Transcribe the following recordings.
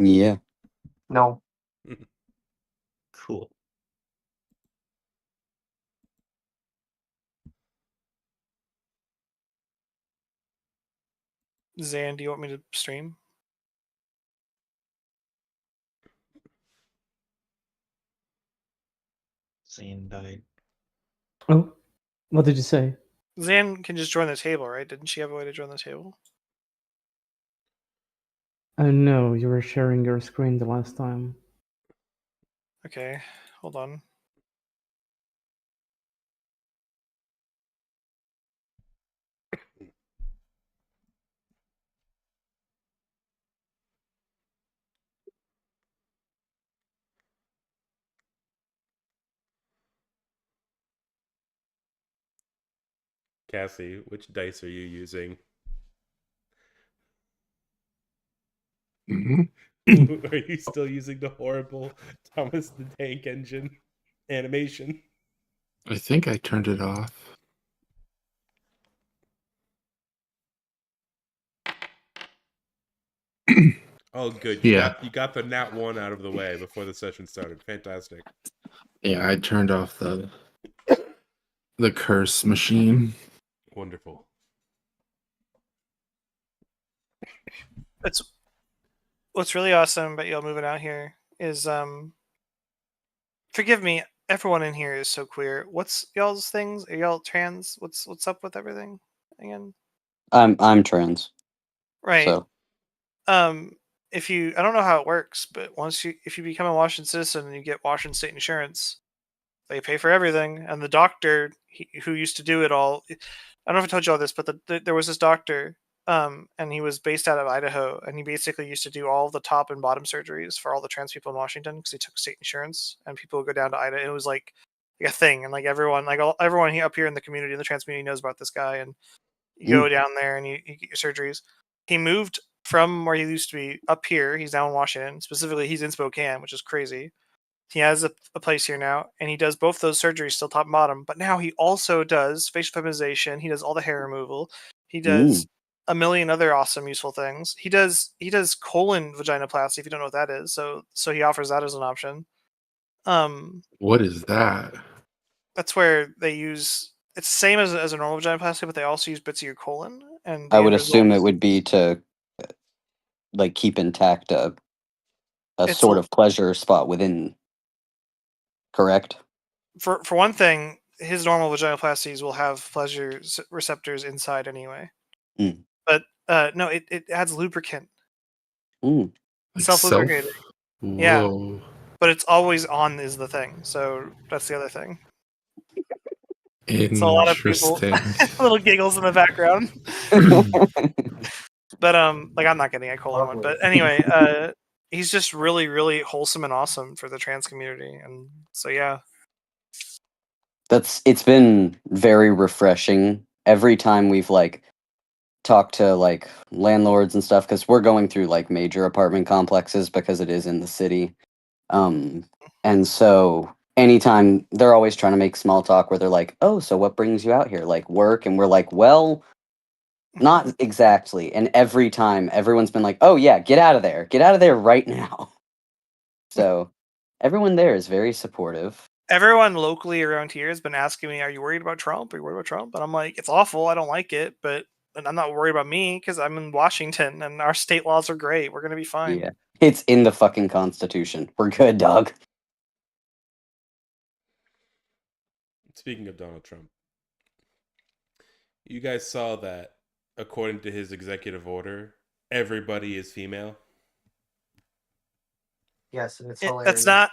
Yeah. No. Cool. Zan, do you want me to stream? Zane died. Oh, what did you say? Zan can just join the table, right? Didn't she have a way to join the table? No, you were sharing your screen the last time. Okay, hold on. Cassie, which dice are you using? Are you still using the horrible Thomas the Tank Engine animation? I think I turned it off. Oh, good. Yeah. You got the nat 1 out of the way before the session started. Fantastic. Yeah, I turned off the curse machine. Wonderful. What's really awesome about y'all moving out here is forgive me, everyone in here is so queer. What's y'all's things? Are y'all trans? What's up with everything again? I'm trans. Right. So If you, I don't know how it works, but if you become a Washington citizen and you get Washington state insurance, they pay for everything. And the doctor who used to do it all, I don't know if I told you all this, but there was this doctor, and he was based out of Idaho, and he basically used to do all the top and bottom surgeries for all the trans people in Washington because he took state insurance, and people would go down to Idaho. It was like a thing, and like everyone up here in the community, in the trans community, knows about this guy, and you go down there and you get your surgeries. He moved from where he used to be up here. He's now in Washington. Specifically, he's in Spokane, which is crazy. He has a place here now, and he does both those surgeries still top and bottom. But now he also does facial feminization. He does all the hair removal. He does a million other awesome, useful things. He does colon vaginoplasty, if you don't know what that is. So he offers that as an option. What is that? That's where they use. It's the same as a normal vaginoplasty, but they also use bits of your colon. And I would assume it would be to like keep intact a sort of pleasure spot within. Correct. For one thing, his normal vaginoplasties will have pleasure receptors inside anyway. But no, it adds lubricant. Like Self-lubricating. Yeah. Whoa. But it's always on is the thing. So that's the other thing. Interesting. So a lot of people little giggles in the background. But like I'm not getting a colon one. But anyway, he's just really, really wholesome and awesome for the trans community. And so yeah. It's been very refreshing every time we've like talked to like landlords and stuff, because we're going through like major apartment complexes because it is in the city. And so anytime they're always trying to make small talk where they're like, oh, so what brings you out here? Like work? And we're like, well, not exactly. And every time everyone's been like, oh yeah, get out of there. Get out of there right now. So everyone there is very supportive. Everyone locally around here has been asking me, are you worried about Trump? Are you worried about Trump? And I'm like, it's awful. I don't like it, but I'm not worried about me because I'm in Washington and our state laws are great. We're going to be fine. Yeah. It's in the fucking Constitution. We're good, dog. Speaking of Donald Trump, you guys saw that according to his executive order, everybody is female. Yes, and it's hilarious. That's not.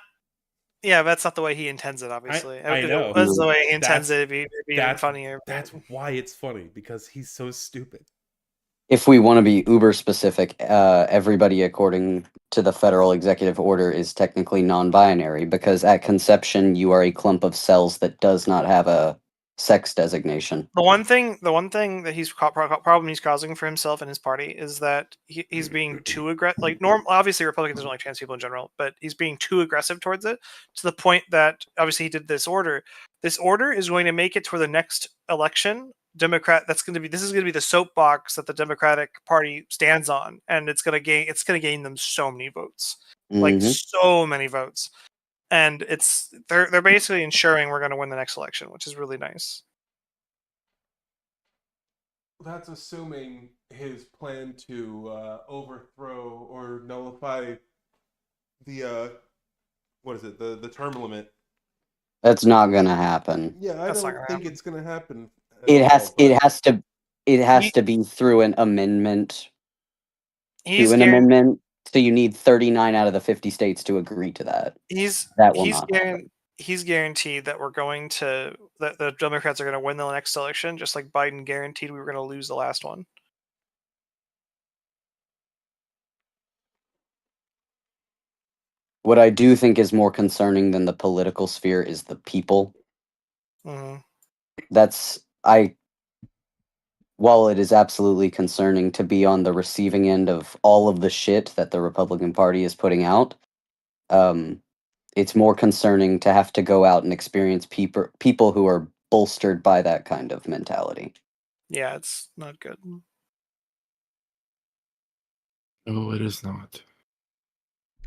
Yeah, that's not the way he intends it. Obviously, I know. That's the way he intends it. It'd be even funnier. That's why it's funny, because he's so stupid. If we want to be uber specific, everybody according to the federal executive order is technically non-binary, because at conception you are a clump of cells that does not have a sex designation. The one thing that problem he's causing for himself and his party is that he's being too aggressive. Like obviously Republicans don't like trans people in general, but he's being too aggressive towards it, to the point that obviously he did this order. This order is going to make it for the next election This is going to be the soapbox that the Democratic Party stands on, and it's going to gain them so many votes, like so many votes, and they're basically ensuring we're going to win the next election, which is really nice. That's assuming his plan to overthrow or nullify the the term limit. That's not gonna happen. Yeah, I don't think it's gonna happen. It has to be through an amendment. Amendment. So you need 39 out of the 50 states to agree to that. He's guaranteed that that the Democrats are going to win the next election, just like Biden guaranteed we were going to lose the last one. What I do think is more concerning than the political sphere is the people. Mm-hmm. While it is absolutely concerning to be on the receiving end of all of the shit that the Republican Party is putting out, it's more concerning to have to go out and experience people who are bolstered by that kind of mentality. Yeah, it's not good. No, it is not.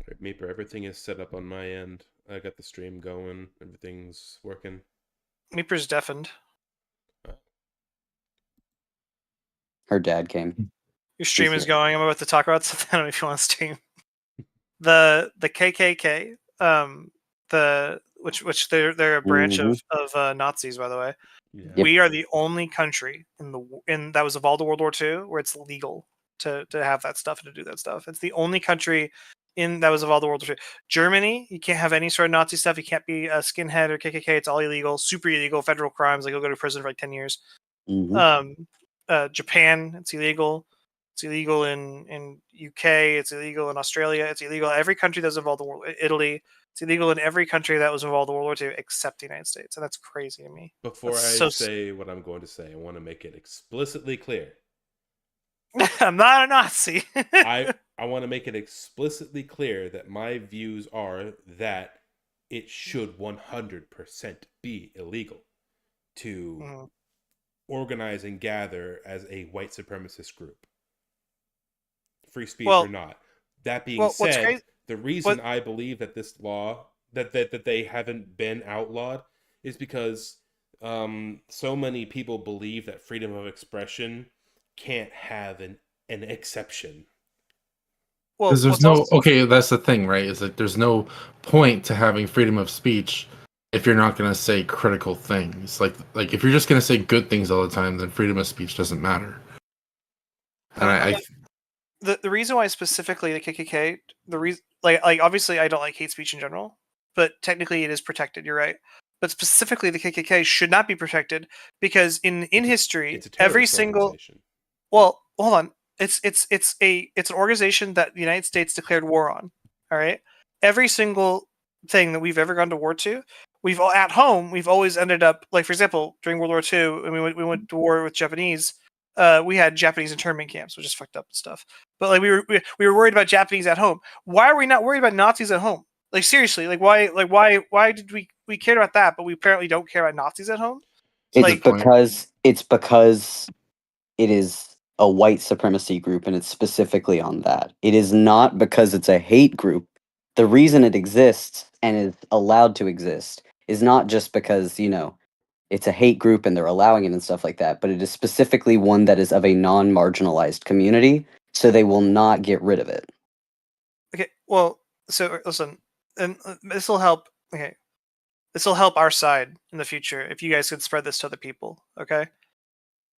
Right, Meeper, everything is set up on my end. I got the stream going. Everything's working. Meeper's deafened. Her dad came. Your stream is going. I'm about to talk about something. I don't know if you want to stream. The KKK, which they're a branch of Nazis, by the way. Yeah. We are the only country that was involved in World War II where it's legal to have that stuff and to do that stuff. It's the only country that was involved in World War II. Germany, you can't have any sort of Nazi stuff. You can't be a skinhead or KKK. It's all illegal, super illegal, federal crimes. Like you'll go to prison for like 10 years. Japan, it's illegal. It's illegal in UK. It's illegal in Australia. It's illegal in every country that's involved in World War. Italy. It's illegal in every country that was involved in World War II except the United States, and that's crazy to me. Before I say what I'm going to say, I want to make it explicitly clear. I'm not a Nazi. I want to make it explicitly clear that my views are that it should 100% be illegal to organize and gather as a white supremacist group. Free speech or not. That being said, the reason I believe that this law, that they haven't been outlawed, is because so many people believe that freedom of expression can't have an exception. Well, there's that's the thing, right? Is that there's no point to having freedom of speech if you're not going to say critical things. Like if you're just going to say good things all the time, then freedom of speech doesn't matter. And the reason why specifically the KKK, the reason like obviously I don't like hate speech in general, but technically it is protected. You're right. But specifically the KKK should not be protected because in history every single hold on. It's an organization that the United States declared war on. All right. Every single thing that we've ever gone to war to, we've always ended up like, for example, during World War II, when we went to war with Japanese, we had Japanese internment camps, which is fucked up stuff. But like we were worried about Japanese at home. Why are we not worried about Nazis at home? Like seriously, why did we care about that, but we apparently don't care about Nazis at home? It's because it is a white supremacy group, and it's specifically on that. It is not because it's a hate group. The reason it exists and is allowed to exist is not just because, it's a hate group and they're allowing it and stuff like that, but it is specifically one that is of a non-marginalized community, so they will not get rid of it. Okay, well, so listen, and this will help. Okay, this will help our side in the future if you guys could spread this to other people. Okay.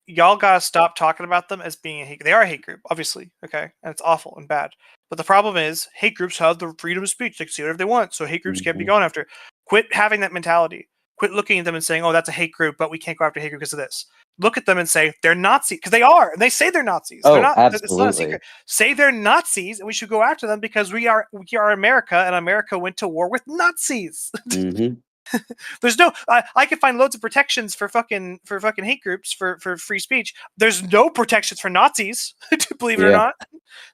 Y'all gotta stop talking about them as being a hate. They are a hate group, obviously, okay, and it's awful and bad. But the problem is, hate groups have the freedom of speech; they can say whatever they want. So hate groups can't be gone after. Quit having that mentality. Quit looking at them and saying, "Oh, that's a hate group, but we can't go after hate group because of this." Look at them and say they're Nazis because they are, and they say they're Nazis. Oh, they're not. Absolutely. It's not a secret. Say they're Nazis, and we should go after them because we are America, and America went to war with Nazis. Mm-hmm. There's no. I can find loads of protections for fucking hate groups for free speech. There's no protections for Nazis, believe it or not.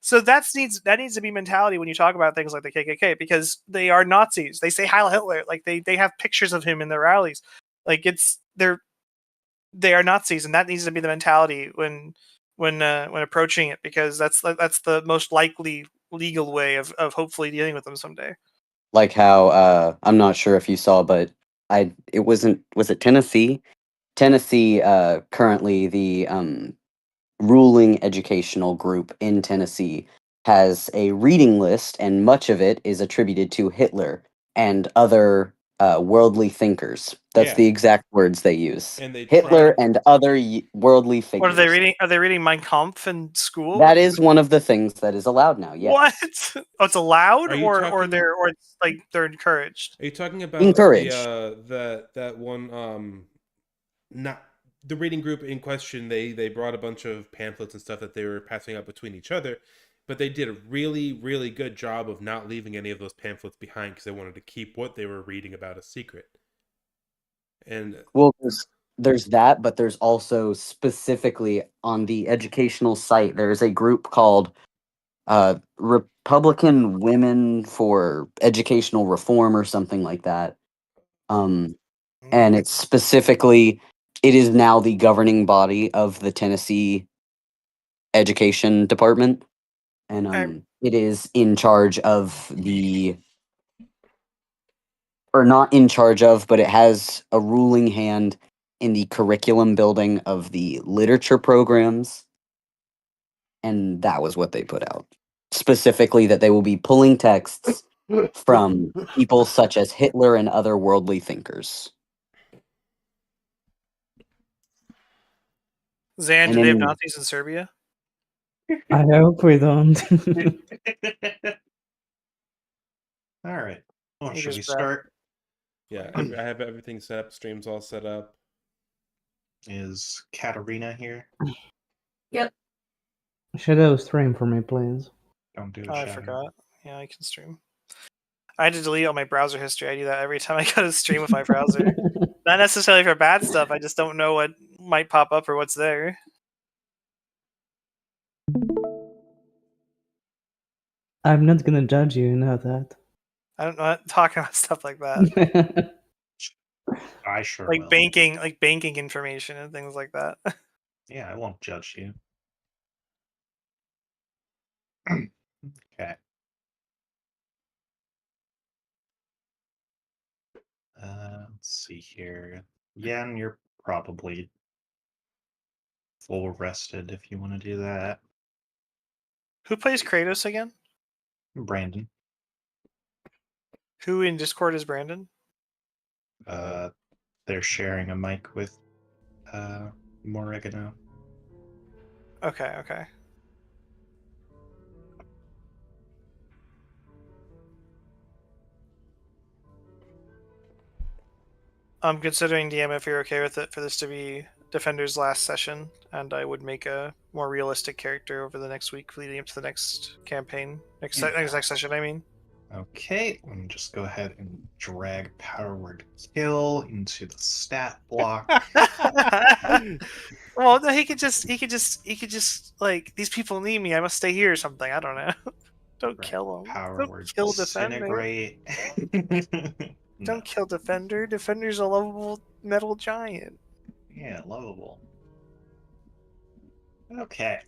So that needs to be mentality when you talk about things like the KKK because they are Nazis. They say Heil Hitler, like they have pictures of him in their rallies. Like they're they are Nazis, and that needs to be the mentality when approaching it, because that's the most likely legal way of hopefully dealing with them someday. Like how I'm not sure if you saw, but was it Tennessee? Tennessee currently the ruling educational group in Tennessee has a reading list, and much of it is attributed to Hitler and other worldly thinkers. That's Yeah. the exact words they use. And they Hitler tried- and other worldly figures. What are they reading? Are they reading Mein Kampf in school? That is one of the things that is allowed now. Yes. What? Oh, it's allowed, Are you or talking- it's like they're encouraged. Are you talking about Encouraged. that one not the reading group in question? They brought a bunch of pamphlets and stuff that they were passing out between each other, but they did a really, really good job of not leaving any of those pamphlets behind because they wanted to keep what they were reading about a secret. And Well, there's that, but there's also specifically on the educational site, there's a group called Republican Women for Educational Reform or something like that. And it's specifically, it is now the governing body of the Tennessee Education Department. And it is in charge of or not in charge of, but it has a ruling hand in the curriculum building of the literature programs. And that was what they put out. Specifically, that they will be pulling texts from people such as Hitler and other worldly thinkers. Zan, And do they have in- Nazis in Serbia? I hope we don't. All right. Well, You should we just grab- start? yeah, I have everything set up. Stream's all set up. Is Katarina here? Shadow stream for me, please. Don't do it. Oh, I Shadow. forgot. Yeah, I can stream. I had to delete all my browser history. I do that every time I go to stream with my browser. Not necessarily for bad stuff. I just don't know what might pop up or what's there. I'm not gonna judge you, you know that. I don't know, talking about stuff like that, I sure like will. banking information and things like that. Yeah, I won't judge you. Okay. Let's see here. Yen, you're probably full rested if you want to do that. Who plays Kratos again? Brandon. Who in Discord is Brandon? They're sharing a mic with Moregano. Okay. I'm considering DM if you're okay with it for this to be Defender's last session, and I would make a more realistic character over the next week leading up to the next campaign. Next session, I mean. Okay, let me just go ahead and drag Power Word Kill into the stat block. Well, no, he could just like, these people need me. I must stay here or something. I don't know. Don't Right, kill him. Power Don't Word kill Defender. Disintegrate. Don't No. kill Defender. Defender's a lovable metal giant. Yeah, lovable. Okay.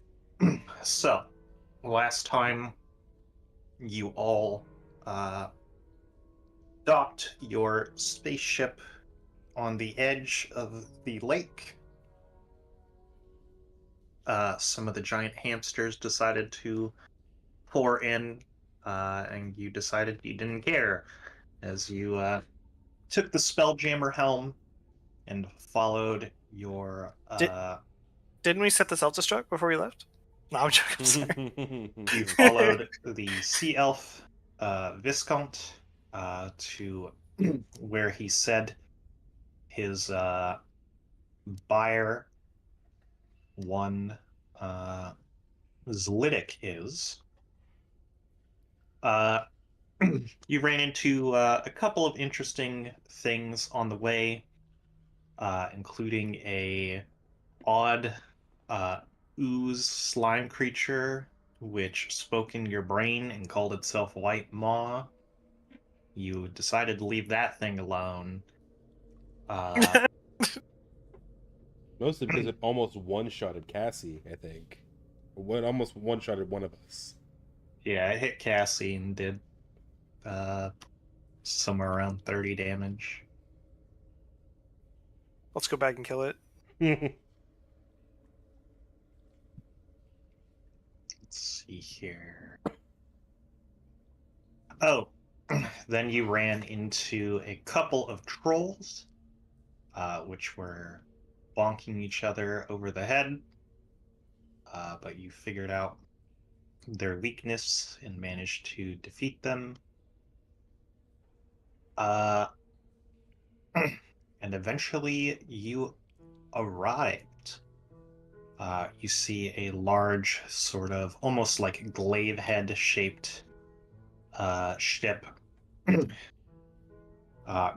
So, last time you all docked your spaceship on the edge of the lake, some of the giant hamsters decided to pour in, and you decided you didn't care as you took the Spelljammer helm and followed your Didn't we set the self-destruct before we left? No, I'm joking. Sorry. you followed the sea elf Viscount to where he said his buyer one Zlitic is. You ran into a couple of interesting things on the way, including a odd ooze slime creature which spoke in your brain and called itself White Maw. You decided to leave that thing alone. Mostly because it almost one-shotted Cassie, I think. Almost one-shotted one of us. Yeah, it hit Cassie and did somewhere around 30 damage. Let's go back and kill it. Let's see here. Oh, then you ran into a couple of trolls, which were bonking each other over the head. But you figured out their weakness and managed to defeat them. And eventually you arrived. You see a large, sort of almost like glaive head shaped ship.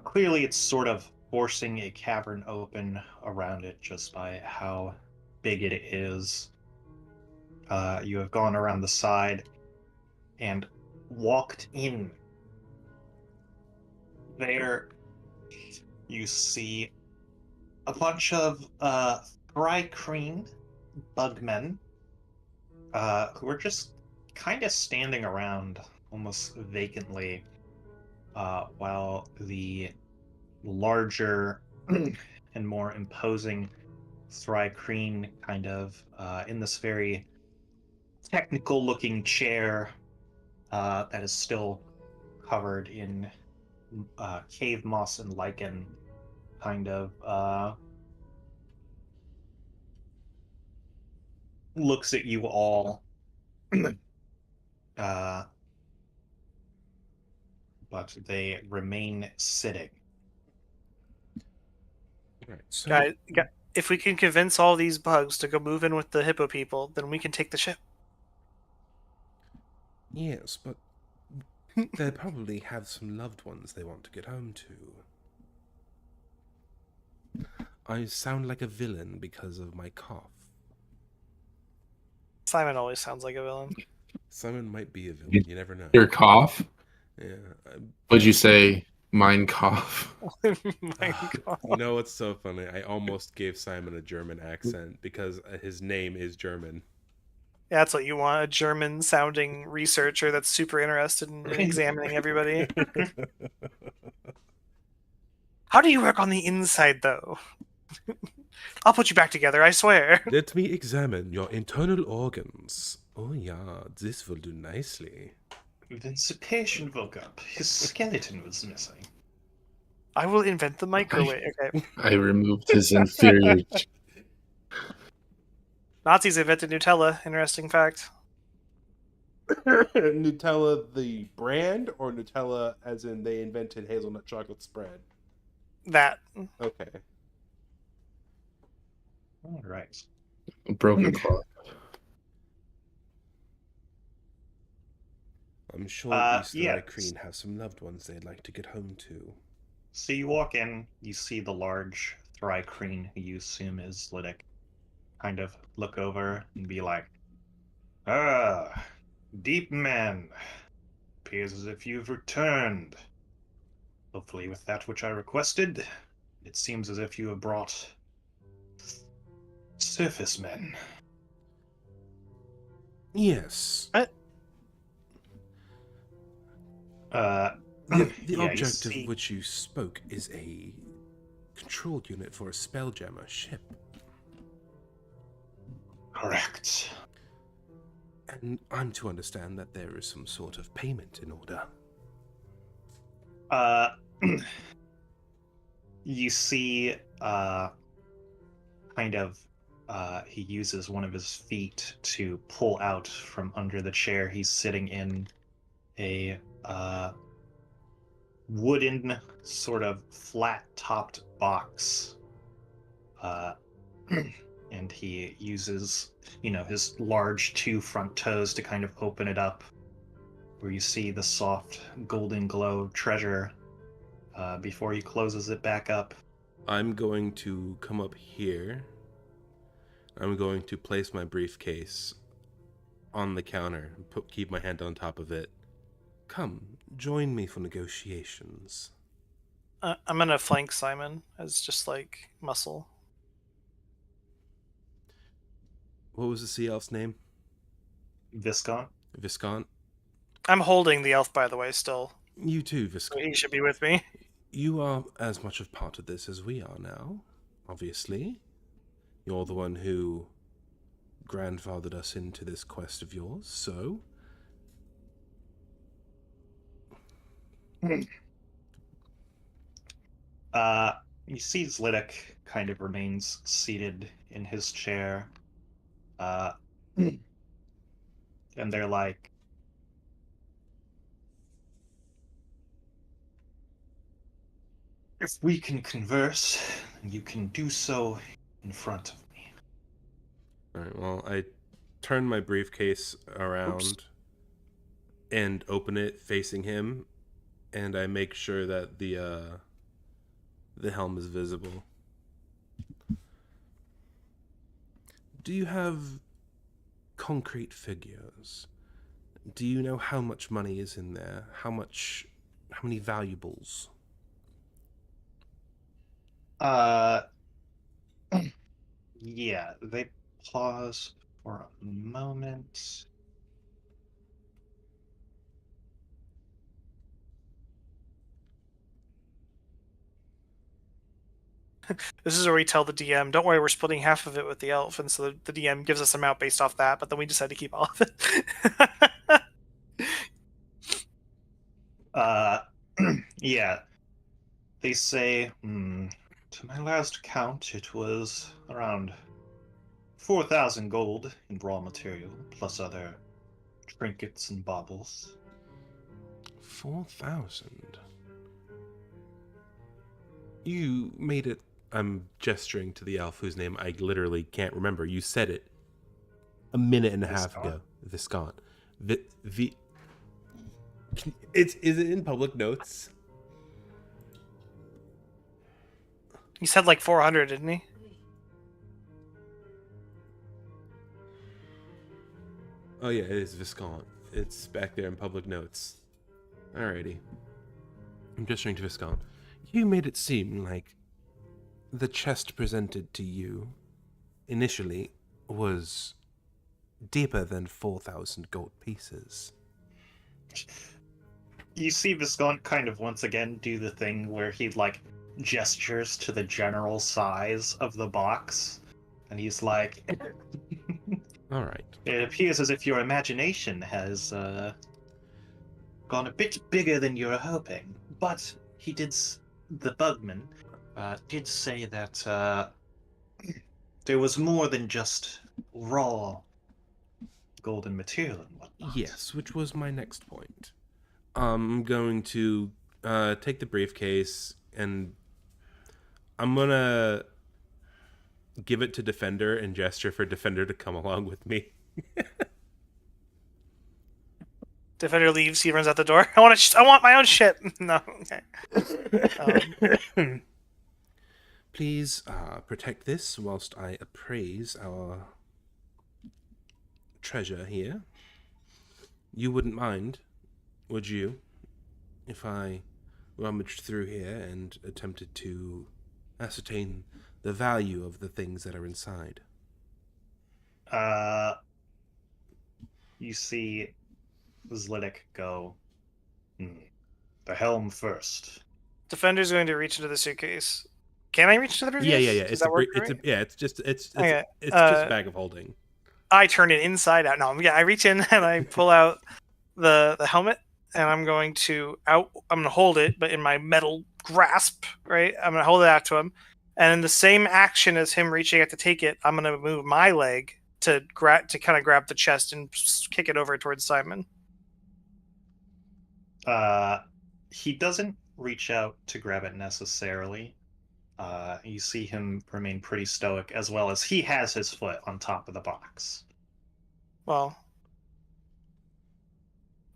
Clearly, it's sort of forcing a cavern open around it just by how big it is. You have gone around the side and walked in. There, you see a bunch of Thry-Kreen bugmen who are just kind of standing around almost vacantly while the larger and more imposing Thry-Kreen kind of in this very technical looking chair that is still covered in cave moss and lichen kind of looks at you all but they remain sitting. Right, so Guys, if we can convince all these bugs to go move in with the hippo people, then we can take the ship. yes, but they probably have some loved ones they want to get home to. I sound like a villain because of my cough. Simon always sounds like a villain. Simon might be a villain. You never know. Your cough? Yeah. Would you say mine cough? My God. You know what's so funny? I almost gave Simon a German accent because his name is German. Yeah, that's what you want, a German-sounding researcher that's super interested in examining everybody. How do you work on the inside, though? I'll put you back together, I swear. Let me examine your internal organs. Oh yeah, this will do nicely. Vince patient woke up. His skeleton was missing. I will invent the microwave. Okay. I removed his inferior. Nazis invented Nutella. Interesting fact. Nutella the brand, or Nutella as in they invented hazelnut chocolate spread? That. Okay. All right. Broken clock. I'm sure these Thry-Kreen have some loved ones they'd like to get home to. So you walk in, you see the large Thry-Kreen, who you assume is Lydic, kind of look over and be like, "Ah, deep man. Appears as if you've returned. Hopefully with that which I requested. It seems as if you have brought surface men." Yes. The yeah, object of which you spoke is a control unit for a spelljammer ship. Correct. And I'm to understand that there is some sort of payment in order. You see, kind of, he uses one of his feet to pull out from under the chair he's sitting in a wooden, sort of flat-topped box. And he uses, his large two front toes to kind of open it up, where you see the soft golden glow treasure before he closes it back up. I'm going to come up here. I'm going to place my briefcase on the counter and keep my hand on top of it. Come, join me for negotiations. I'm gonna flank Simon as just like muscle. What was the sea elf's name? Viscount. Viscount. I'm holding the elf, by the way, still. You too, So Viscount. he should be with me. You are as much a part of this as we are now, obviously. You're the one who grandfathered us into this quest of yours, so... You see Zlitic kind of remains seated in his chair. And they're like, if we can converse, then you can do so in front of me. Alright, well, I turn my briefcase around and open it facing him, and I make sure that the helm is visible. Do you have concrete figures? Do you know how much money is in there? How many valuables? Yeah, they pause for a moment. This is where we tell the DM, don't worry, we're splitting half of it with the elf, and so the DM gives us an amount based off that, but then we decide to keep all of it. Yeah. They say, to my last count, it was around 4,000 gold in raw material, plus other trinkets and baubles. 4,000? You made it... I'm gesturing to the elf whose name I literally can't remember. You said it a minute and a half ago. Viscount. Is it in public notes? He said like 400, didn't he? Oh yeah, it is Viscount. It's back there in public notes. Alrighty. I'm gesturing to Viscount. You made it seem like the chest presented to you initially was deeper than 4,000 gold pieces. You see Viscount kind of once again do the thing where he like gestures to the general size of the box, and he's like, all right. It appears as if your imagination has gone a bit bigger than you were hoping, but he did... The Bugman did say that there was more than just raw golden material and whatnot. Yes, which was my next point. I'm going to take the briefcase and I'm gonna give it to Defender and gesture for Defender to come along with me. Defender leaves. He runs out the door. I want my own shit. No. Okay. Please protect this whilst I appraise our treasure here. You wouldn't mind, would you, if I rummaged through here and attempted to ascertain the value of the things that are inside? You see Zlitic go, the helm first. Defender's going to reach into the suitcase. Can I reach into the briefcase? Yeah. Does that work for me? It's just Okay. just a bag of holding. I turn it inside out. No, I reach in and I pull out the helmet, and I'm going to hold it, but in my metal grasp, right? I'm gonna hold it out to him, and in the same action as him reaching out to take it, I'm gonna move my leg to kind of grab the chest and kick it over towards Simon. He doesn't reach out to grab it necessarily. You see him remain pretty stoic, as well as he has his foot on top of the box. Well,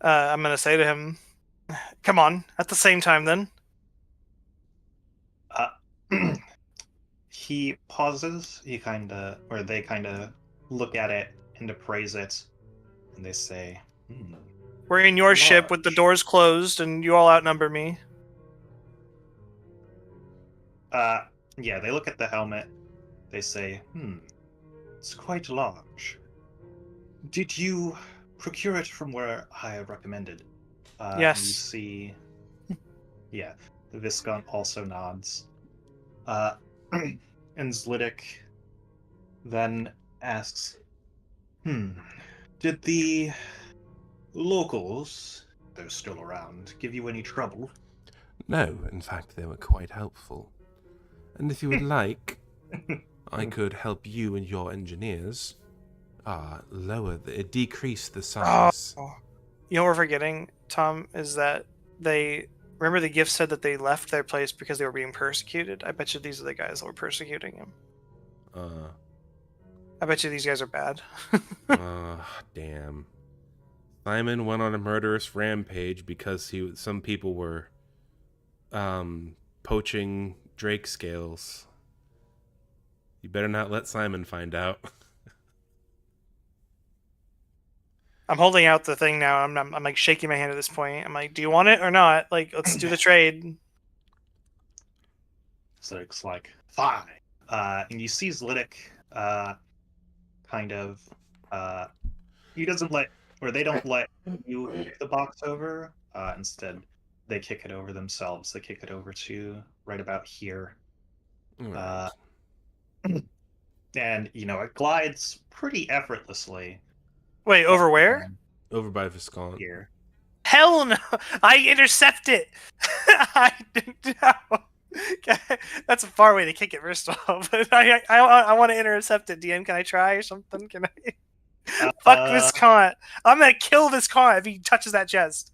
I'm going to say to him, come on, at the same time then. He pauses, they kind of look at it and appraise it, and they say, we're in your ship with the doors closed, and you all outnumber me. Yeah, they look at the helmet, they say, It's quite large. Did you procure it from where I recommended? And you Yes. see, yeah, the Viscount also nods. And Zlitic then asks, did the locals, they're still around, give you any trouble? No, in fact, they were quite helpful. And if you would like, I could help you and your engineers decrease the size. Oh, you know what we're forgetting, Tom, is that remember the gift said that they left their place because they were being persecuted? I bet you these are the guys that were persecuting him. I bet you these guys are bad. Damn. Simon went on a murderous rampage because some people were poaching Drake scales. You better not let Simon find out. I'm holding out the thing now. I'm like shaking my hand at this point. I'm like, do you want it or not? Like, let's do the trade. So it's like, fine. And you see Zlitic kind of, he doesn't let, or they don't let you kick the box over. Instead, they kick it over themselves. They kick it over to right about here. Right. And, it glides pretty effortlessly. Wait, over where? Over by Viscount. Here. Hell no! I intercept it! I didn't know. That's a far way to kick it, first of all. But I want to intercept it. DM, can I try or something? Can I? Fuck Viscount. I'm gonna kill Viscount if he touches that chest.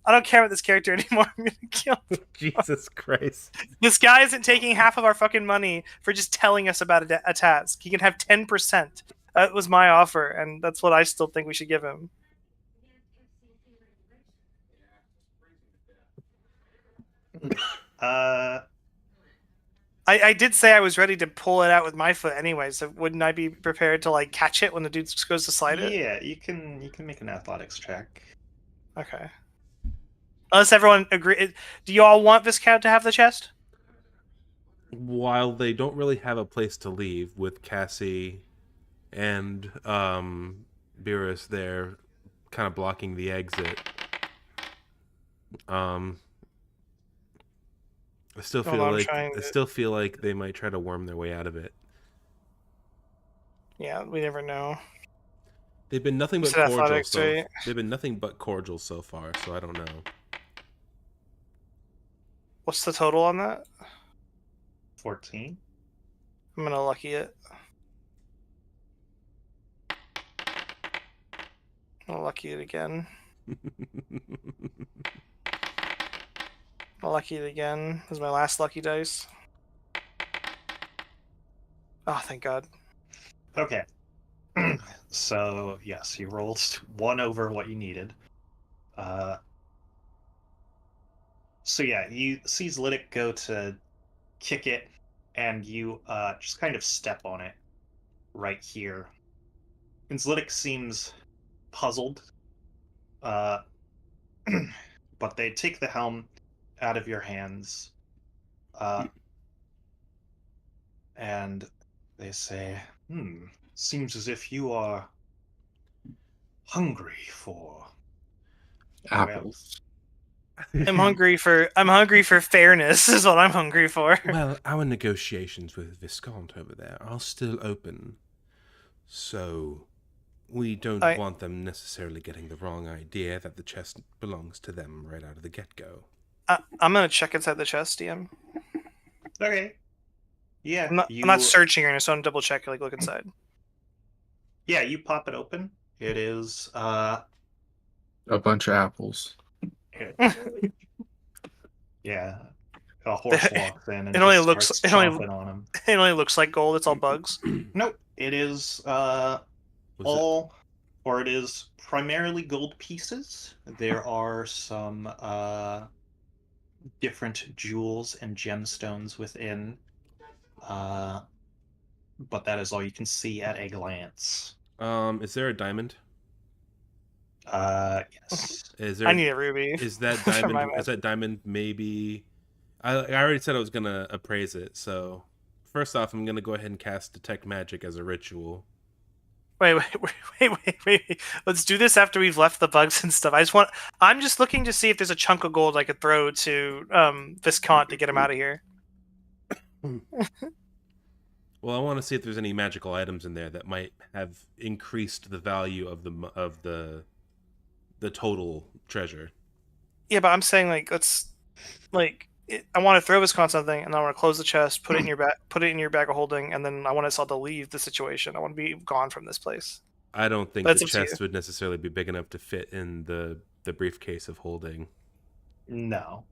I don't care about this character anymore. I'm gonna kill him. Jesus Christ. This guy isn't taking half of our fucking money for just telling us about a task. He can have 10%. That was my offer, and that's what I still think we should give him. I did say I was ready to pull it out with my foot anyway, so wouldn't I be prepared to like catch it when the dude goes to slide it? Yeah, you can make an athletics check. Okay. Unless everyone agree, do you all want Viscount to have the chest? While they don't really have a place to leave, with Cassie and Beerus there kind of blocking the exit, I still feel like they might try to worm their way out of it. Yeah, we never know. They've been nothing but cordial. They've been nothing but cordial so far, so I don't know. What's the total on that? 14. I'm gonna lucky it. I'll lucky it again. I'll lucky it again. This is my last lucky dice. Oh, thank God. Okay. So, yes, you rolled 1 over what you needed. So, yeah, you see Zlitic go to kick it, and you just kind of step on it right here. And Zlitic seems puzzled. But they take the helm out of your hands. And they say, seems as if you are hungry for apples. I'm hungry for fairness is what I'm hungry for. Well, our negotiations with Viscount over there are still open. So we don't want them necessarily getting the wrong idea that the chest belongs to them right out of the get-go. I'm going to check inside the chest, DM. Okay. Yeah. I'm not searching or so I'm double check, like look inside. Yeah, you pop it open. It is a bunch of apples. Yeah. A horse walks in and it only looks on him. It only looks like gold, it's all bugs. Nope. It is it is primarily gold pieces. There are some different jewels and gemstones within. But that is all you can see at a glance. Is there a diamond? Yes. I need a ruby. Is that diamond? Is that diamond maybe? I already said I was gonna appraise it. So first off, I'm gonna go ahead and cast detect magic as a ritual. Wait. Let's do this after we've left the bugs and stuff. I'm just looking to see if there's a chunk of gold I could throw to Viscount to get him out of here. Well, I want to see if there's any magical items in there that might have increased the value of the total treasure. Yeah, but I'm saying I want to throw Viscount something, and I want to close the chest, put it in your bag of holding, and then I want us all to leave the situation. I want to be gone from this place. I don't think That's the up to you. chest would necessarily be big enough to fit in the briefcase of holding. No.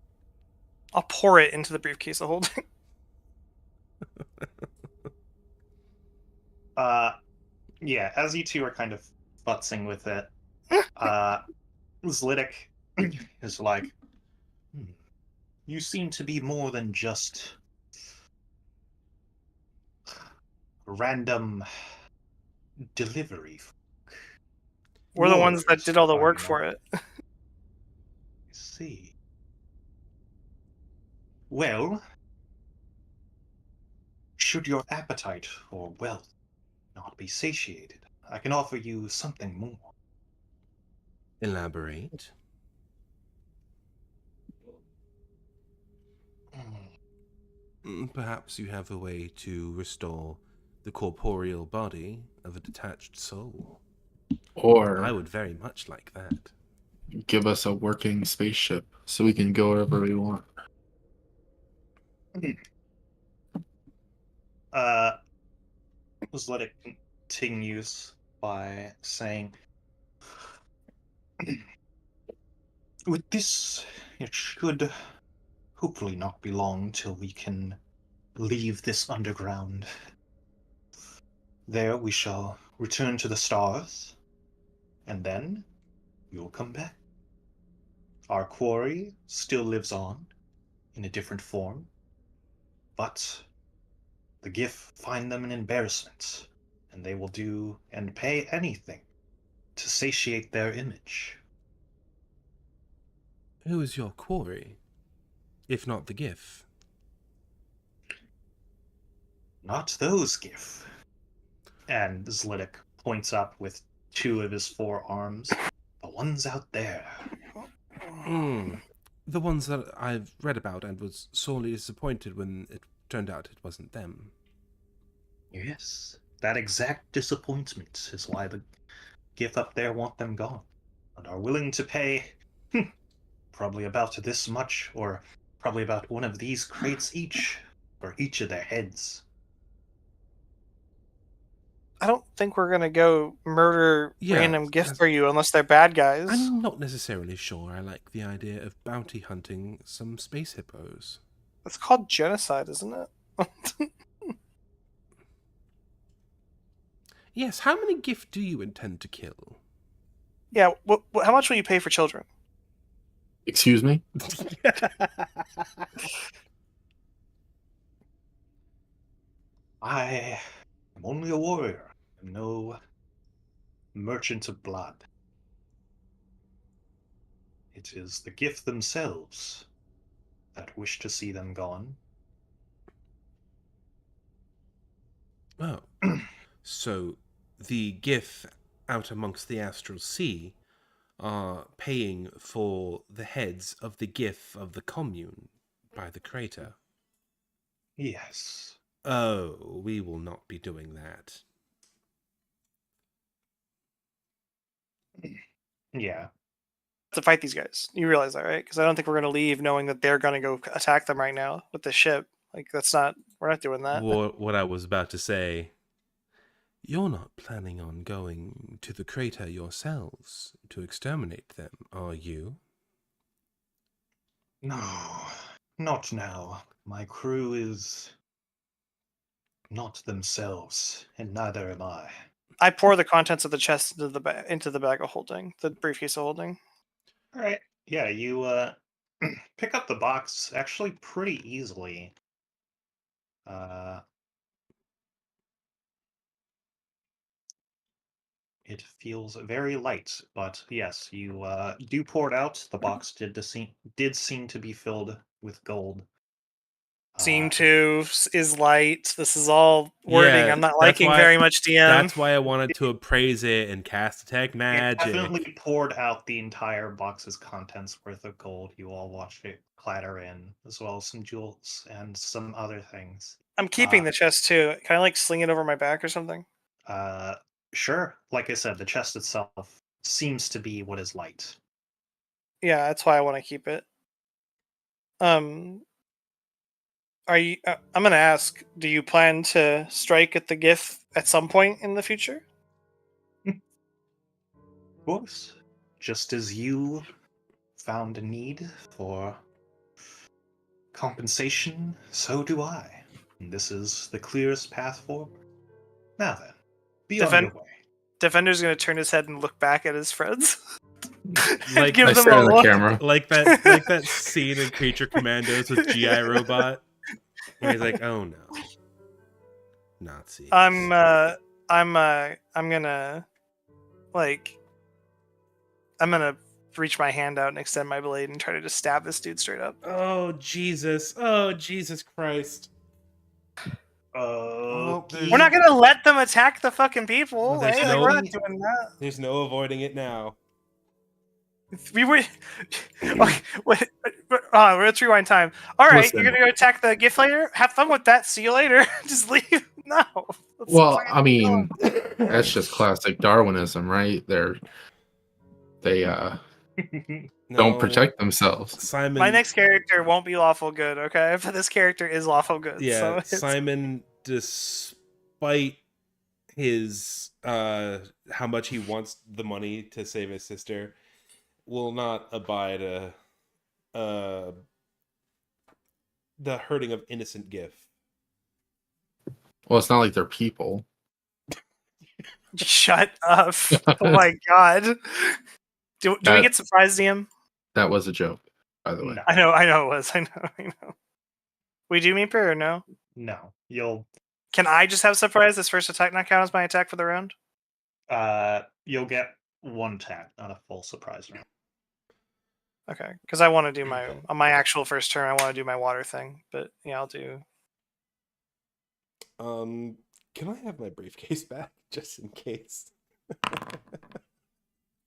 I'll pour it into the briefcase of holding. Yeah, as you two are kind of futzing with it, Zlitic is like, you seem to be more than just random delivery. We're the ones that Warriors, did all the are work you for not? it. I see. Well, should your appetite for wealth not be satiated, I can offer you something more. Elaborate. Perhaps you have a way to restore the corporeal body of a detached soul. Or I would very much like that. give us a working spaceship so we can go wherever we want. Zlitic continues by saying, with this, it should hopefully not be long till we can leave this underground. There we shall return to the stars, and then we will come back. Our quarry still lives on, in a different form, but the Gif find them an embarrassment, and they will do and pay anything to satiate their image. Who is your quarry, if not the GIF? Not those Gif. And Zlitic points up with two of his forearms. The ones out there. The ones that I've read about and was sorely disappointed when it turned out it wasn't them. Yes, that exact disappointment is why the Gif up there want them gone, and are willing to pay probably about this much, or probably about one of these crates each, for each of their heads. I don't think we're gonna go murder random Yeah, gift for you unless they're bad guys. I'm not necessarily sure I like the idea of bounty hunting some space hippos. It's called genocide, isn't it? Yes, how many GIF do you intend to kill? Yeah. How much will you pay for children? Excuse me? I am only a warrior. I'm no merchant of blood. It is the Gif themselves that wish to see them gone. Oh. So the GIF out amongst the astral sea are paying for the heads of the GIF of the commune by the crater. Yes. Oh, we will not be doing that. Yeah. To fight these guys. You realize that, right? Because I don't think we're gonna leave knowing that they're gonna go attack them right now with the ship. Like we're not doing that. What I was about to say. You're not planning on going to the crater yourselves to exterminate them, are you? No, not now. My crew is not themselves, and neither am I. I pour the contents of the chest into the bag of holding, the briefcase of holding. All right. Yeah, you pick up the box actually pretty easily. It feels very light, but yes, you do pour it out. The box did seem to be filled with gold. Seem to is light. This is all wording Yeah, I'm not that's liking why- very much, DM. That's why I wanted to appraise it and cast detect It magic. definitely poured out the entire box's contents worth of gold. You all watched it clatter in, as well as some jewels and some other things. I'm keeping the chest too. Can I like sling it over my back or something? Sure. Like I said, the chest itself seems to be what is light. Yeah, that's why I want to keep it. Are you? I'm gonna ask. Do you plan to strike at the GIF at some point in the future? Of course. Just as you found a need for compensation, so do I. And this is the clearest path forward. Now then, be on your way. Defender's gonna turn his head and look back at his friends. Like give I them stare a at the look. camera. like that scene in Creature Commandos with GI Robot, where he's like, "Oh no, Nazis." I'm gonna reach my hand out and extend my blade and try to just stab this dude straight up. Oh Jesus! Oh Jesus Christ! Okay. We're not gonna let them attack the fucking people. Well, there's Hey, no- we're not doing that. There's no avoiding it now. We were. Okay, wait, let's rewind time. All right, Listen. you're gonna go attack the gift later. Have fun with that. See you later. Just leave. No. Let's Well, fucking I mean, go. that's just classic Darwinism, right? They don't No, protect themselves. Simon. My next character won't be lawful good, okay? But this character is lawful good. Yeah, so it's... Simon, despite his how much he wants the money to save his sister, will not abide the hurting of innocent GIF. Well, it's not like they're people. Shut up. Oh my god. Do we That- get surprised, DM? That was a joke, by the way. No. I know it was. I know. We do Meeper or no? No. You'll Can I just have surprise? This first attack not count as my attack for the round? get one attack, not a full surprise round. Okay. Because I want to do my Okay. on my actual first turn, I want to do my water thing. But yeah, I'll do. Can I have my briefcase back just in case? I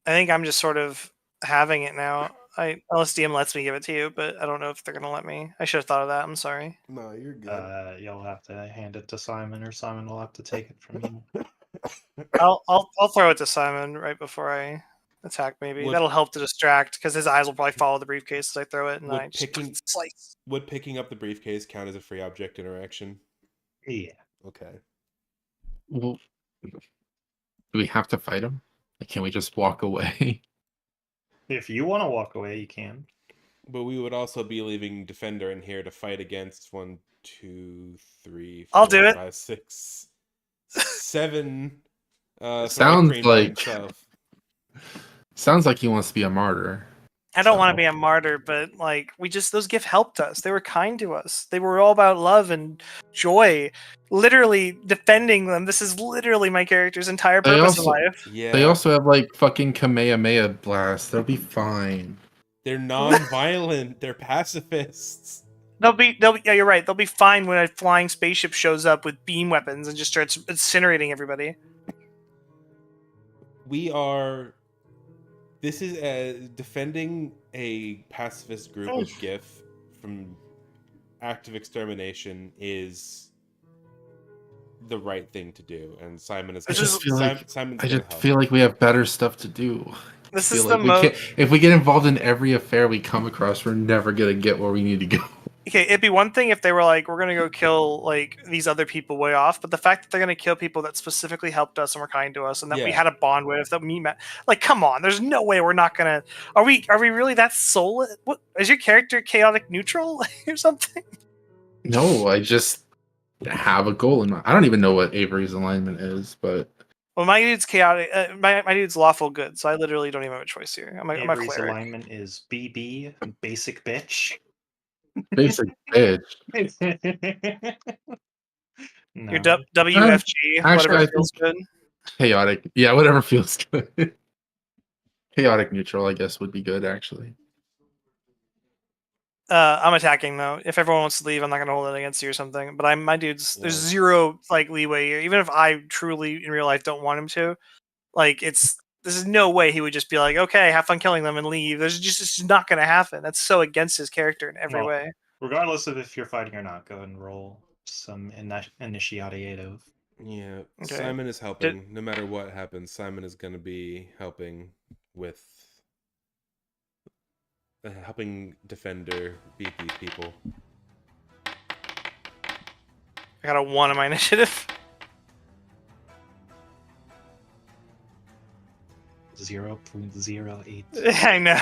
think I'm just sort of having it now. Unless DM lets me give it to you, but I don't know if they're gonna let me. I should have thought of that. I'm sorry. No, you're good. You'll have to hand it to Simon, or Simon will have to take it from you. I'll throw it to Simon right before I attack. Maybe Would- that'll help to distract because his eyes will probably follow the briefcase as I throw it, and Would I just picking- slice. Would picking up the briefcase count as a free object interaction? Yeah. Okay. Well, do we have to fight him? Like, can we just walk away? If you want to walk away, you can. But we would also be leaving Defender in here to fight against 1, 2, 3, 4, I'll do it. 5, 6, 7. Sounds Thrycreen by like- himself. Sounds like he wants to be a martyr. I don't want So- to be a martyr, but like those gifts helped us. They were kind to us. They were all about love and joy. Literally defending them. This is literally my character's entire They purpose also- in life. Yeah. They also have like fucking Kamehameha blast. They'll be fine. They're non-violent. They're pacifists. They'll be. Yeah, you're right. They'll be fine when a flying spaceship shows up with beam weapons and just starts incinerating everybody. This is defending a pacifist group of GIF from active extermination is the right thing to do, and Simon is. I just feel like- Simon's I gonna just help. feel like we have better stuff to do. This I is feel the like most. if we get involved in every affair we come across, we're never gonna get where we need to go. Okay, it'd be one thing if they were like, we're gonna go kill like these other people way off, but the fact that they're gonna kill people that specifically helped us and were kind to us and that we Yeah. had a bond with, that we met, like, come on, there's no way we're not gonna. Are we really that soulless? What is your character chaotic neutral or something? No, I just have a goal in mind. I don't even know what Avery's alignment is, but Well, my dude's chaotic. My dude's lawful good, so I literally don't even have a choice here. I'm a Avery's cleric. alignment is BB, basic bitch. basic bitch. No. Your WFG, Actually, whatever I feels good. Chaotic. Yeah, whatever feels good. Chaotic neutral, I guess, would be good, actually. I'm attacking though. If everyone wants to leave, I'm not gonna hold it against you or something. But my dude's there's zero like leeway here. Even if I truly in real life don't want him to, like this is no way he would just be like, okay, have fun killing them and leave. There's just it's not gonna happen. That's so against his character in every way. Regardless of if you're fighting or not, go ahead and roll some initiative. Yeah, Okay. Simon is helping. No matter what happens, Simon is going to be helping with helping Defender beat these people. I got a 1 on my initiative. 0.08. I know.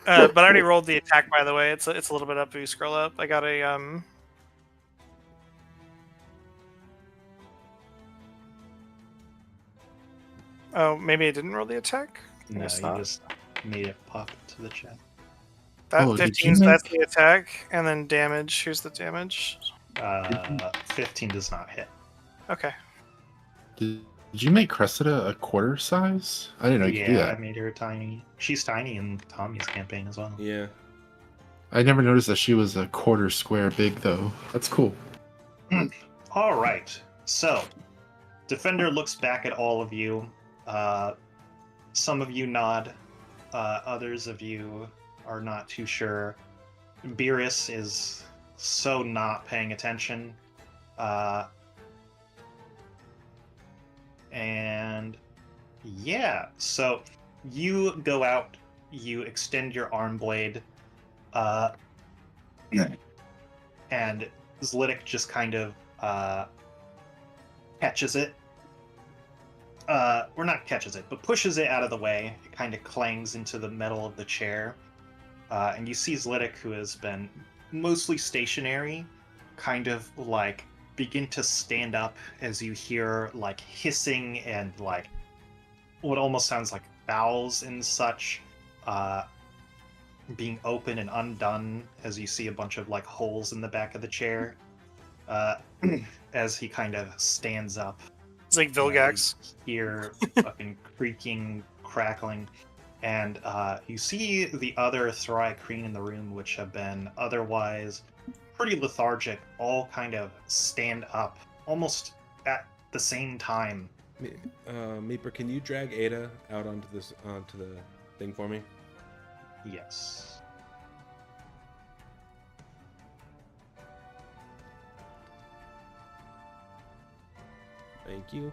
But I already rolled the attack, by the way. It's a little bit up if you scroll up. I got a Oh, maybe I didn't roll the attack? No, you not. just made it pop to the chat. That Oh, did 15's you that's make- the attack, and then damage. Here's the damage. 15 does not hit. Okay. Did you make Cressida a quarter size? I didn't know you could do Yeah, I that. made her tiny. She's tiny in Tommy's campaign as well. Yeah. I never noticed that she was a quarter square big, though. That's cool. All right. So, Defender looks back at all of you. Some of you nod. Others of you are not too sure. Beerus is so not paying attention. And yeah, so you go out, you extend your arm blade, and Zlitic just kind of catches it. Or not catches it, but pushes it out of the way. It kind of clangs into the metal of the chair. And you see Zlitic, who has been mostly stationary, kind of like begin to stand up as you hear like hissing and like what almost sounds like bowels and such being open and undone as you see a bunch of like holes in the back of the chair as he kind of stands up. It's like Vilgax. Hear fucking creaking, crackling, and you see the other Thri-Kreen in the room, which have been otherwise pretty lethargic, all kind of stand up almost at the same time. Meeper, can you drag Ada out onto the thing for me? Yes. Thank you.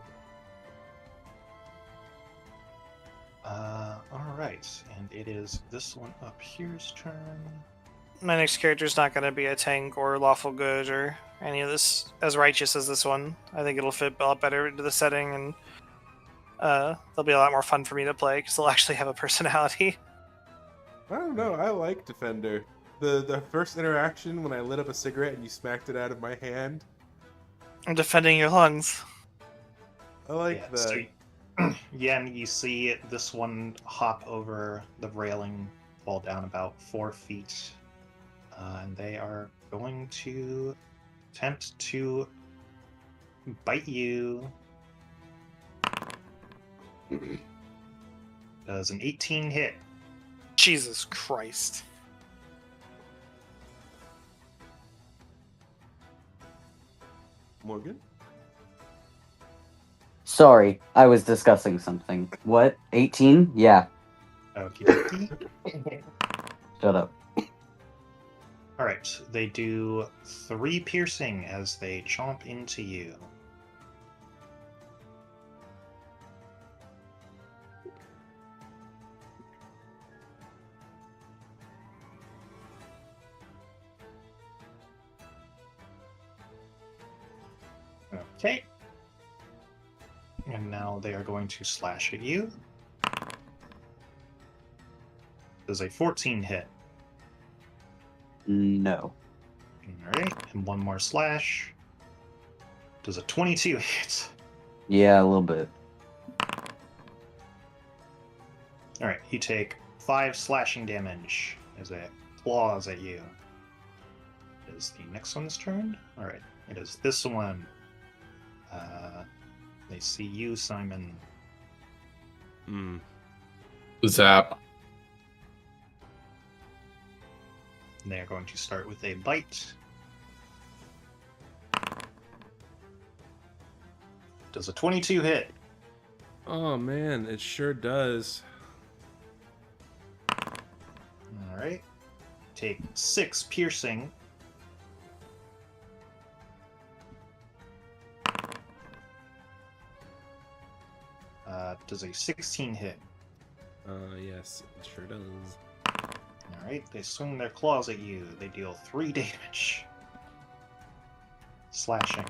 All right, and it is this one up here's turn. My next character's not going to be a tank or lawful good or any of this as righteous as this one. I think it'll fit a lot better into the setting, and they'll be a lot more fun for me to play because they'll actually have a personality. I don't know. I like Defender. The first interaction when I lit up a cigarette and you smacked it out of my hand. I'm defending your lungs. I like that. So, yeah, and you see this one hop over the railing, fall down about 4 feet, and they are going to attempt to bite you. Does an 18 hit? Jesus Christ. Morgan? Sorry, I was discussing something. What? 18? Yeah. Okie dokie. Shut up. Alright, they do 3 piercing as they chomp into you. Okay. And now they are going to slash at you. Does a 14 hit? No. Alright, and one more slash. Does a 22 hit? Yeah, a little bit. Alright, you take 5 slashing damage as it claws at you. Is the next one's turn? Alright, it is this one. They see you, Simon. Zap. They're going to start with a bite. Does a 22 hit? Oh man, it sure does. Alright. Take 6 piercing. Does a 16 hit? Yes, it sure does. Alright, they swing their claws at you. They deal 3 damage. Slashing.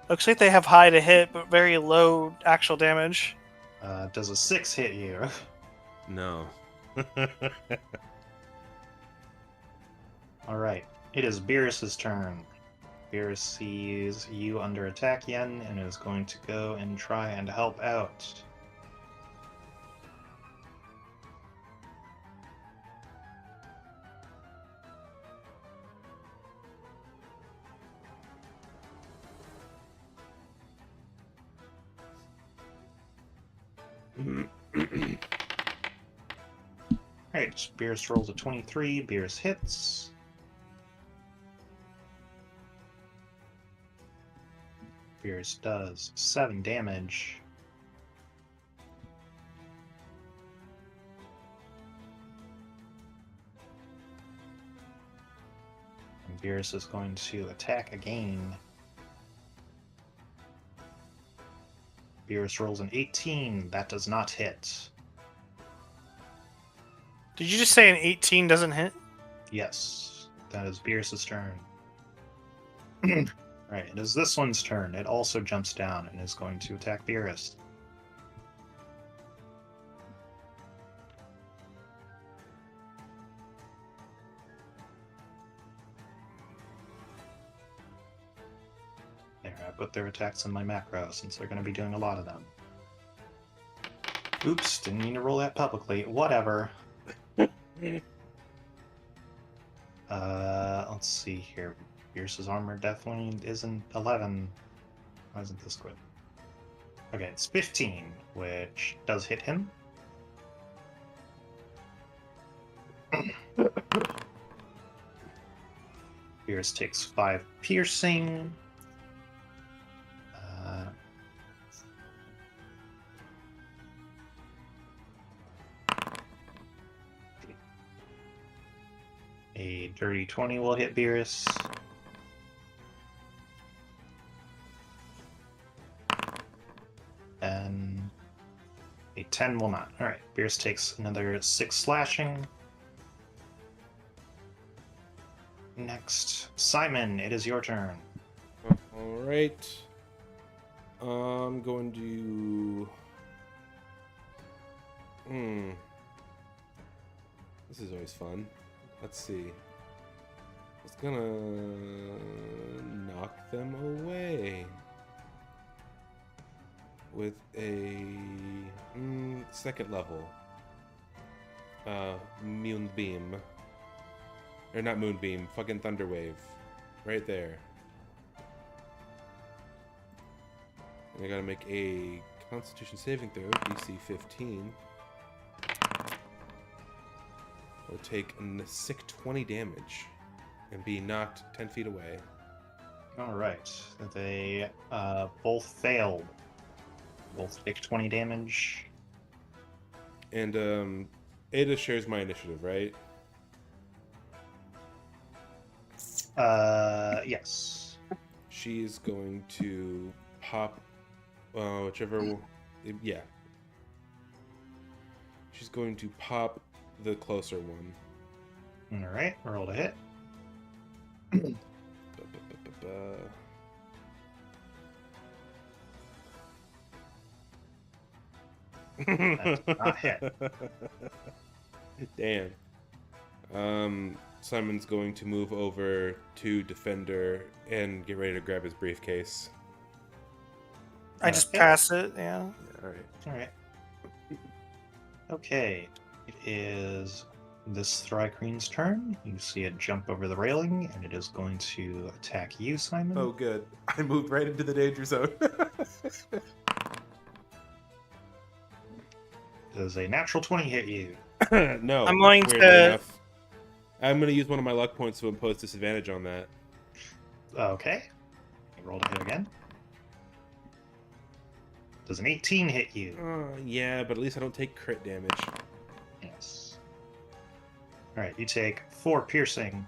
Looks like they have high to hit, but very low actual damage. Does a 6 hit you? No. Alright, it is Beerus's turn. Beerus sees you under attack, Yen, and is going to go and try and help out. Alright, Beerus rolls a 23, Beerus hits. Beerus does 7 damage. And Beerus is going to attack again. Beerus rolls an 18, that does not hit. Did you just say an 18 doesn't hit? Yes, that is Beerus's turn. Right, it is this one's turn. It also jumps down and is going to attack Beerus. There, I put their attacks in my macro since they're going to be doing a lot of them. Oops, didn't mean to roll that publicly. Whatever. Let's see here. Beerus's armor definitely isn't 11. Why isn't this good? Okay, it's 15, which does hit him. Beerus takes 5 piercing. A dirty 20 will hit Beerus. And a 10 will not. Alright, Beerus takes another 6 slashing. Next, Simon, it is your turn. Alright. I'm going to... This is always fun. Let's see. It's gonna knock them away with a second level Moonbeam. Or not Moonbeam, fucking Thunderwave. Right there. And I gotta make a Constitution saving throw, DC 15. Or take a sick 20 damage and be knocked 10 feet away. Alright, they both failed. Both take 20 damage. And Ada shares my initiative, right? Yes. She's going to pop whichever... Yeah. She's going to pop the closer one. Alright, roll to hit. That did not hit. Damn. Simon's going to move over to Defender and get ready to grab his briefcase. I just pass it, yeah. Alright. Alright. Okay. It is this Thrycreen's turn. You see it jump over the railing, and it is going to attack you, Simon. Oh, good. I moved right into the danger zone. Does a natural 20 hit you? No. I'm going weirdly to- enough. I'm going to use one of my luck points to impose disadvantage on that. Okay. Roll to hit again. Does an 18 hit you? Yeah, but at least I don't take crit damage. Yes. Alright, you take 4 piercing.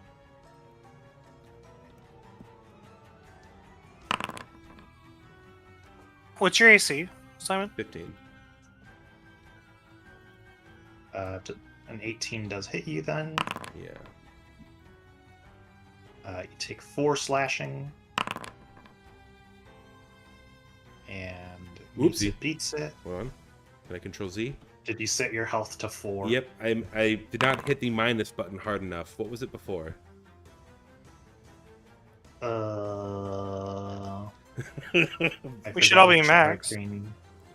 What's your AC, Simon? 15. An 18 does hit you then. Yeah. You take 4 slashing. And Whoopsie. beats it. Hold on. Can I control Z? Did you set your health to 4? Yep, I did not hit the minus button hard enough. What was it before? We should all be max.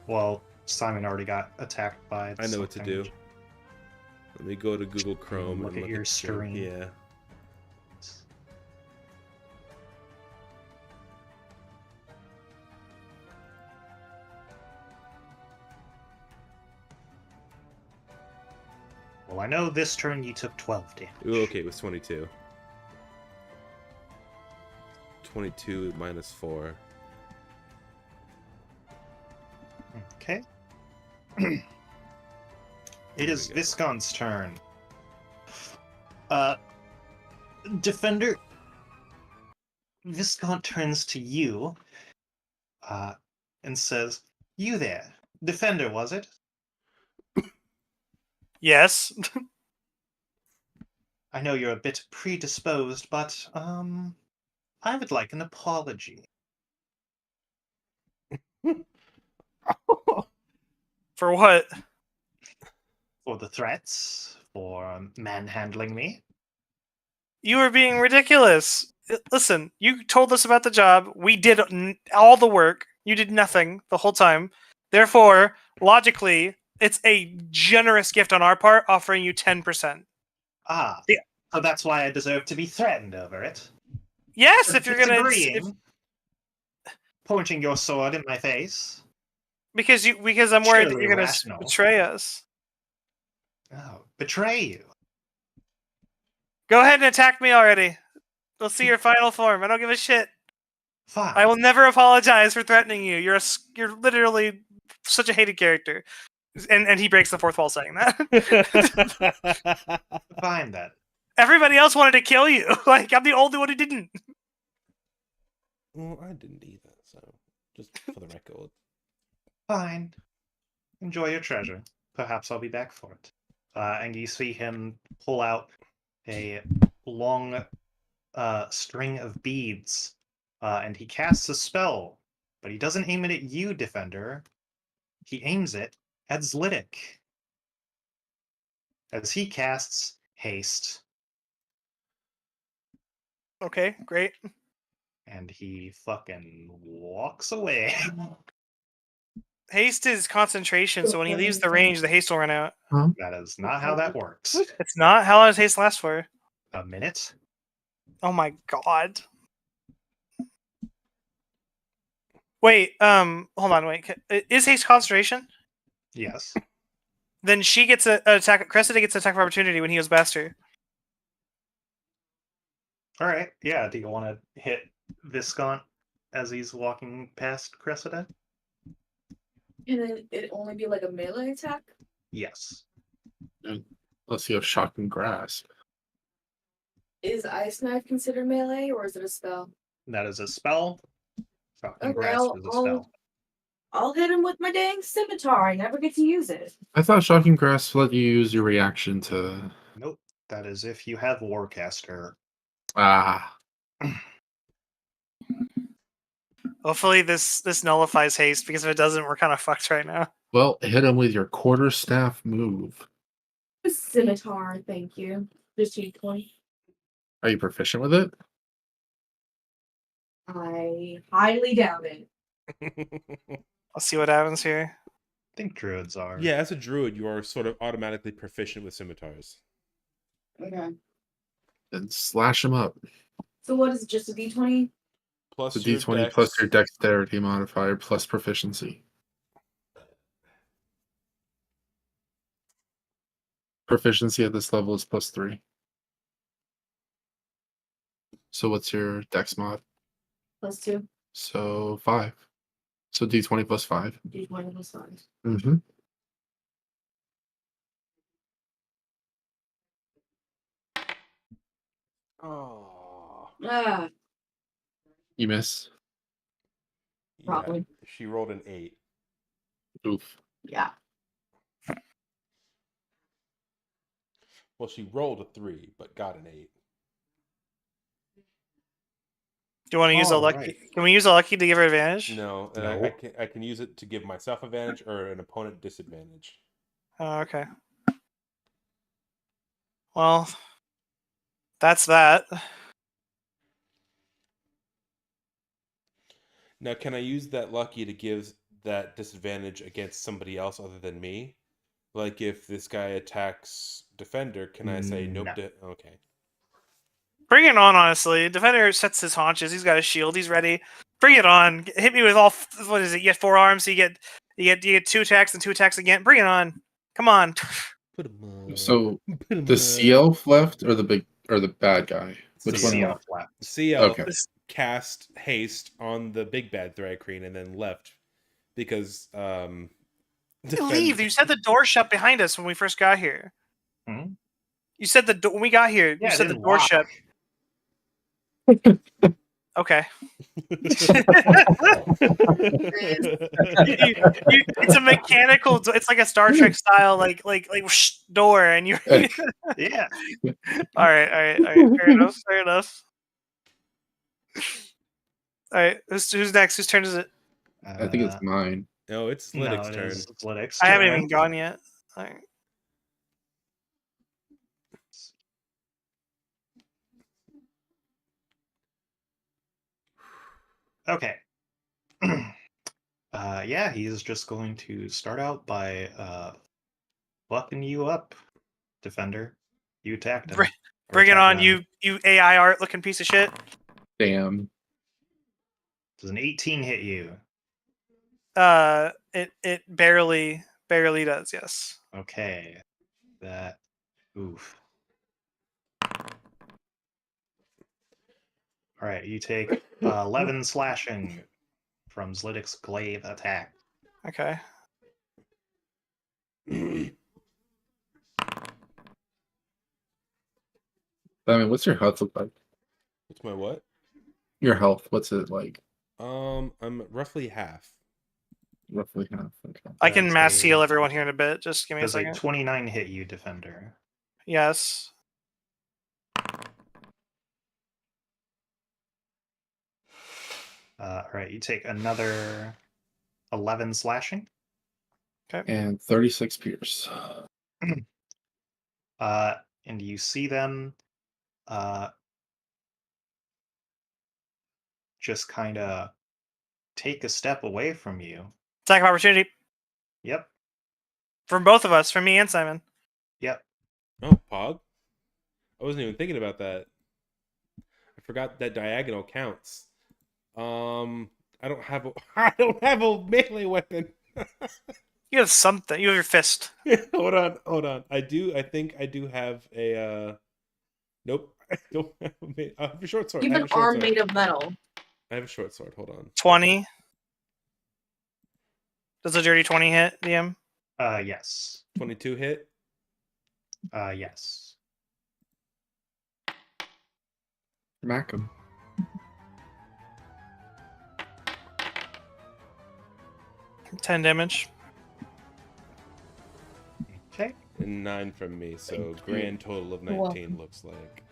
Well, Simon already got attacked by. I know what to do. Let me go to Google Chrome Look and at your stream. Yeah. Well, I know this turn you took 12 damage. Ooh, okay, it was 22. 22 minus 4. Okay. It is Viscount's turn. Defender. Viscount turns to you and says, "You there. Defender, was it?" Yes. I know you're a bit predisposed, but, I would like an apology. For what? For the threats, for manhandling me. You were being ridiculous. Listen, you told us about the job. We did all the work. You did nothing the whole time. Therefore, logically, it's a generous gift on our part offering you 10%. Ah, Yeah. So that's why I deserve to be threatened over it. Yes, For if you're gonna disagreeing, pointing your sword in my face. because I'm worried that Surely you're gonna rational. betray us. Oh, betray you. Go ahead and attack me already. We'll see your final form. I don't give a shit. Fine. I will never apologize for threatening you. You're literally such a hated character. And he breaks the fourth wall saying that. Fine then. Everybody else wanted to kill you. Like, I'm the only one who didn't. Well, I didn't either, so just for the record. Fine. Enjoy your treasure. Perhaps I'll be back for it. And you see him pull out a long string of beads, and he casts a spell, but he doesn't aim it at you, Defender. He aims it at Zlitic. As he casts Haste. Okay, great. And he fucking walks away. Haste is concentration, so when he leaves the range, the haste will run out. That is not how that works. It's not? How long does haste last for? A minute? Oh my god. Wait, hold on, wait. Is haste concentration? Yes. Then she gets an attack. Cressida gets an attack of opportunity when he goes past her. Alright, yeah. Do you want to hit Viscount as he's walking past Cressida? Can it only be like a melee attack? Yes. Unless you have shocking grasp. Is Ice Knife considered melee, or is it a spell? That is a spell. Shocking Okay, Grasp is a spell. I'll hit him with my dang scimitar. I never get to use it. I thought shocking grasp let you use your reaction to. Nope. That is if you have Warcaster. Ah. Hopefully this nullifies haste, because if it doesn't, we're kind of fucked right now. Well, hit him with your quarterstaff move. Scimitar, thank you. Just D20. Are you proficient with it? I highly doubt it. I'll see what happens here. I think druids are. Yeah, as a druid, you are sort of automatically proficient with scimitars. Okay. Then slash him up. So what is it, just a D20? Plus The your D20 dex. plus your dexterity modifier plus proficiency. Proficiency at this level is +3. So what's your dex mod? +2. So 5. So d20 plus 5. D20 +5. Mm-hmm. Oh. Ah, You miss. Probably. Yeah, she rolled an 8. Oof. yeah. Well, she rolled a 3, but got an 8. Do you want to use a All lucky? right. Can we use a lucky to give her advantage? No, and No. I can use it to give myself advantage or an opponent disadvantage. Oh, okay. Well, that's that. Now, can I use that lucky to give that disadvantage against somebody else other than me? Like if this guy attacks defender, can I say nope? No. Okay. Bring it on, honestly. Defender sets his haunches. He's got a shield. He's ready. Bring it on. Hit me with all. What is it? You get 4 arms. So you get 2 attacks and 2 attacks again. Bring it on. Come on. Put him on. So Put him the on. sea elf left or the bad guy? Which Sea one elf. left? Sea elf Okay. cast haste on the big bad Thrycreen and then left because Leave. You said the door shut behind us when we first got here. Hmm? You said when we got here. Yeah, you it said the didn't door lock. shut. Okay. It's a mechanical. It's like a Star Trek style, like whoosh, door, and you're. Yeah. All right. Fair enough. All right, who's next? Whose turn is it? I think it's mine. No, it's no, Lytic's it turn. is Lytic's I haven't turn. even gone yet. All right. Okay. Yeah, he's just going to start out by fucking you up, defender. You attacked him. Bring it on, Attacked him. you AI art looking piece of shit. Damn. Does an 18 hit you? It barely does. Yes. Okay. That. Oof. All right, you take 11 slashing from Zlitic's glaive attack. Okay. I mean, what's your health look like? What's my what? Your health, what's it like? I'm roughly half. Roughly half. Okay. I can That's mass a- heal everyone here in a bit. Just give me a Does a second. 29 hit you, defender? Yes. All right, you take another 11 slashing. Okay. And 36 pierce. And you see them just kind of take a step away from you. Attack of opportunity Yep, from both of us, from me and Simon. yep. Oh, Pog? I wasn't even thinking about that. I forgot that diagonal counts. I don't have a melee weapon. You have something. You have your fist. hold on. I think I do have a nope. I don't have I have a short sword. You have an arm made of metal. I have a short sword. Hold on. 20. Does a dirty 20 hit, DM? Yes. 22 hit. Yes. Smack him. $10 damage. Okay. And 9 from me, so grand total of 19 looks like.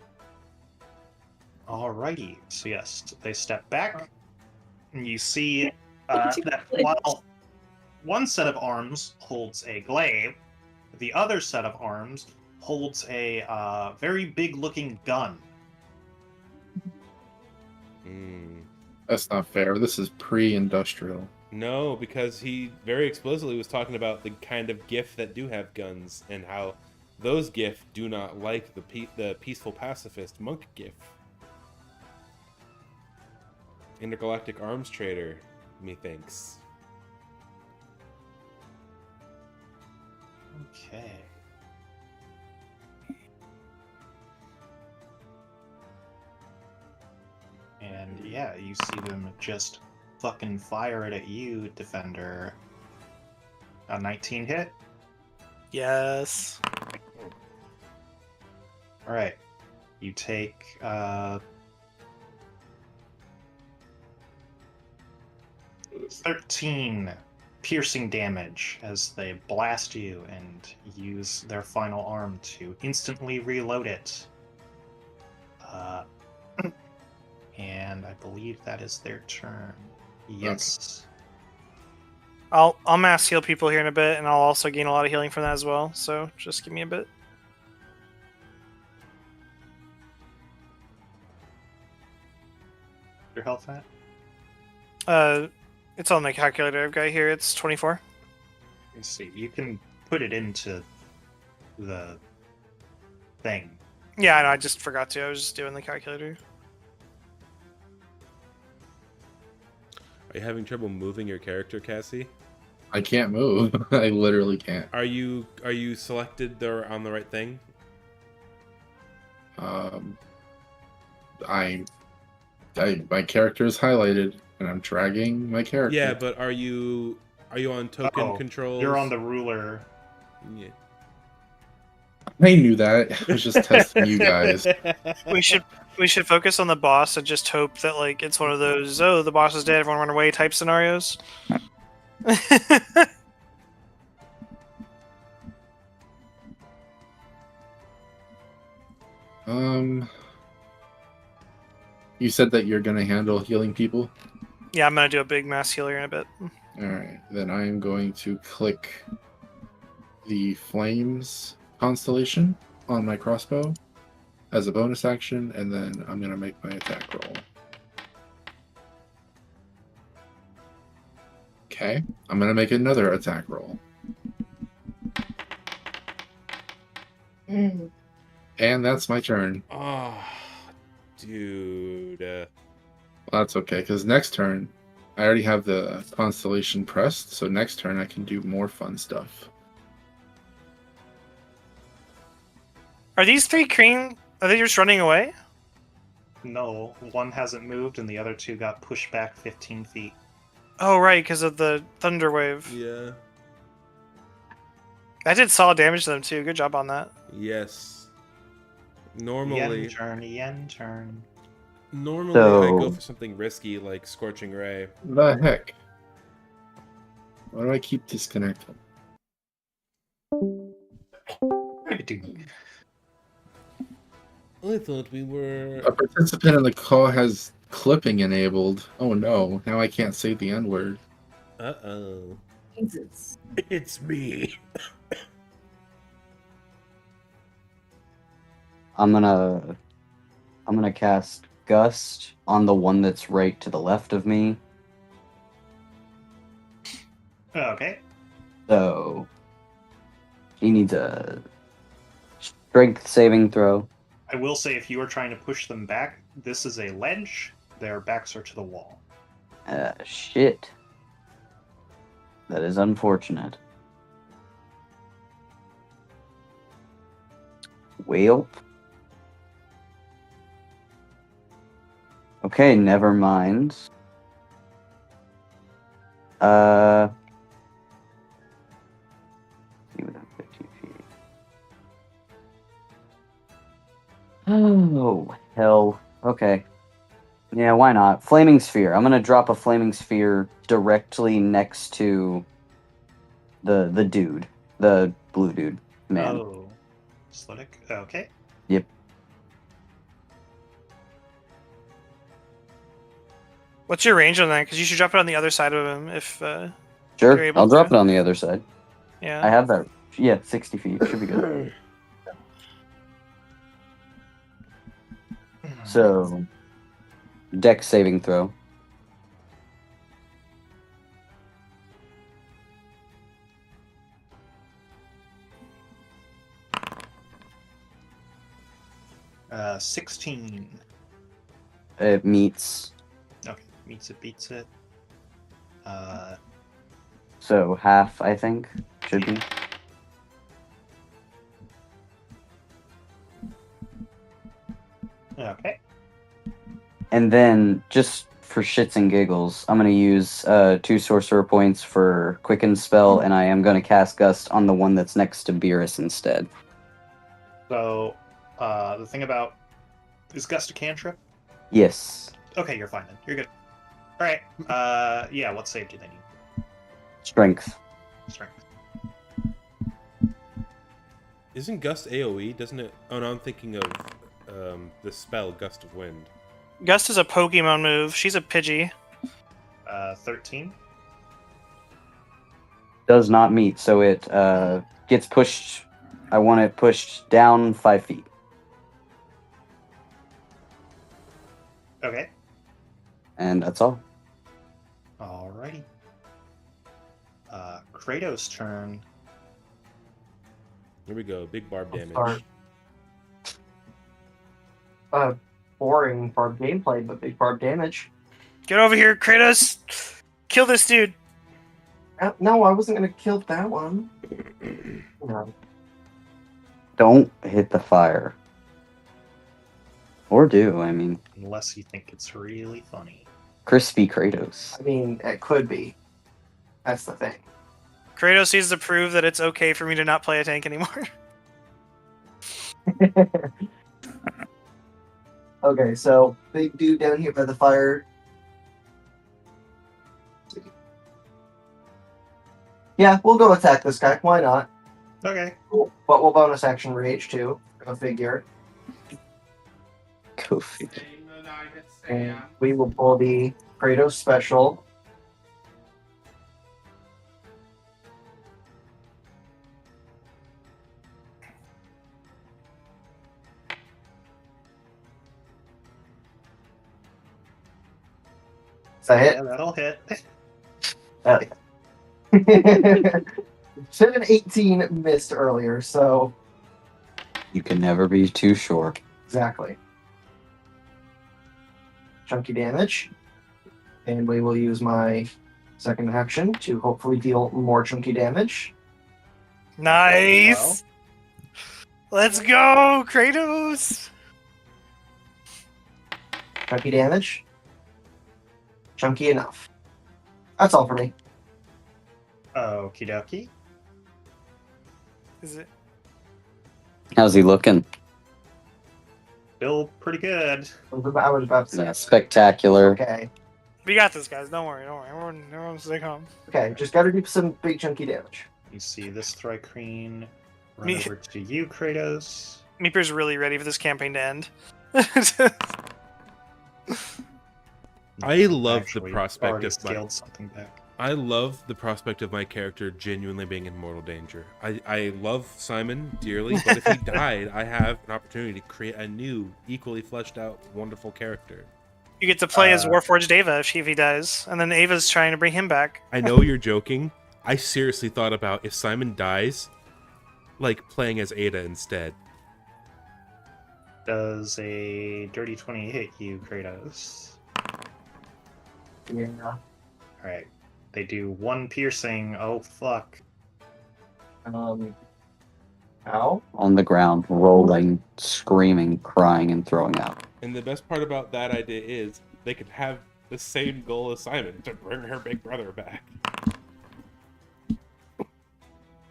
Alrighty. So yes, they step back, and you see that while one set of arms holds a glaive, the other set of arms holds a very big-looking gun. That's not fair. This is pre-industrial. No, because he very explicitly was talking about the kind of GIF that do have guns and how those GIF do not like the peaceful pacifist monk GIF. Intergalactic arms trader, methinks. Okay. And yeah, you see them just fucking fire it at you, Defender. A 19 hit? Yes. Alright. You take 13 piercing damage as they blast you and use their final arm to instantly reload it. And I believe that is their turn. Yes. I'll mass heal people here in a bit, and I'll also gain a lot of healing from that as well. So just give me a bit. Your health at? It's on the calculator I've got here. It's 24. Let's see. You can put it into the thing. Yeah, I know. I just forgot to. I was just doing the calculator. Are you having trouble moving your character, Cassie? I can't move. I literally can't. Are you selected there on the right thing? My character is highlighted, and I'm dragging my character. Yeah, but are you on token controls? You're on the ruler. Yeah. I knew that. I was just testing you guys. We should focus on the boss and just hope that like it's one of those the boss is dead, everyone run away type scenarios. You said that you're gonna handle healing people? Yeah, I'm gonna do a big mass healer in a bit. Alright, then I am going to click the Flames constellation on my crossbow as a bonus action, and then I'm gonna make my attack roll. Okay, I'm gonna make another attack roll. And that's my turn. Oh, dude. Well, that's okay, because next turn, I already have the constellation pressed, so next turn I can do more fun stuff. Are these three green? Are they just running away? No, one hasn't moved and the other two got pushed back 15 feet. Oh, right, because of the thunder wave. Yeah. That did solid damage to them, too. Good job on that. Yes. Normally, Yen turn. Normally, I go for something risky like Scorching Ray. The heck? Why do I keep disconnecting? I thought we were... A participant in the call has clipping enabled. Oh no, now I can't say the N-word. Uh-oh. Jesus. It's me. I'm gonna cast Gust on the one that's right to the left of me. Okay. So he needs a strength saving throw. I will say if you are trying to push them back, this is a ledge. Their backs are to the wall. Shit. That is unfortunate. Well. Okay, never mind. Oh, hell. Okay. Yeah, why not? Flaming Sphere. I'm gonna drop a Flaming Sphere directly next to the dude. The blue dude. Man. Oh. Athletic. Okay. Yep. What's your range on that? Because you should drop it on the other side of him if Sure, you're able I'll drop to. it on the other side. Yeah. I have that. Yeah, 60 feet. Should be good. So, Dex saving throw. Uh, 16. It meets. Okay, meets it, beats it. So half, I think, should be. Okay. And then, just for shits and giggles, I'm going to use 2 sorcerer points for Quicken Spell, and I am going to cast Gust on the one that's next to Beerus instead. So, the thing about... Is Gust a cantrip? Yes. Okay, you're fine then. You're good. Alright, yeah, what save do they need? Strength. Strength. Isn't Gust AoE? Doesn't it? Oh no, I'm thinking of the spell Gust of Wind. Gust is a Pokemon move. She's a Pidgey. 13. Does not meet, so it gets pushed. I want it pushed down 5 feet. Okay. And that's all. Alrighty. Kratos' turn. Here we go. Big barb damage. Start. Boring barb gameplay, but big barb damage. Get over here, Kratos! Kill this dude! No, I wasn't gonna kill that one. No. Don't hit the fire. Or do, I mean. Unless you think it's really funny. Crispy Kratos. I mean, it could be. That's the thing. Kratos needs to prove that it's okay for me to not play a tank anymore. Okay, so big dude down here by the fire. Yeah, we'll go attack this guy. Why not? Okay. Cool. But we'll bonus action rage too. Go figure. Go figure. And we will pull the Kratos special. Is that hit? Yeah, that'll hit. Oh, yeah. Should an 18 missed earlier, so You can never be too sure. exactly. Chunky damage. And we will use my second action to hopefully deal more chunky damage. Nice! Let's go, Kratos! Chunky damage. Chunky enough. That's all for me. Okie dokie. Is it? How's he looking? Still pretty good. I was about to say. Yeah, spectacular. Okay. We got this, guys. Don't worry. Don't worry. Everyone stay calm. Okay, just gotta do some big chunky damage. You see this Thrycreen run Me- over to you, Kratos. Meeper's really ready for this campaign to end. I love Actually, the prospect already of scaled something back. I love the prospect of my character genuinely being in mortal danger. I love Simon dearly, but if he died, I have an opportunity to create a new, equally fleshed out, wonderful character. You get to play as Warforged Ava if he dies, and then Ava's trying to bring him back. I know you're joking. I seriously thought about if Simon dies, like playing as Ada instead. Does a dirty 20 hit you, Kratos? Yeah. Alright. They do 1 piercing. Oh, fuck. Ow. On the ground, rolling, screaming, crying, and throwing out. And the best part about that idea is they could have the same goal as Simon, to bring her big brother back.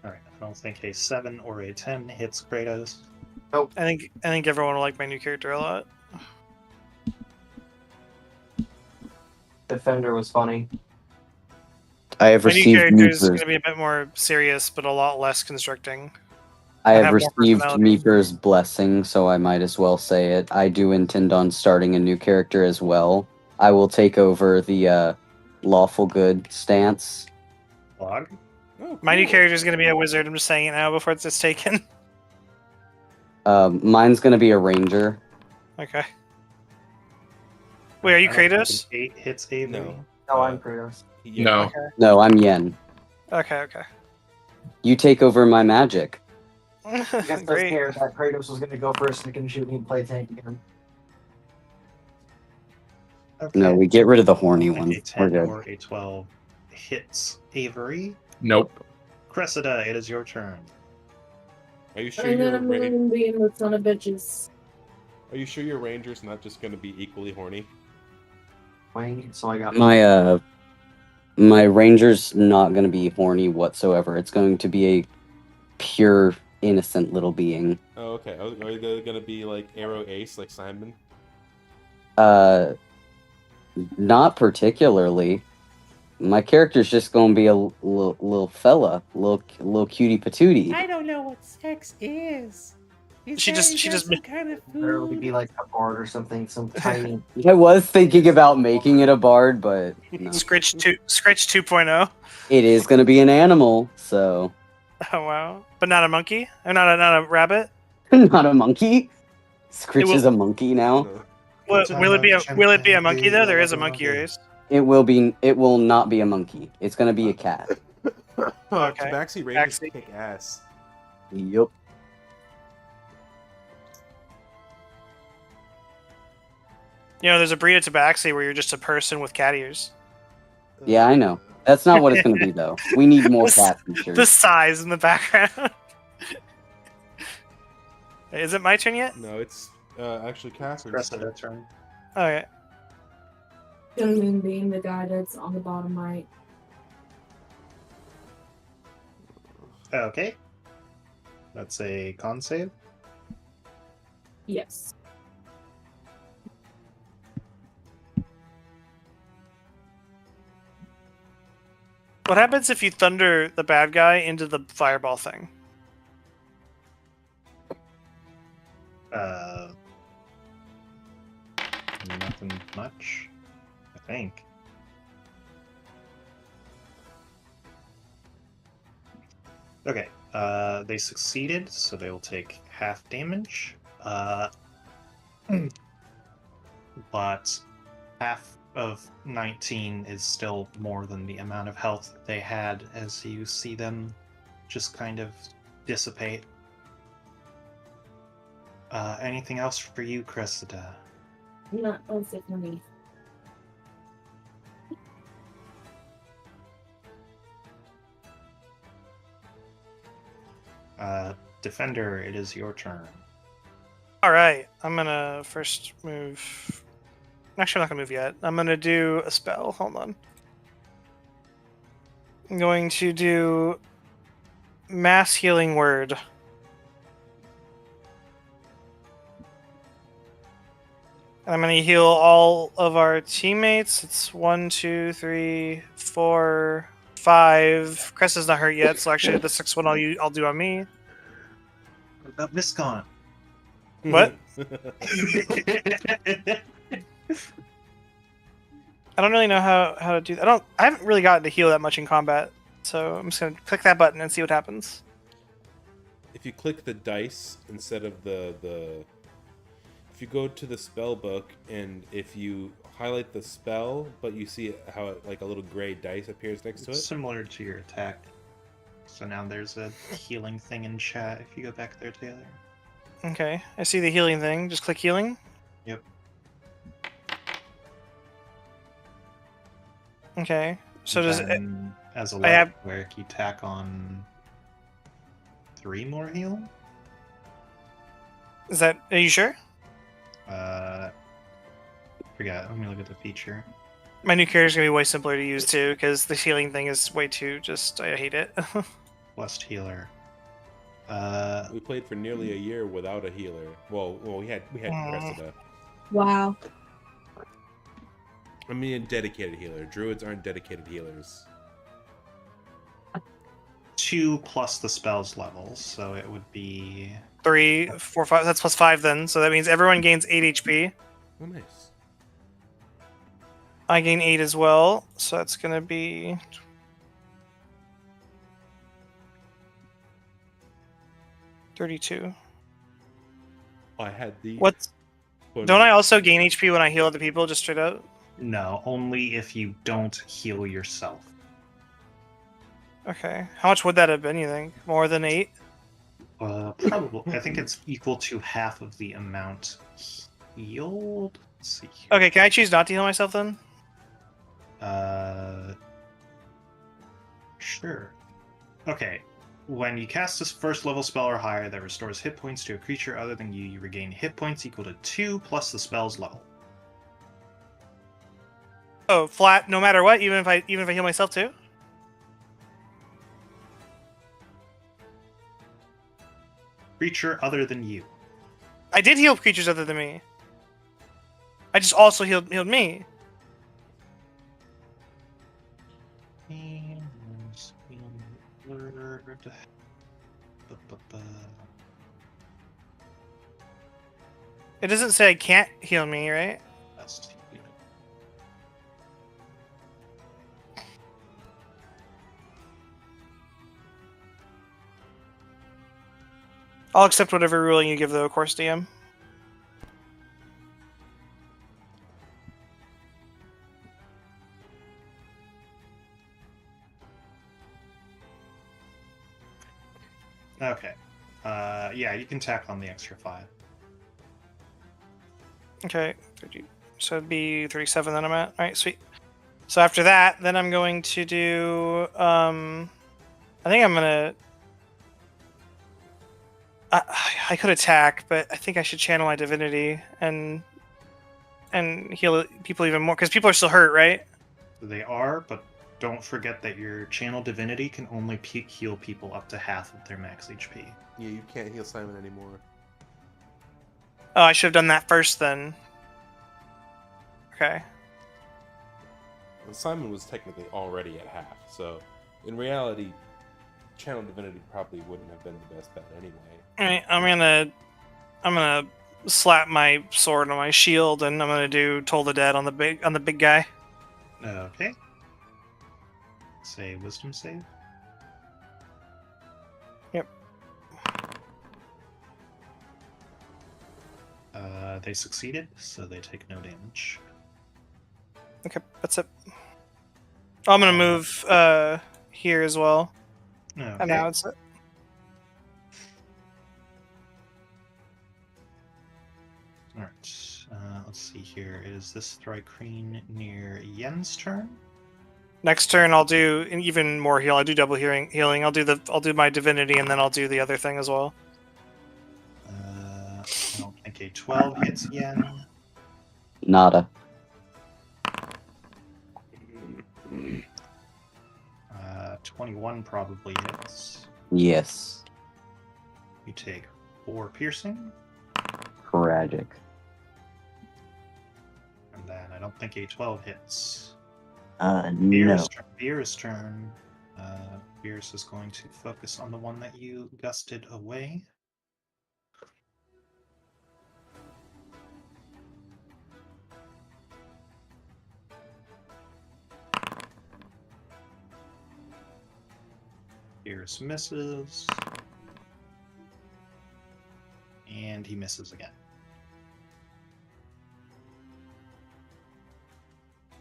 Alright, I don't think a 7 or a 10 hits Kratos. Nope. I think everyone will like my new character a lot. Defender was funny. I have My new received character is going Meeper's, to be a bit more serious, but a lot less constricting. I have have more received personality. Meeper's blessing, so I might as well say it. I do intend on starting a new character as well. I will take over the lawful good stance. Log? Oh, My new cool. character is going to be a wizard. I'm just saying it now before it's taken. Mine's gonna be a ranger. Okay. Wait, are you I don't think Kratos? an 8 hits Avery. No. No, I'm Kratos. Yeah. No. Okay. No, I'm Yen. Okay. You take over my magic. I guess that's Great. care that Kratos was gonna go first and can shoot me and play tank again. Okay. No, we get rid of the horny I think one. a We're 10 good. or a 12 hits Avery. Nope. Cressida, it is your turn. Are you sure And then your I'm going to be in the son of bitches. Are you sure your ranger's not just going to be equally horny? Wang, so I got My ranger's not going to be horny whatsoever. It's going to be a pure, innocent little being. Oh, okay. Are they gonna be like arrow ace, like Simon? Not particularly. My character's just going to be a little fella, little cutie patootie. I don't know what sex is. She just some kind of Barely be like a bard or something, some tiny. I was thinking about making it a bard, but no. Scritch 2.0. It is going to be an animal, so Oh wow, but not a monkey, or not a rabbit. not a monkey. Scritch is a monkey now. Will it be a monkey though? There is a monkey race. It will not be a monkey. It's going to be a cat. Okay. Tabaxi Rangers Tabaxi. kick ass. Yup. You know, there's a breed of tabaxi where you're just a person with cat ears. Yeah, I know. That's not what it's going to be, though. We need more cat features. The size in the background. Is it my turn yet? No, it's actually Catherine's. Cressida's turn. Okay. Gentleman being the guy that's on the bottom right. Okay. That's a con save. Yes. What happens if you thunder the bad guy into the fireball thing? Nothing much, I think. Okay, they succeeded, so they will take half damage. But half of 19 is still more than the amount of health that they had as you see them just kind of dissipate. Anything else for you, Cressida? Not also for me. Defender, it is your turn. Alright, I'm gonna first move. Actually, I'm not gonna move yet. I'm gonna do a spell. Hold on. I'm going to do Mass Healing Word. I'm gonna heal all of our teammates. It's 1, 2, 3, 4, 5. Cress is not hurt yet, so actually the 6th one I'll do on me. What about Viscount? What? I don't really know how to do that. I haven't really gotten to heal that much in combat, so I'm just gonna click that button and see what happens. If you click the dice instead of the if you go to the spell book and if you highlight the spell, but you see how like a little gray dice appears next to it. Similar to your attack. So now there's a healing thing in chat if you go back there, Taylor. Okay, I see the healing thing. Just click healing. Yep. Okay, so does it? As a I have- light cleric, you tack on 3 more healing? Is that? Are you sure? Forgot. Let me look at the feature. My new character's gonna be way simpler to use too, because the healing thing is way too just. I hate it. Blessed healer. We played for nearly a year without a healer. Well, we had Cressida. Wow. I mean, a dedicated healer. Druids aren't dedicated healers. 2 plus the spell's levels, so it would be 3, 4, 5. That's plus 5 then. So that means everyone gains 8 HP. Oh, nice. I gain 8 as well, so that's gonna be 32. I had the. What? Don't I also gain HP when I heal other people, just straight up? no, only if you don't heal yourself. Okay. How much would that have been, you think? More than 8? Probably. I think it's equal to half of the amount healed. Let's see here. Okay, can I choose not to heal myself then? Sure. Okay. When you cast this first level spell or higher that restores hit points to a creature other than you, you regain hit points equal to 2 plus the spell's level. Oh, flat, no matter what, even if I heal myself too. Creature other than you. I did heal creatures other than me. I just also healed me. It doesn't say I can't heal me, right? I'll accept whatever ruling you give, though, of course, DM. Okay. Yeah, you can tack on the extra 5. Okay, 30, so it'd be 37 that I'm at. All right, sweet. So after that, then I'm going to do. I think I'm gonna. I could attack, but I think I should channel my divinity and heal people even more because people are still hurt, right? They are, but don't forget that your channel divinity can only heal people up to half of their max HP. Yeah, you can't heal Simon anymore. Oh, I should have done that first then. Okay. And Simon was technically already at half, so in reality, channel divinity probably wouldn't have been the best bet anyway. All right, I'm gonna slap my sword on my shield, and I'm gonna do Toll the Dead on the big guy. Okay. Say wisdom save. Yep. They succeeded, so they take no damage. Okay, that's it. I'm gonna move here as well. Okay. And now it's it. Alright, let's see here. Is this Thrycreen near Yen's turn? Next turn, I'll do even more heal. I do double healing. I'll do my divinity, and then I'll do the other thing as well. I don't think a 12 hits Yen. Nada. 21 probably hits. Yes. You take 4 piercing. Tragic. And then I don't think a 12 hits. No. Beer's turn. Beer's is going to focus on the one that you gusted away. Beer's misses. And he misses again.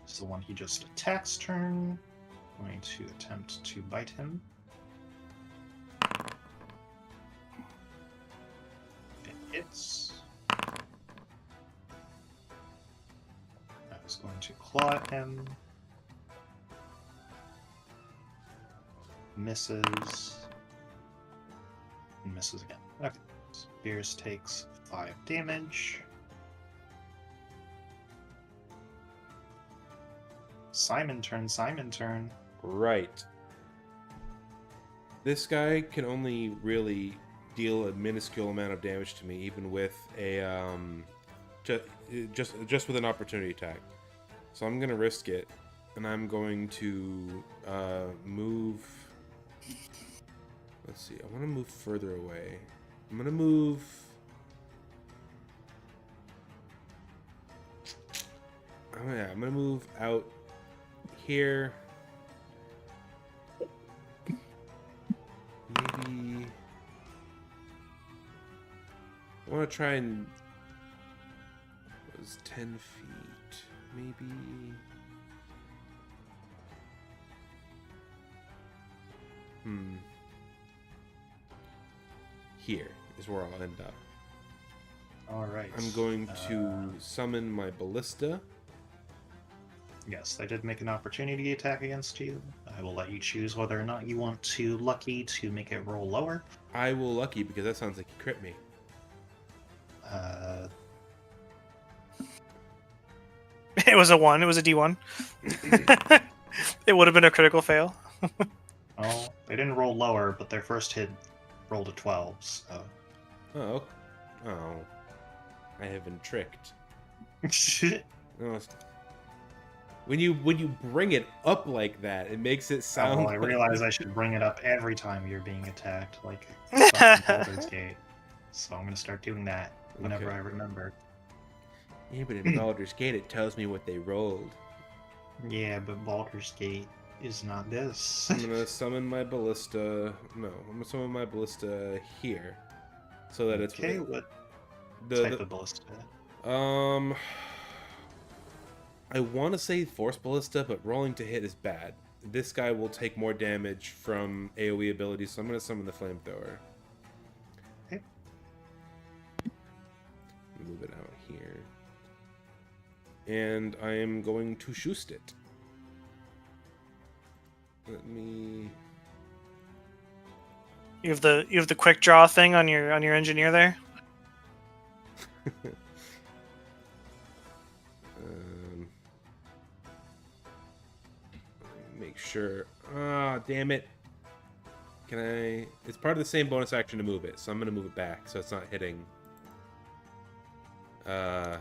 It's the one he just attacks turn. Going to attempt to bite him. It hits. I was going to claw at him. Misses. And misses again. Okay. Spears takes 5 damage. Simon turn. Right. This guy can only really deal a minuscule amount of damage to me, even with a just with an opportunity attack. So I'm gonna risk it, and I'm going to move. Let's see. I want to move further away. I'm gonna move. Oh yeah, I'm gonna move out here. Maybe I want to try and it was 10 feet. Maybe here is where I'll end up. All right. I'm going to summon my ballista. Yes, I did make an opportunity attack against you. I will let you choose whether or not you want to lucky to make it roll lower. I will lucky because that sounds like you crit me. It was a 1. It was a D1. It would have been a critical fail. Oh, they didn't roll lower, but their first hit rolled a 12, so... Oh. I have been tricked. Oh, when you bring it up like that, it makes it sound. Oh, I realize I should bring it up every time you're being attacked, like fucking Baldur's Gate. So I'm gonna start doing that whenever I remember. Yeah, but in Baldur's Gate, it tells me what they rolled. Yeah, but Baldur's Gate is not this. I'm gonna summon my ballista. No, I'm gonna summon my ballista here, so that it's okay. What type of ballista? I want to say force ballista, but rolling to hit is bad. This guy will take more damage from AoE abilities, so I'm gonna summon the flamethrower. Okay. Move it out here, and I am going to shoot it. Let me. You have the quick draw thing on your engineer there. Make sure. Ah, damn it. Can I? It's part of the same bonus action to move it, so I'm gonna move it back so it's not hitting. Yeah,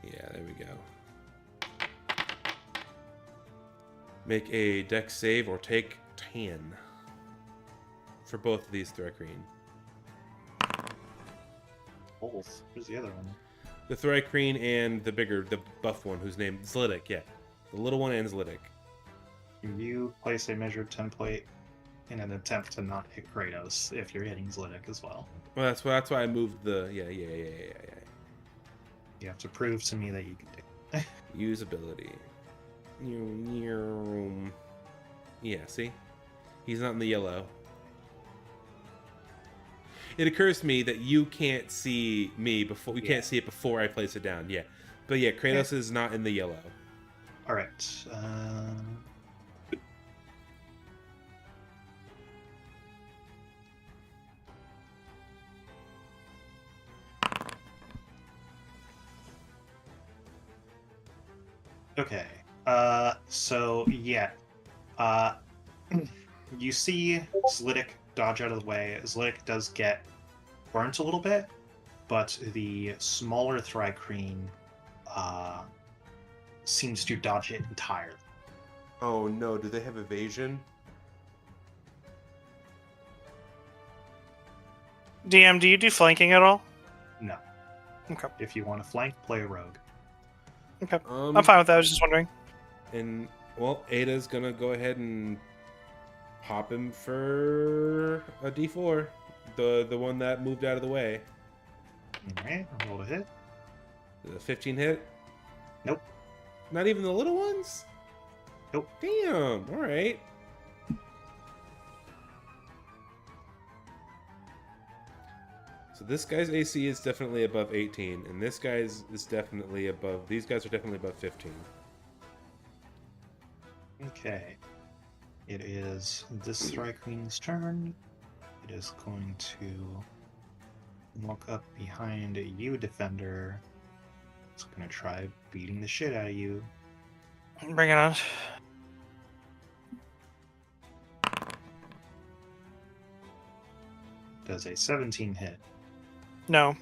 there we go. Make a dex save or take 10 for both of these Thrycreen. Both. Where's the other one? The Thrycreen and the buff one, whose name Zlitic. Yeah, the little one and Zlitic. You place a measured template in an attempt to not hit Kratos if you're hitting Zlitic as well. Well, that's why I moved the yeah. You have to prove to me that you can do it. Use ability. Yeah, see? He's not in the yellow. It occurs to me that you can't see me before. You can't see it before I place it down. Yeah, but yeah, Kratos is not in the yellow. All right. Okay. So yeah. You see Zlitic dodge out of the way. Zlitic does get burnt a little bit, but the smaller Thrycreen seems to dodge it entirely. Oh no, do they have evasion? DM, do you do flanking at all? No. Okay. If you want to flank, play a rogue. Okay. I'm fine with that. I was just wondering. And well, Ada's gonna go ahead and pop him for a D4, the one that moved out of the way. All right, roll a hit. The 15 hit. Nope. Not even the little ones. Nope. Damn. All right. So this guy's AC is definitely above 18, and this guy's is definitely above. These guys are definitely above 15. Okay. It is this Thrycreen's turn. It is going to walk up behind you, Defender. It's going to try beating the shit out of you. Bring it on. Does a 17 hit? No.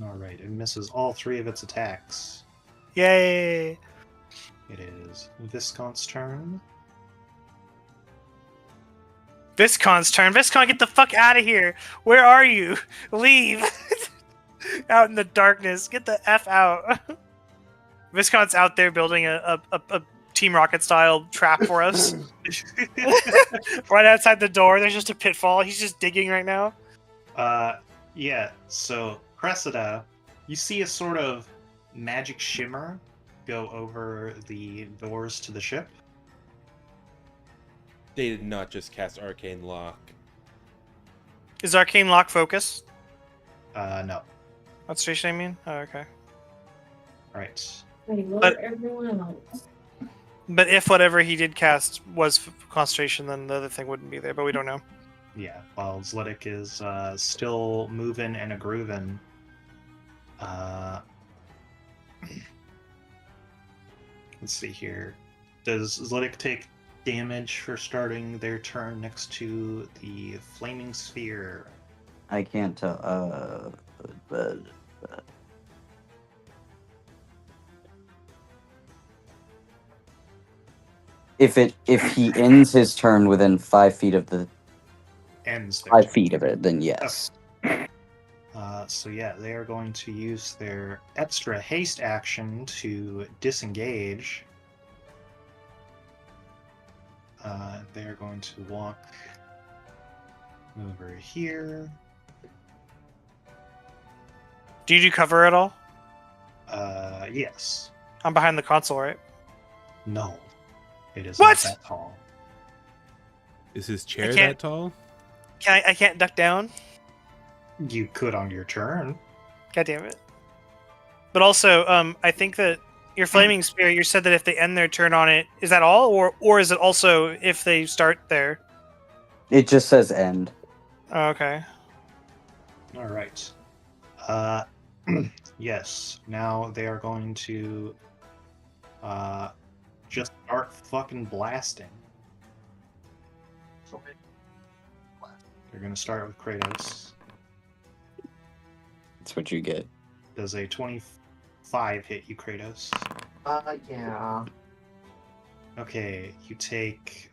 Alright, it misses all 3 of its attacks. Yay! It is Viscount's turn. Viscount's turn. Viscount, get the fuck out of here! Where are you? Leave! Out in the darkness. Get the F out. Viscount's out there building a Team Rocket style trap for us. Right outside the door, there's just a pitfall. He's just digging right now. Yeah, so Cressida, you see a sort of magic shimmer go over the doors to the ship. They did not just cast Arcane Lock. Is Arcane Lock focus? No. What's station I mean? Oh, okay. Alright. Wait, what are everyone else? But if whatever he did cast was concentration, then the other thing wouldn't be there. But we don't know. Yeah, while Zlitic is still moving and a grooving. Let's see here. Does Zlitic take damage for starting their turn next to the flaming sphere? I can't tell. But if he ends his turn within 5 feet of the Ends their 5 turn. feet of it, then yes. So yeah, they are going to use their extra haste action to disengage. They're going to walk over here. Do you do cover at all? Yes. I'm behind the console, right? No. It is What? not that tall. Is his chair can't- that tall? I can't duck down. You could on your turn. God damn it. But also, I think that your flaming spear, you said that if they end their turn on it, is that all, or is it also if they start there? It just says end. Oh, okay. All right. Yes. Now they are going to just start fucking blasting. They're going to start with Kratos. That's what you get. Does a 25 hit you, Kratos? Yeah. Okay, you take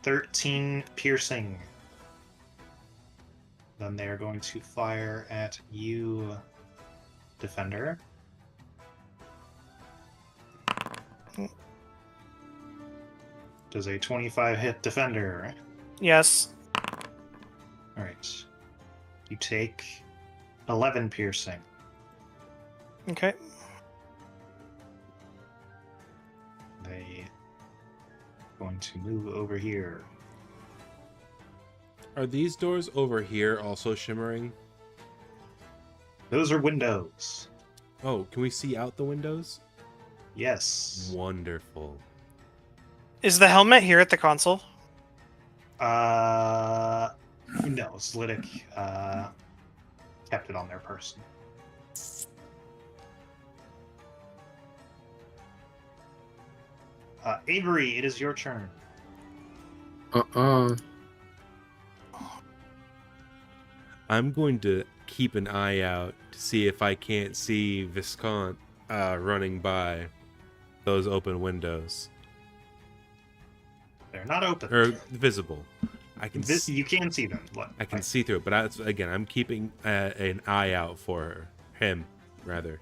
13 piercing. Then they are going to fire at you, Defender. Does a 25 hit Defender? Yes. Alright. You take 11 piercing. Okay. They going to move over here. Are these doors over here also shimmering? Those are windows. Oh, can we see out the windows? Yes. Wonderful. Is the helmet here at the console? No, Zlitic kept it on their person. Avery, it is your turn. I'm going to keep an eye out to see if I can't see Viscount running by those open windows. They're not open. Or visible. I can You can see them. I can see through it, but I'm keeping an eye out for him, rather.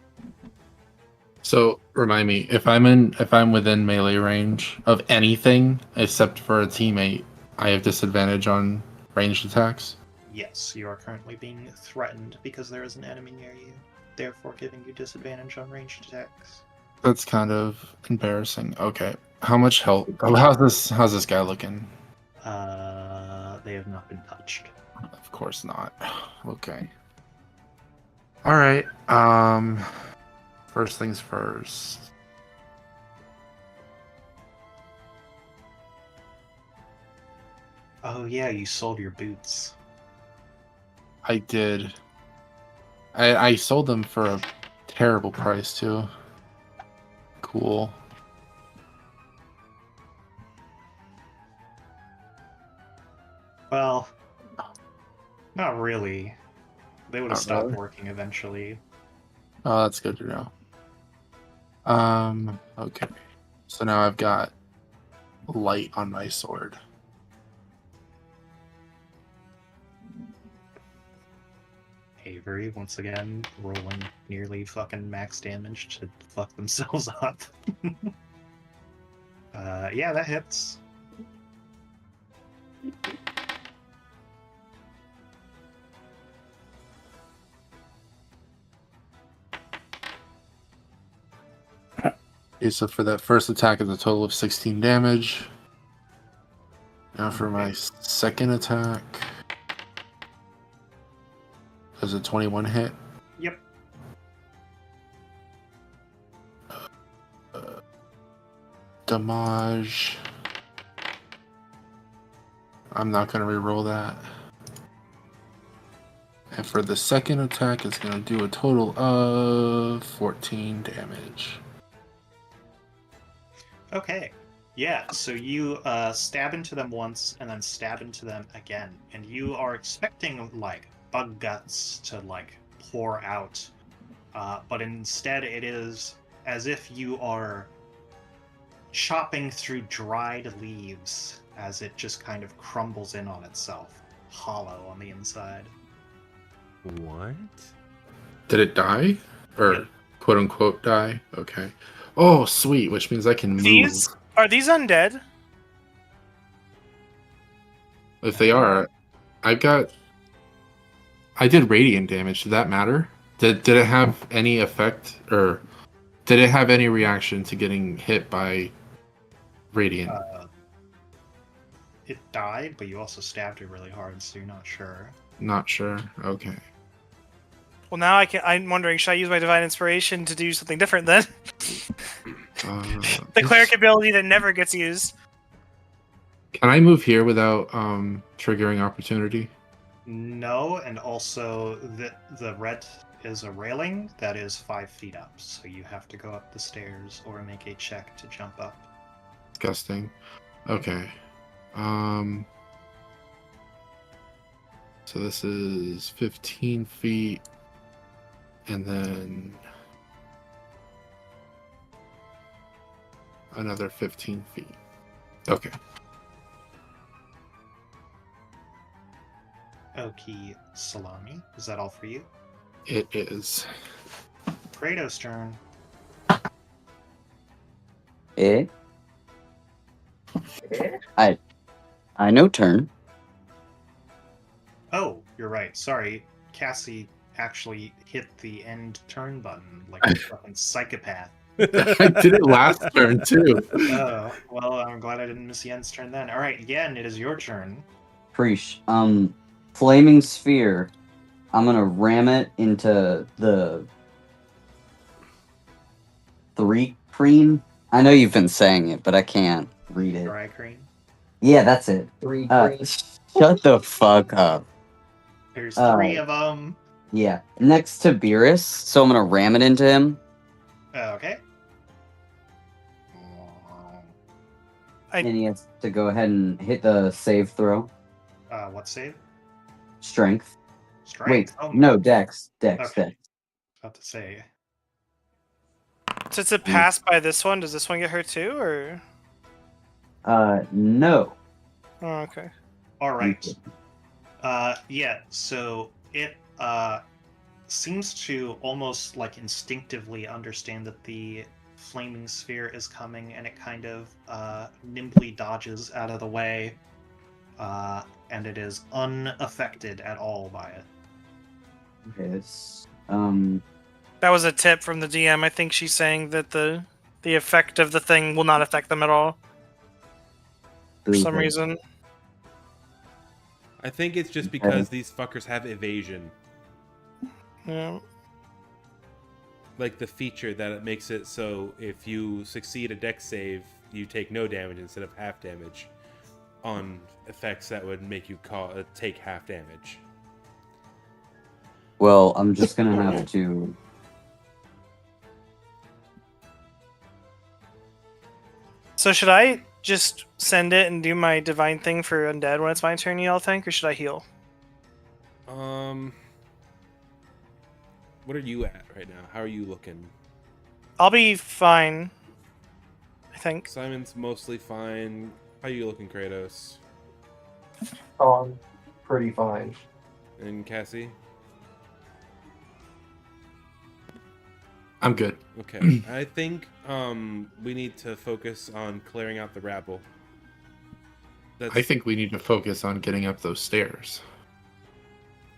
So remind me, if I'm within melee range of anything except for a teammate, I have disadvantage on ranged attacks. Yes, you are currently being threatened because there is an enemy near you, therefore giving you disadvantage on ranged attacks. That's kind of embarrassing. Okay, how much health? How's this guy looking? They have not been touched. Of course not. Okay. All right. First things first. Oh yeah, you sold your boots. I did. I sold them for a terrible price too. Cool. Well, not really. They would have Not stopped really? working eventually. Oh, that's good to know. Okay. So now I've got light on my sword. Avery, once again, rolling nearly fucking max damage to fuck themselves up. Yeah, that hits. Okay, so for that first attack, it's a total of 16 damage. Now for my second attack, does a 21 hit? Yep. damage. I'm not going to reroll that. And for the second attack, it's going to do a total of 14 damage. Okay. Yeah, so you stab into them once and then stab into them again. And you are expecting, like, bug guts to, like, pour out. But instead it is as if you are chopping through dried leaves as it just kind of crumbles in on itself, hollow on the inside. What? Did it die? Or Yep. quote unquote die? Okay. Oh, sweet, which means I can move. Are these undead? If they are, I did radiant damage. Did that matter? Did it have any effect, or did it have any reaction to getting hit by radiant? It died, but you also stabbed it really hard, so you're not sure. Not sure. Okay. Well, now I'm wondering, should I use my divine inspiration to do something different then? The cleric ability that never gets used. Can I move here without triggering opportunity? No, and also the red is a railing that is 5 feet up, so you have to go up the stairs or make a check to jump up. Disgusting. Okay. So this is 15 feet, and then another 15 feet. Okay. Okie Salami. Is that all for you? It is. Kratos' turn. Eh? I no turn. Oh, you're right. Sorry. Cassie actually hit the end turn button like a fucking psychopath. I did it last turn too. Oh, well, I'm glad I didn't miss Yen's turn then. Alright, Yen, it is your turn. Preach. Flaming sphere. I'm gonna ram it into the three cream. I know you've been saying it, but I can't read it. Dry cream. Yeah, that's it. Three. Shut the fuck up. There's 3 of them. Yeah, next to Beerus, so I'm gonna ram it into him. Okay. And he has to go ahead and hit the save throw. What save? Strength. Strength. Wait, Oh, no, Dex. Okay. Dex. About to say. So it's a pass by this one. Does this one get hurt too, or? No. Oh, okay. Alright. Yeah, so it seems to almost like instinctively understand that the flaming sphere is coming, and it kind of nimbly dodges out of the way, and it is unaffected at all by it. Okay, it's That was a tip from the DM. I think she's saying that the effect of the thing will not affect them at all for some reason. I think it's just because these fuckers have evasion. Yeah. Like the feature that it makes it so if you succeed a dex save, you take no damage instead of half damage on effects that would make you take half damage. Well, I'm just gonna have to. So should I just send it and do my divine thing for undead when it's my turn, you all think, or should I heal? What are you at right now? How are you looking? I'll be fine, I think. Simon's mostly fine. How are you looking, Kratos? Oh, I'm pretty fine. And Cassie? I'm good. Okay. I think we need to focus on clearing out the rabble. I think we need to focus on getting up those stairs.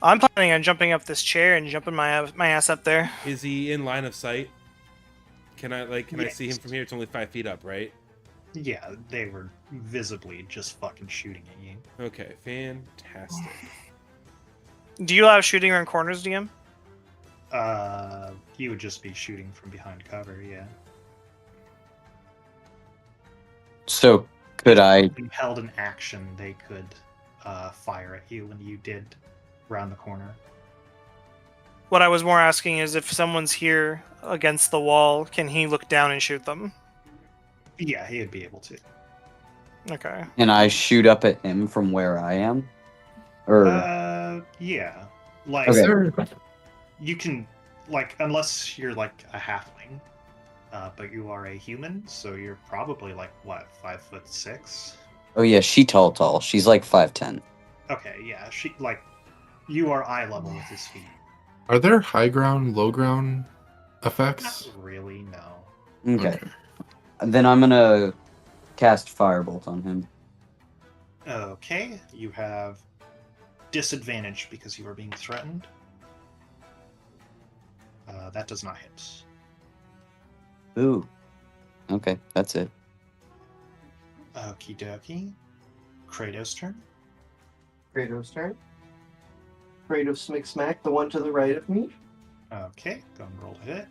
I'm planning on jumping up this chair and jumping my ass up there. Is he in line of sight? Can I see him from here? It's only 5 feet up, right? Yeah, they were visibly just fucking shooting at you. Okay, fantastic. Do you allow shooting around corners, DM? He would just be shooting from behind cover, yeah. So could I? If you held an action, they could fire at you when you did round the corner. What I was more asking is if someone's here against the wall, can he look down and shoot them? Yeah, he'd be able to. Okay. And I shoot up at him from where I am? Or Yeah. Like, okay. you can, like, unless you're, like, a halfling, but you are a human, so you're probably, like, what, 5'6"? Oh yeah, she tall. She's like 5'10". Okay, yeah, she, like, you are eye level with his feet. Are there high ground, low ground effects? Not really, no. Okay. Then I'm gonna cast Firebolt on him. Okay, you have disadvantage because you are being threatened. That does not hit. Ooh. Okay, that's it. Okie dokie. Kratos' turn. Kratos' turn. Kratos Smick Smack, the one to the right of me. Okay, go and roll to hit.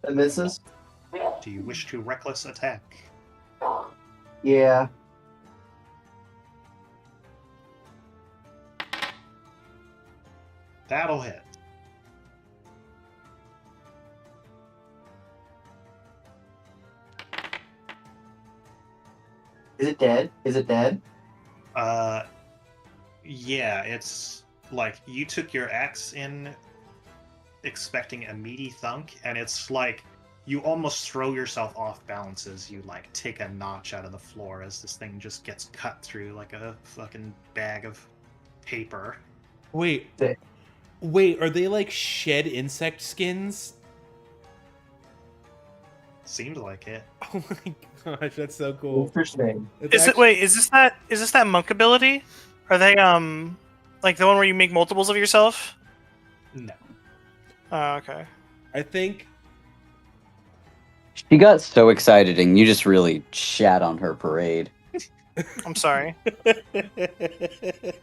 That misses. Do you wish to reckless attack? Yeah. That'll hit. Is it dead? Is it dead? Yeah, it's like you took your axe in expecting a meaty thunk, and it's like you almost throw yourself off balance as you like take a notch out of the floor as this thing just gets cut through like a fucking bag of paper. Wait, are they like shed insect skins? Seems like it. Oh my gosh, that's so cool. Interesting. Is this that monk ability? Are they like the one where you make multiples of yourself? No. Oh, okay. I think She got so excited and you just really shat on her parade. I'm sorry.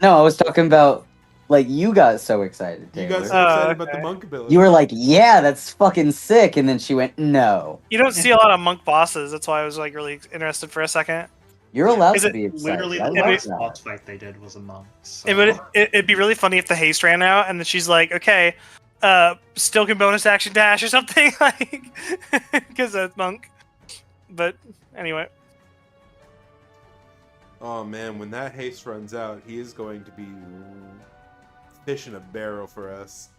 No, I was talking about like you got so excited, you Taylor. got so excited about the okay. monk ability. You were like, yeah, that's fucking sick, and then she went, no. You don't see a lot of monk bosses. That's why I was like really interested for a second. You're allowed Is to it be excited. Literally, I the like last that. boss fight they did was a monk. So. It'd be really funny if the haste ran out and then she's like, okay, still can bonus action dash or something, like, because that's monk. But anyway. Oh man, when that haste runs out, he is going to be fish in a barrel for us.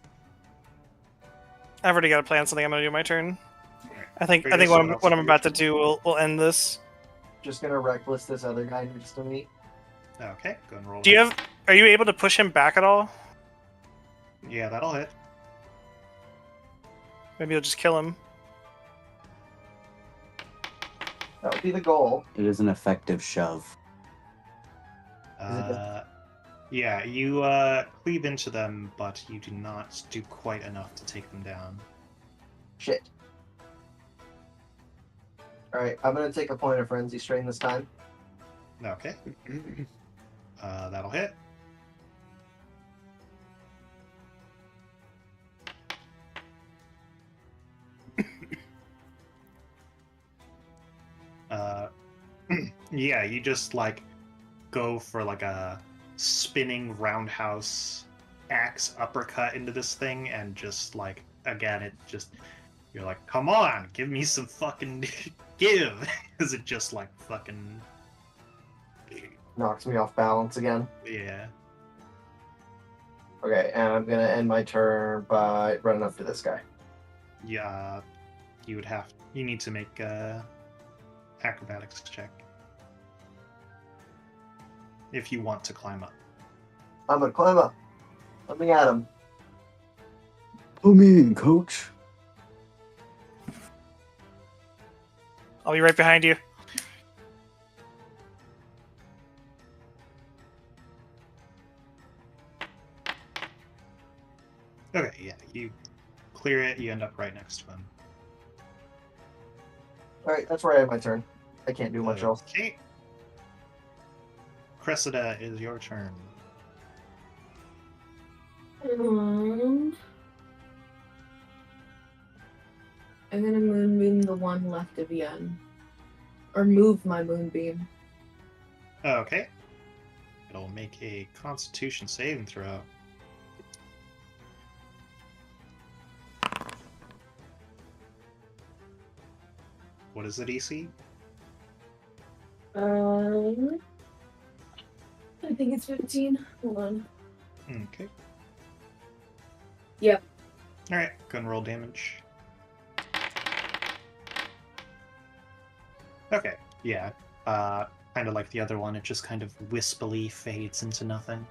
I've already got to plan something I'm gonna do my turn. I think Figure what I'm about to do will end this. Just gonna reckless this other guy next to me. Okay, go and roll. Are you able to push him back at all? Yeah, that'll hit. Maybe you'll just kill him. That would be the goal. It is an effective shove. Yeah, you cleave into them, but you do not do quite enough to take them down. Shit. Alright, I'm gonna take a point of frenzy strain this time. Okay. That'll hit. Yeah, you just like go for like a spinning roundhouse axe uppercut into this thing, and just like again, it just you're like, come on, give me some fucking give, because it just like fucking Knocks me off balance again. yeah. Okay, and I'm gonna end my turn by running up to this guy. Yeah, you need to make a acrobatics check if you want to climb up. I'm gonna climb up. Let me at him. Put me in, coach. I'll be right behind you. Okay, yeah, you clear it, you end up right next to him. Alright, that's where I end my turn. I can't do much else. Okay. Cressida, is your turn. I'm gonna moonbeam the one left of Yen. Or move my moonbeam. Okay. It'll make a Constitution saving throw. What is the DC? I think it's 15. Hold on. Okay. Yep. Alright, go and roll damage. Okay, yeah. Kind of like the other one, it just kind of wispily fades into nothing.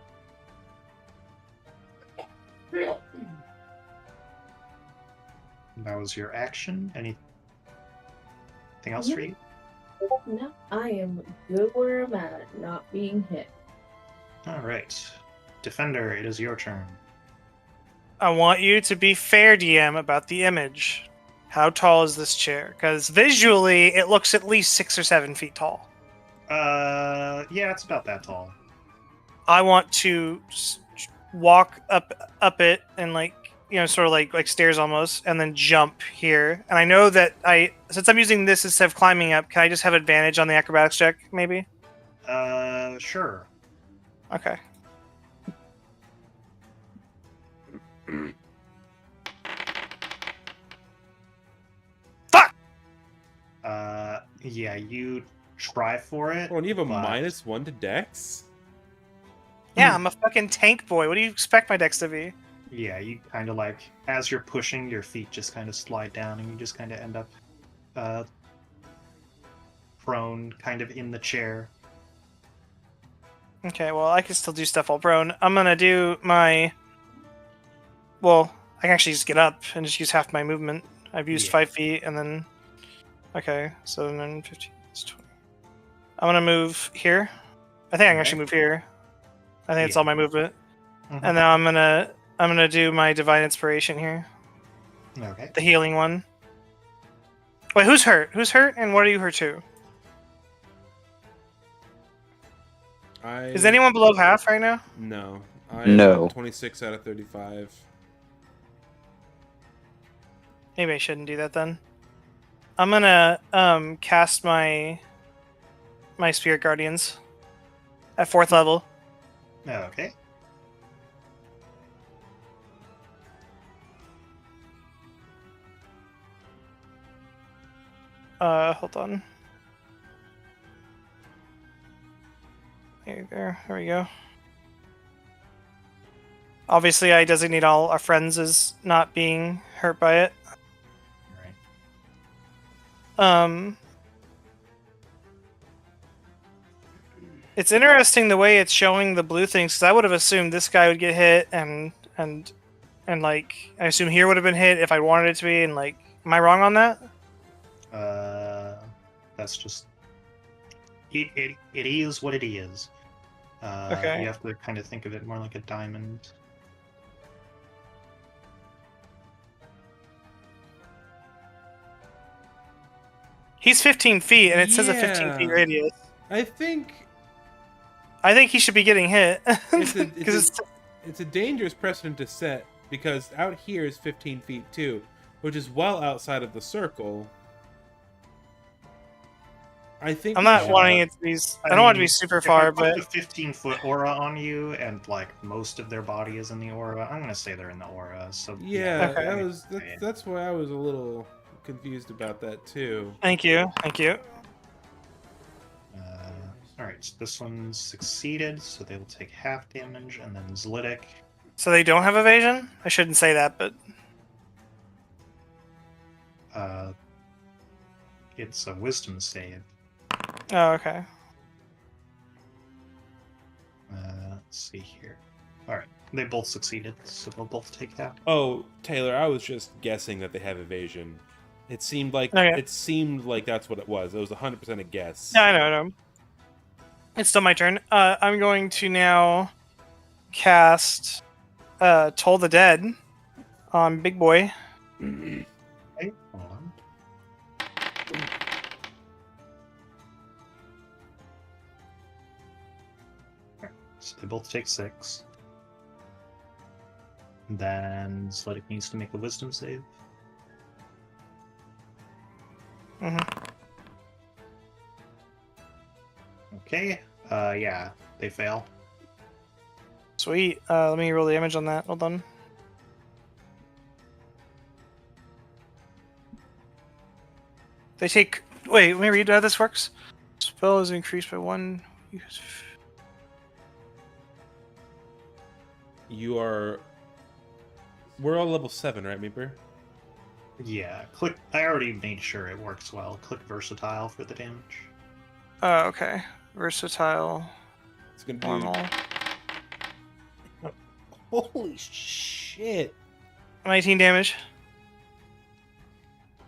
That was your action. Anything else for you? No, I am good where I'm at, not being hit. Alright. Defender, it is your turn. I want you to be fair, DM, about the image. How tall is this chair? Because visually, it looks at least 6 or 7 feet tall. Yeah, it's about that tall. I want to walk up it and sort of like stairs almost, and then jump here. And I know that since I'm using this instead of climbing up, can I just have advantage on the acrobatics check, maybe? Sure. Okay. Fuck! Yeah, you try for it. Oh, and you have a but- -1 to Dex? Yeah, I'm a fucking tank boy. What do you expect my dex to be? Yeah, you kind of like, as you're pushing, your feet just kind of slide down and you just kind of end up prone, kind of in the chair. Okay, well, I can still do stuff while prone. I'm gonna do my... Well, I can actually just get up and just use half my movement. I've used Yeah. 5 feet, and then... Okay, so then 15, it's 20. I'm gonna move here. I think I can Okay. actually move here. I think it's Yeah. all my movement. Mhm. And then I'm gonna do my divine inspiration here, Okay. the healing one. Wait, who's hurt? Who's hurt, and what are you hurt to? Is anyone below half right now? No. No. 26 out of 35. Maybe I shouldn't do that then. I'm gonna cast my spirit guardians at 4th level. Okay. Hold on. There we go. Obviously, I designate all our friends as not being hurt by it. Right. It's interesting the way it's showing the blue things, because I would have assumed this guy would get hit, and like I assume here would have been hit if I wanted it to be, and like, am I wrong on that? That's just it is what it is. Okay. You have to kind of think of it more like a diamond. He's 15 feet, and it says a 15 feet Yeah. radius. I think I think he should be getting hit. it's a dangerous precedent to set, because out here is 15 feet too, which is well outside of the circle. I think I'm not Yeah. wanting it to be. I don't want it to be super If far, I put but the 15-foot aura on you, and like most of their body is in the aura, I'm gonna say they're in the aura. So Yeah, Okay. that's why I was a little confused about that too. thank you. All right, so this one succeeded, so they will take half damage, and then Zlitic. So they don't have evasion? I shouldn't say that, but It's a wisdom save. oh, okay. Let's see here. All right, they both succeeded, so they'll both take half. Oh, Taylor, I was just guessing that they have evasion. It seemed like Okay. that's what it was. It was 100% a guess. Yeah, I know. It's still my turn. I'm going to now cast Toll the Dead on Big Boy. Okay, hold on. So they both take 6. And then Zledick needs to make a wisdom save. Okay. Yeah, they fail. Sweet. Let me roll the damage on that. Hold on. They take. Wait, let me read how this works. Spell is increased by 1. You are. We're all level 7, right, Meeper? Yeah, click. I already made sure it works well. Click versatile for the damage. Okay. Versatile. It's gonna do. Normal. Holy shit! 19 damage.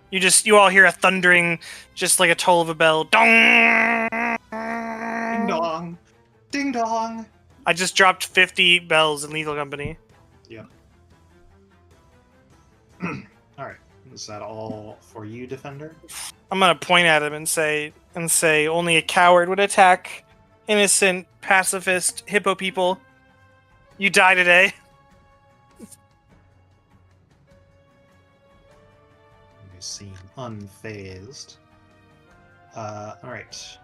You all hear a thundering, just like a toll of a bell. Dong! Ding dong! Ding dong! I just dropped 50 bells in Lethal Company. Yep. Alright. Is that all for you, Defender? I'm gonna point at him and say, only a coward would attack innocent, pacifist, hippo people. You die today. You seem unfazed. Alright.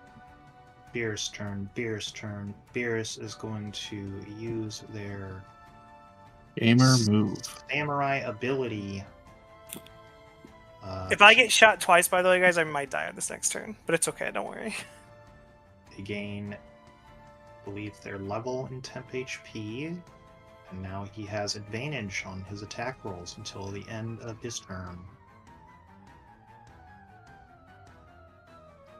Beerus' turn. Beerus is going to use their Gamer move. samurai ability. If I get shot twice, by the way, guys, I might die on this next turn. But it's okay, don't worry. They gain, I believe, their level in temp HP. And now he has advantage on his attack rolls until the end of his turn.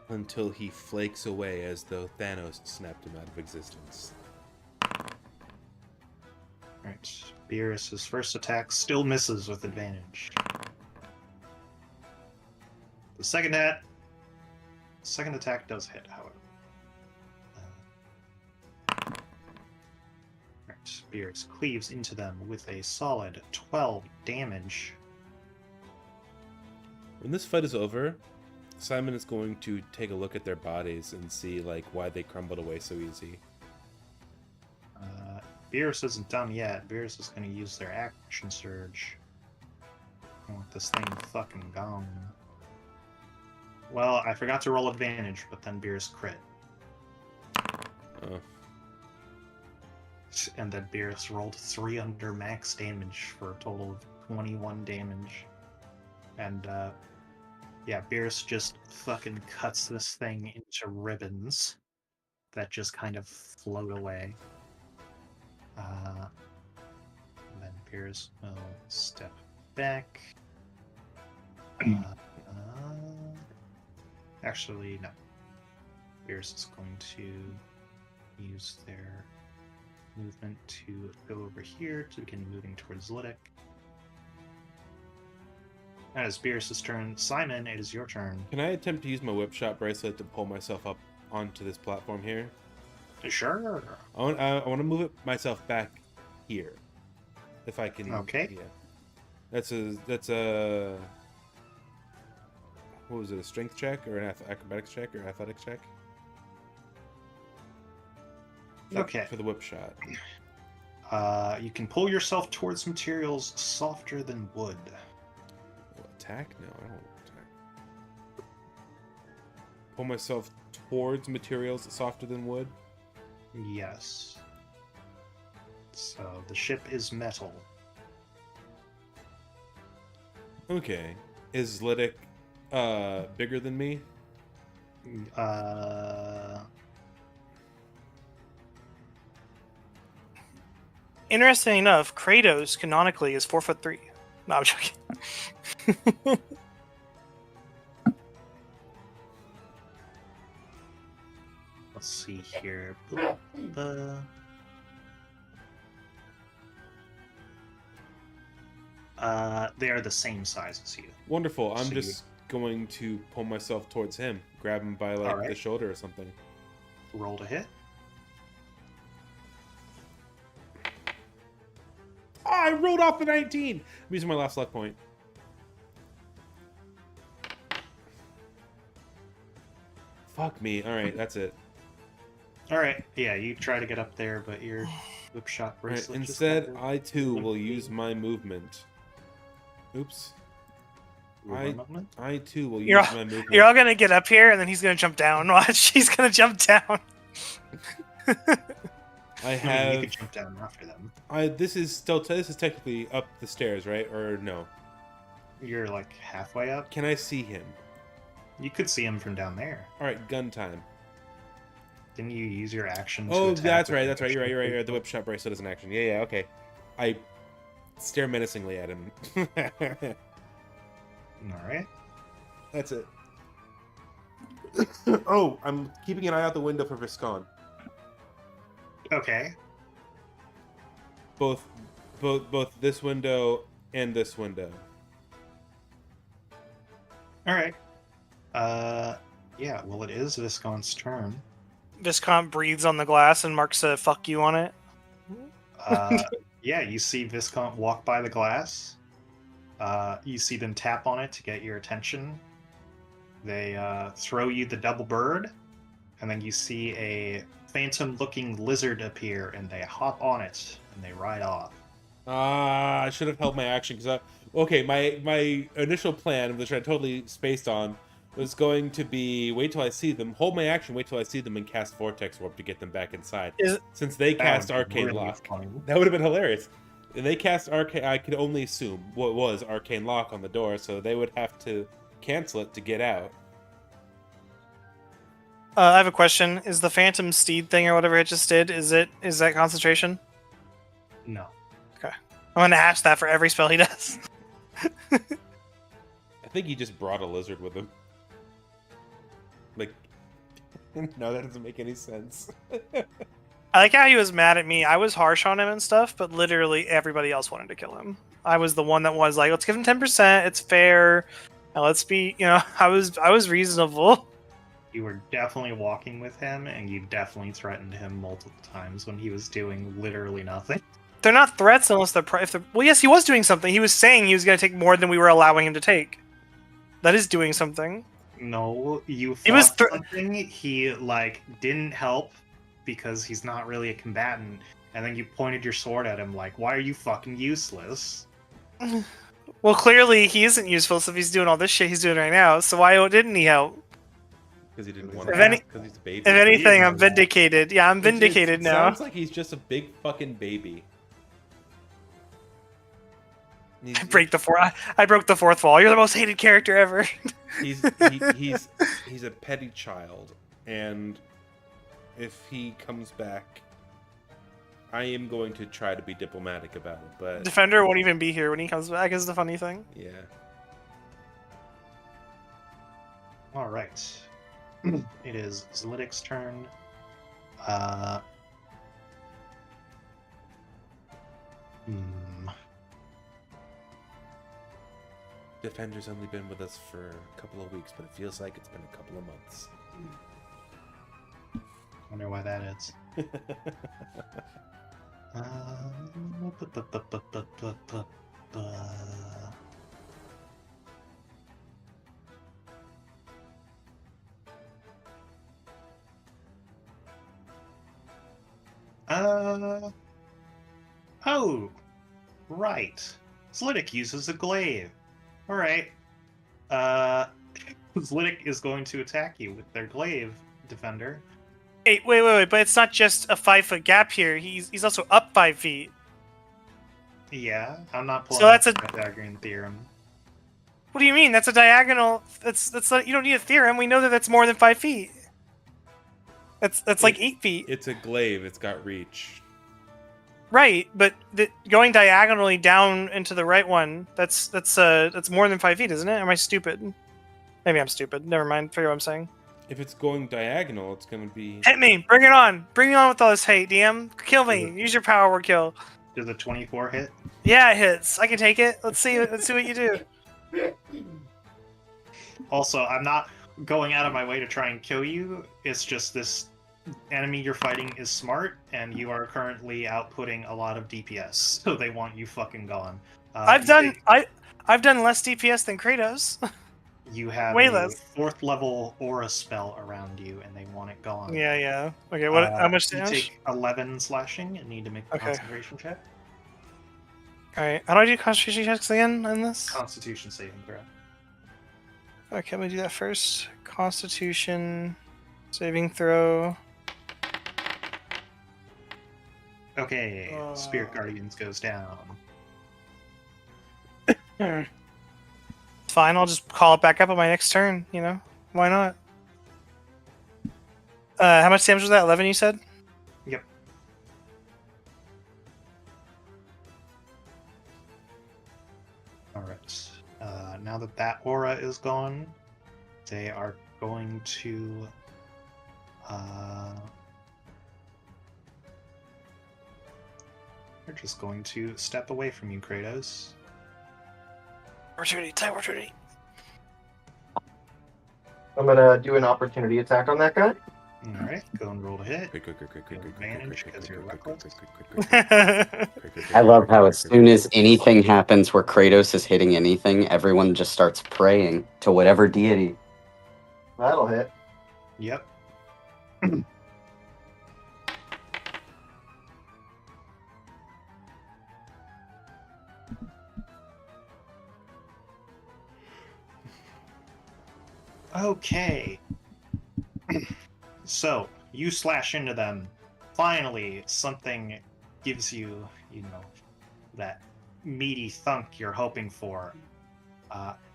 Until he flakes away as though Thanos snapped him out of existence. Alright, Beerus' first attack still misses with advantage. The second attack does hit, however. Alright, Beerus cleaves into them with a solid 12 damage. When this fight is over, Simon is going to take a look at their bodies and see like why they crumbled away so easy. Beerus isn't done yet. Beerus is going to use their action surge. I want this thing fucking gone. Well, I forgot to roll advantage, but then Beerus crit. Oh. And then Beerus rolled 3 under max damage for a total of 21 damage. And, yeah, Beerus just fucking cuts this thing into ribbons that just kind of float away. And then Beerus will step back. Actually, no. Beerus is going to use their movement to go over here to begin moving towards Zledick. That is Beerus' turn. Simon, it is your turn. Can I attempt to use my whip shot bracelet to pull myself up onto this platform here? Sure. I want to move it myself back here, if I can. Okay. Yeah. That's a. What was it? A strength check or an acrobatics check or athletics check? Okay. For the whip shot. You can pull yourself towards materials softer than wood. Attack? No, I don't want to attack. Pull myself towards materials softer than wood? Yes. So the ship is metal. Okay. Is Zledick bigger than me? Interesting enough, Kratos canonically is 4'3". No, I'm joking. Let's see here. They are the same size as you. Wonderful. I'm just going to pull myself towards him, grab him by like the shoulder or something. Roll to hit. Oh, I rolled off the 19. I'm using my last luck point. Fuck me. All right, that's it. All right. Yeah, you try to get up there, but your whip shot Right, bracelet. instead, I too will use my movement. Oops. I too will use my movement. You're all gonna get up here, and then he's gonna jump down. Watch, he's gonna jump down. I mean, you could jump down after them. This is technically up the stairs, right? Or no? You're like halfway up. Can I see him? You could see him from down there. All right, gun time. Didn't you use your action? Oh, that's right. That's right. You're right. The whip shot bracelet is an action. Yeah. Okay. I stare menacingly at him. All right. That's it. Oh, I'm keeping an eye out the window for Viscon. Okay. Both this window and this window. All right. Yeah. Well, it is Viscon's turn. Viscount breathes on the glass and marks a "fuck you" on it. Yeah. You see Viscount walk by the glass. You see them tap on it to get your attention. They throw you the double bird, and then you see a phantom-looking lizard appear, and they hop on it and they ride off. I should have held my action because my initial plan, which I totally spaced on, was going to be wait till I see them, hold my action, wait till I see them, and cast Vortex Warp to get them back inside. Since they cast Arcane Lock, that would have been hilarious. And they cast Arcane. I could only assume what was Arcane Lock on the door, so they would have to cancel it to get out. I have a question. Is the Phantom Steed thing or whatever it just did, is that concentration? No. Okay. I'm gonna ask that for every spell he does. I think he just brought a lizard with him. Like, no, that doesn't make any sense. I like how he was mad at me. I was harsh on him and stuff, but literally everybody else wanted to kill him. I was the one that was like, let's give him 10%. It's fair. Now let's be, I was reasonable. You were definitely walking with him, and you definitely threatened him multiple times when he was doing literally nothing. They're not threats unless they're well, yes, he was doing something. He was saying he was going to take more than we were allowing him to take. That is doing something. No, you fought something. He didn't help because he's not really a combatant, and then you pointed your sword at him like, why are you fucking useless? Well, clearly he isn't useful if he's doing all this shit he's doing right now, so why didn't he help? Because he didn't want to. Because he's a baby. If anything, I'm vindicated. Yeah, I'm vindicated now. Sounds like he's just a big fucking baby. I broke the fourth wall. You're the most hated character ever. He's a petty child, and if he comes back, I am going to try to be diplomatic about it. But Defender won't even be here when he comes back. Is the funny thing. Yeah. All right. It is Zlitik's turn. Defender's only been with us for a couple of weeks, but it feels like it's been a couple of months. Wonder why that is. Oh, right. Zlitik uses a glaive. All right. Zlitik is going to attack you with their glaive, Defender. Hey, wait, but it's not just a 5-foot gap here. He's also up 5 feet. Yeah, I'm not pulling so that's a Pythagorean theorem. What do you mean? That's a diagonal. That's not, you don't need a theorem. We know that that's more than 5 feet. That's like 8 feet. It's a glaive. It's got reach. Right, but going diagonally down into the right one, that's more than 5 feet, isn't it? Am I stupid? Maybe I'm stupid. Never mind. Figure what I'm saying. If it's going diagonal, it's going to be... Hit me! Bring it on! Bring me on with all this hate, DM! Kill me! Use your power word kill. Does a 24 hit? Yeah, it hits. I can take it. Let's see what you do. Also, I'm not going out of my way to try and kill you. It's just this enemy you're fighting is smart, and you are currently outputting a lot of DPS, so they want you fucking gone. I've done less DPS than Kratos. You have Way a less. 4th level aura spell around you, and they want it gone. Yeah. Okay, what? How much You damage? take 11 slashing and need to make a Okay. concentration check. Alright, how do I do concentration checks again in this? Constitution saving throw. Okay, let me do that first. Constitution saving throw. Okay, Spirit Guardians goes down. Fine, I'll just call it back up on my next turn, you know? Why not? How much damage was that? 11, you said? Yep. Alright. Now that that aura is gone, they are going to... they're just going to step away from you, Kratos. Opportunity, time opportunity. I'm gonna do an opportunity attack on that guy. Alright, go and roll to hit. Advantage because you're reckless. I love how as soon as anything happens where Kratos is hitting anything, everyone just starts praying to whatever deity. That'll hit. Yep. Okay. So, you slash into them. Finally, something gives you, that meaty thunk you're hoping for.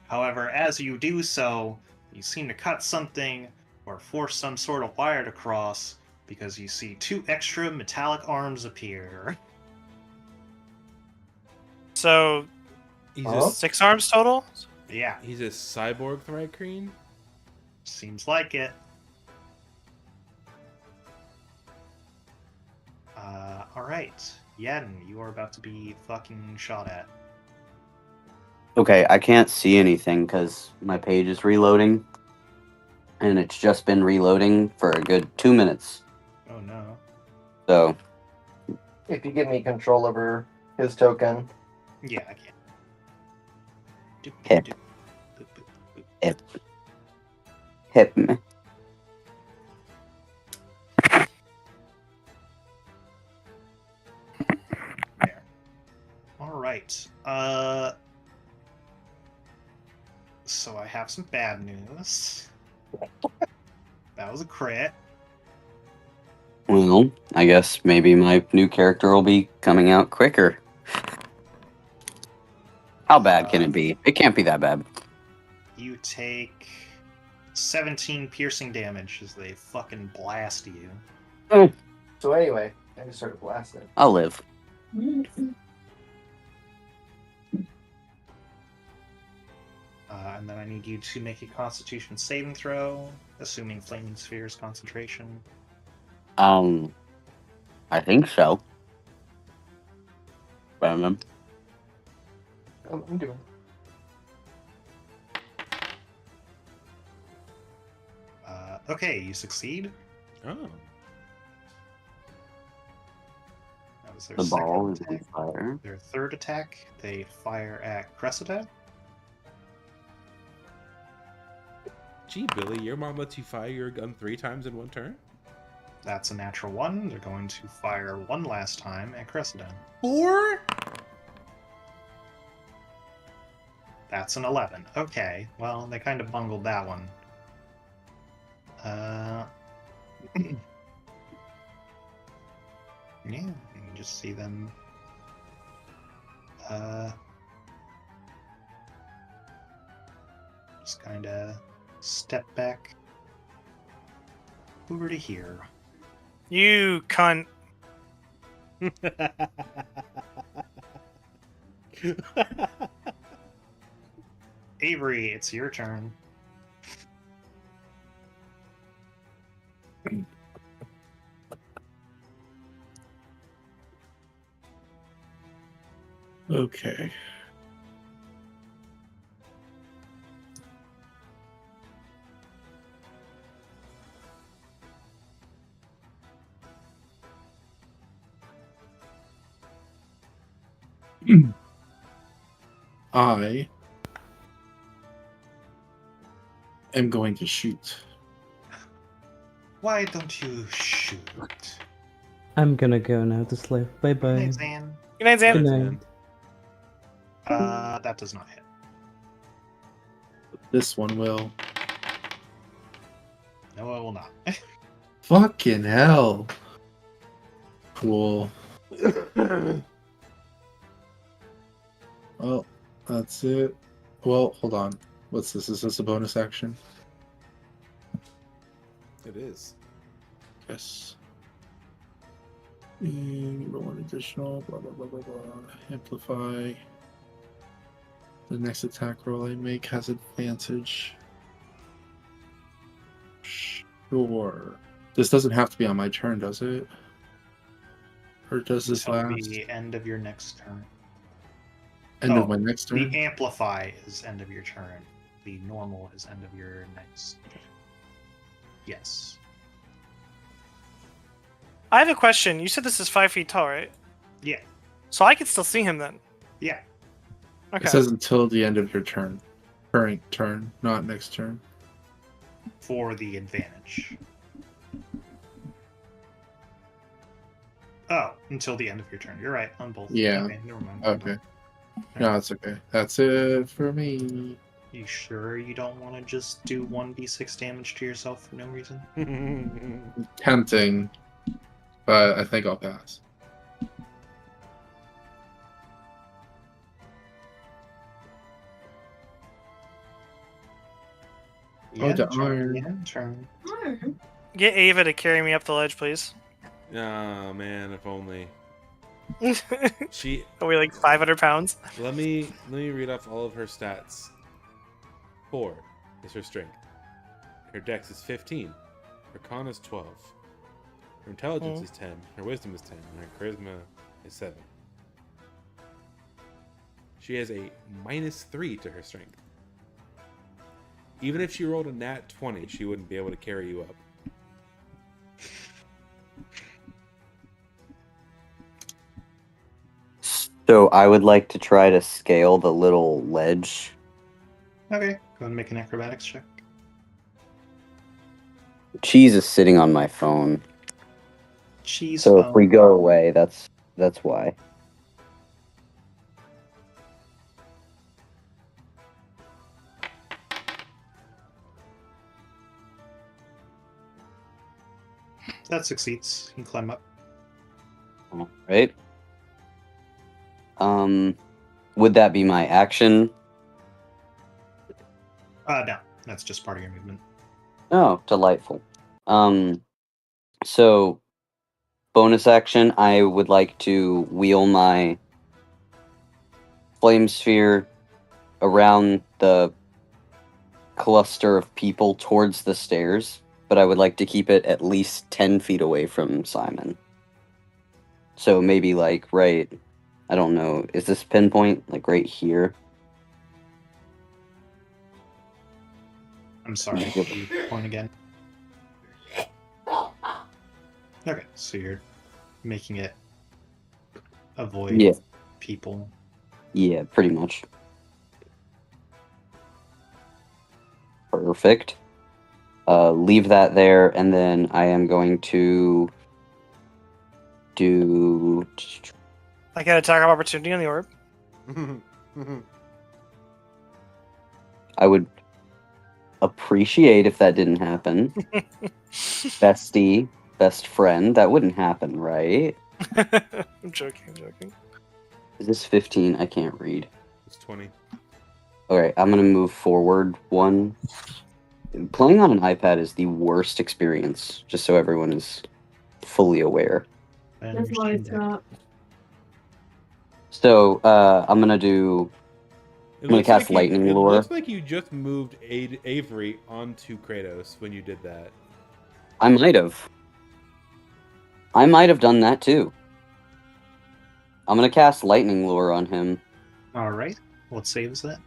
However, as you do so, you seem to cut something or force some sort of wire to cross because you see 2 extra metallic arms appear. So, He's Huh? 6 arms total? Yeah, He's a cyborg Thrycreen? seems like it. Alright. Yen, you are about to be fucking shot at. Okay, I can't see anything because my page is reloading. And it's just been reloading for a good 2 minutes. Oh no. So, If you give me control over his token. Yeah, I can. Hit. hit me. There. Alright. So I have some bad news. That was a crit. Well, I guess maybe my new character will be coming out quicker. How bad can it be? It can't be that bad. You take 17 piercing damage as they fucking blast you. So anyway, I just started blasting. I'll live. And then I need you to make a Constitution saving throw, assuming Flaming Sphere's concentration. I think so. I'm doing. Okay, you succeed. Oh. That was their The ball second is attack. on fire. Their third attack, they fire at Cressida. Gee, Billy, your mom lets you fire your gun 3 times in one turn? That's a natural 1. They're going to fire one last time at Cressida. 4? That's an 11. Okay, well, they kind of bungled that one. Yeah, you can just see them. Just kind of step back over to here. You cunt. Avery, it's your turn. Okay. I am going to shoot. Why don't you shoot? I'm gonna go now to sleep. Bye bye. Hey, Zan. Good night, Zan. Good Zan. night. That does not hit. This one will. No, it will not. Fucking hell. Cool. Well, that's it. Well, hold on. What's this? Is this a bonus action? It is. Yes. Roll an additional, blah, blah, blah, blah, blah. Amplify. The next attack roll I make has advantage. Sure. This doesn't have to be on my turn, does it? Or does this Until last? the end of your next turn. End of my next turn? The amplify is end of your turn. The normal is end of your next. Yes. I have a question. You said this is 5 feet tall, right? Yeah. So I can still see him then. Yeah. Okay. It says until the end of your turn. Current turn, not next turn. For the advantage. Oh, until the end of your turn. You're right on both. Yeah. Okay, never mind. Okay. No, it's okay. That's it for me. You sure you don't want to just do 1d6 damage to yourself for no reason? Tempting, but I think I'll pass. Yeah, the turn, iron. yeah, turn. Get Ava to carry me up the ledge, please. Oh man, if only. She Are we like 500 pounds? let me read off all of her stats. 4 is her strength. Her dex is 15. Her con is 12. Her intelligence is 10. Her wisdom is 10. And her charisma is 7. She has a -3 to her strength. Even if she rolled a nat 20, she wouldn't be able to carry you up. So I would like to try to scale the little ledge. Okay, go and make an acrobatics check. Cheese is sitting on my phone. Cheese So phone. if we go away, that's why. That succeeds. You can climb up. All right. Would that be my action? No, that's just part of your movement. Oh, delightful. So bonus action, I would like to wheel my flame sphere around the cluster of people towards the stairs, but I would like to keep it at least 10 feet away from Simon. So maybe like right, I don't know, is this pinpoint like right here? I'm sorry. Can you point again? Okay, so you're making it avoid Yeah. people. Yeah, pretty much. Perfect. Leave that there, and then I am going to do. I get attack of opportunity on the orb. I would appreciate if that didn't happen. Bestie, best friend, that wouldn't happen, right? I'm joking. Is this 15? I can't read. It's 20. Okay, I'm gonna move forward one. Playing on an iPad is the worst experience, just so everyone is fully aware. That's why it's not. So, I'm gonna do. I'm gonna cast Lightning It Lure. looks like you just moved Avery onto Kratos when you did that. I might have. I might have done that too. I'm gonna cast Lightning Lure on him. Alright. What save is that?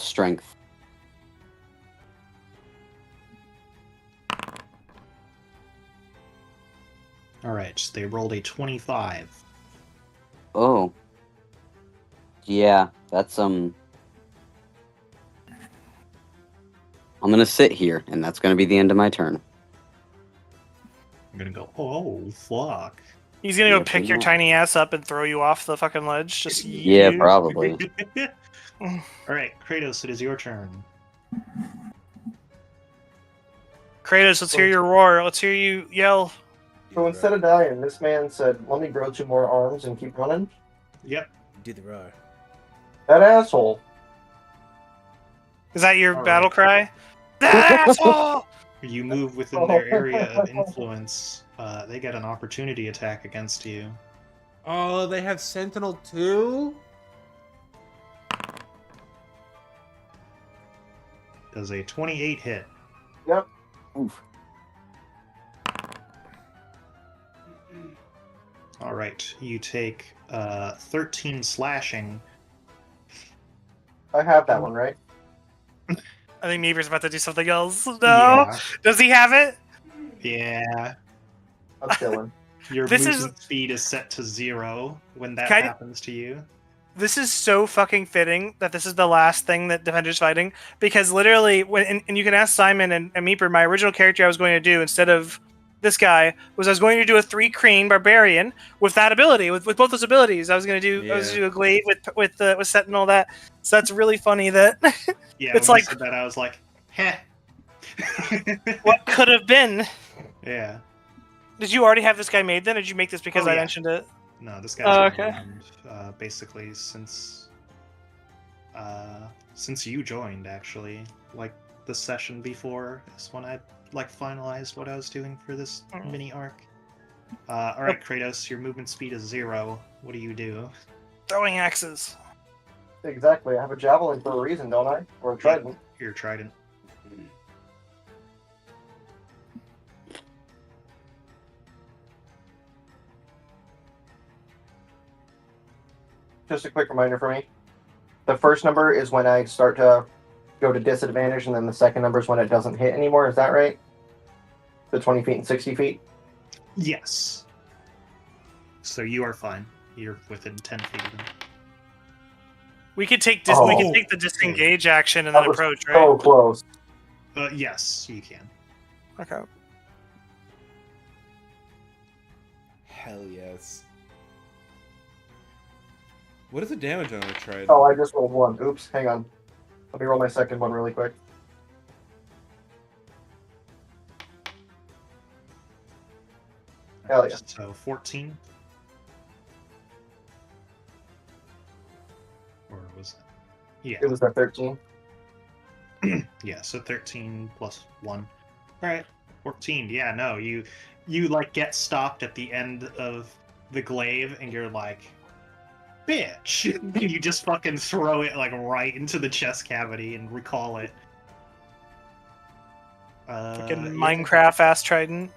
Strength. Alright, so they rolled a 25. Oh. Yeah, that's I'm gonna sit here, and that's gonna be the end of my turn. I'm gonna go, oh, fuck. He's gonna go Yeah, pick pretty your much. tiny ass up and throw you off the fucking ledge. Just Yeah, you. probably. Alright, Kratos, it is your turn. Kratos, let's hear your roar. Let's hear you yell. So instead of dying, this man said, let me grow 2 more arms and keep running. Yep. Do the roar. That asshole. Is that your All battle right. cry? That asshole! You move within their area of influence. They get an opportunity attack against you. Oh, they have Sentinel too? Does a 28 hit? Yep. Oof. All right, you take 13 slashing. I have that one, right? I think Meaver's about to do something else. No! Yeah. Does he have it? Yeah. I'm chilling. Your This movement speed is set to 0 when that Can I- happens to you. This is so fucking fitting that this is the last thing that Defender's fighting, because literally, and you can ask Simon and Meeper, my original character I was going to do instead of this guy was I was going to do a 3 crane barbarian with that ability, with both those abilities. I was going to do do a glaive with set and all that. So that's really funny that Yeah, it's when like you said that, I was like, heh. what could have been. Yeah. Did you already have this guy made then? Or did you make this because Oh, I yeah. mentioned it? No, this guy's Oh, been okay. around, basically since you joined, actually. Like the session before is when I finalized what I was doing for this mini arc. All right, Kratos, your movement speed is 0. What do you do? Throwing axes. Exactly. I have a javelin for a reason, don't I? Or a trident. Your trident. Just a quick reminder for me. The first number is when I start to go to disadvantage, and then the second number is when it doesn't hit anymore. Is that right? The 20 feet and 60 feet? Yes. So you are fine. You're within 10 feet of them. We could take we could take the disengage action and That then was approach, right? so close. Yes, you can. Okay. Hell yes. What is the damage on a trident? Oh, I just rolled 1. Oops, hang on. Let me roll my second one really quick. Hell yeah. So 14. Or was it? Yeah. It was at 13. Yeah, so 13 plus 1. Alright, 14. Yeah, no, you get stopped at the end of the glaive and you're like, bitch! And you just fucking throw it right into the chest cavity and recall it. Fucking Minecraft ass trident.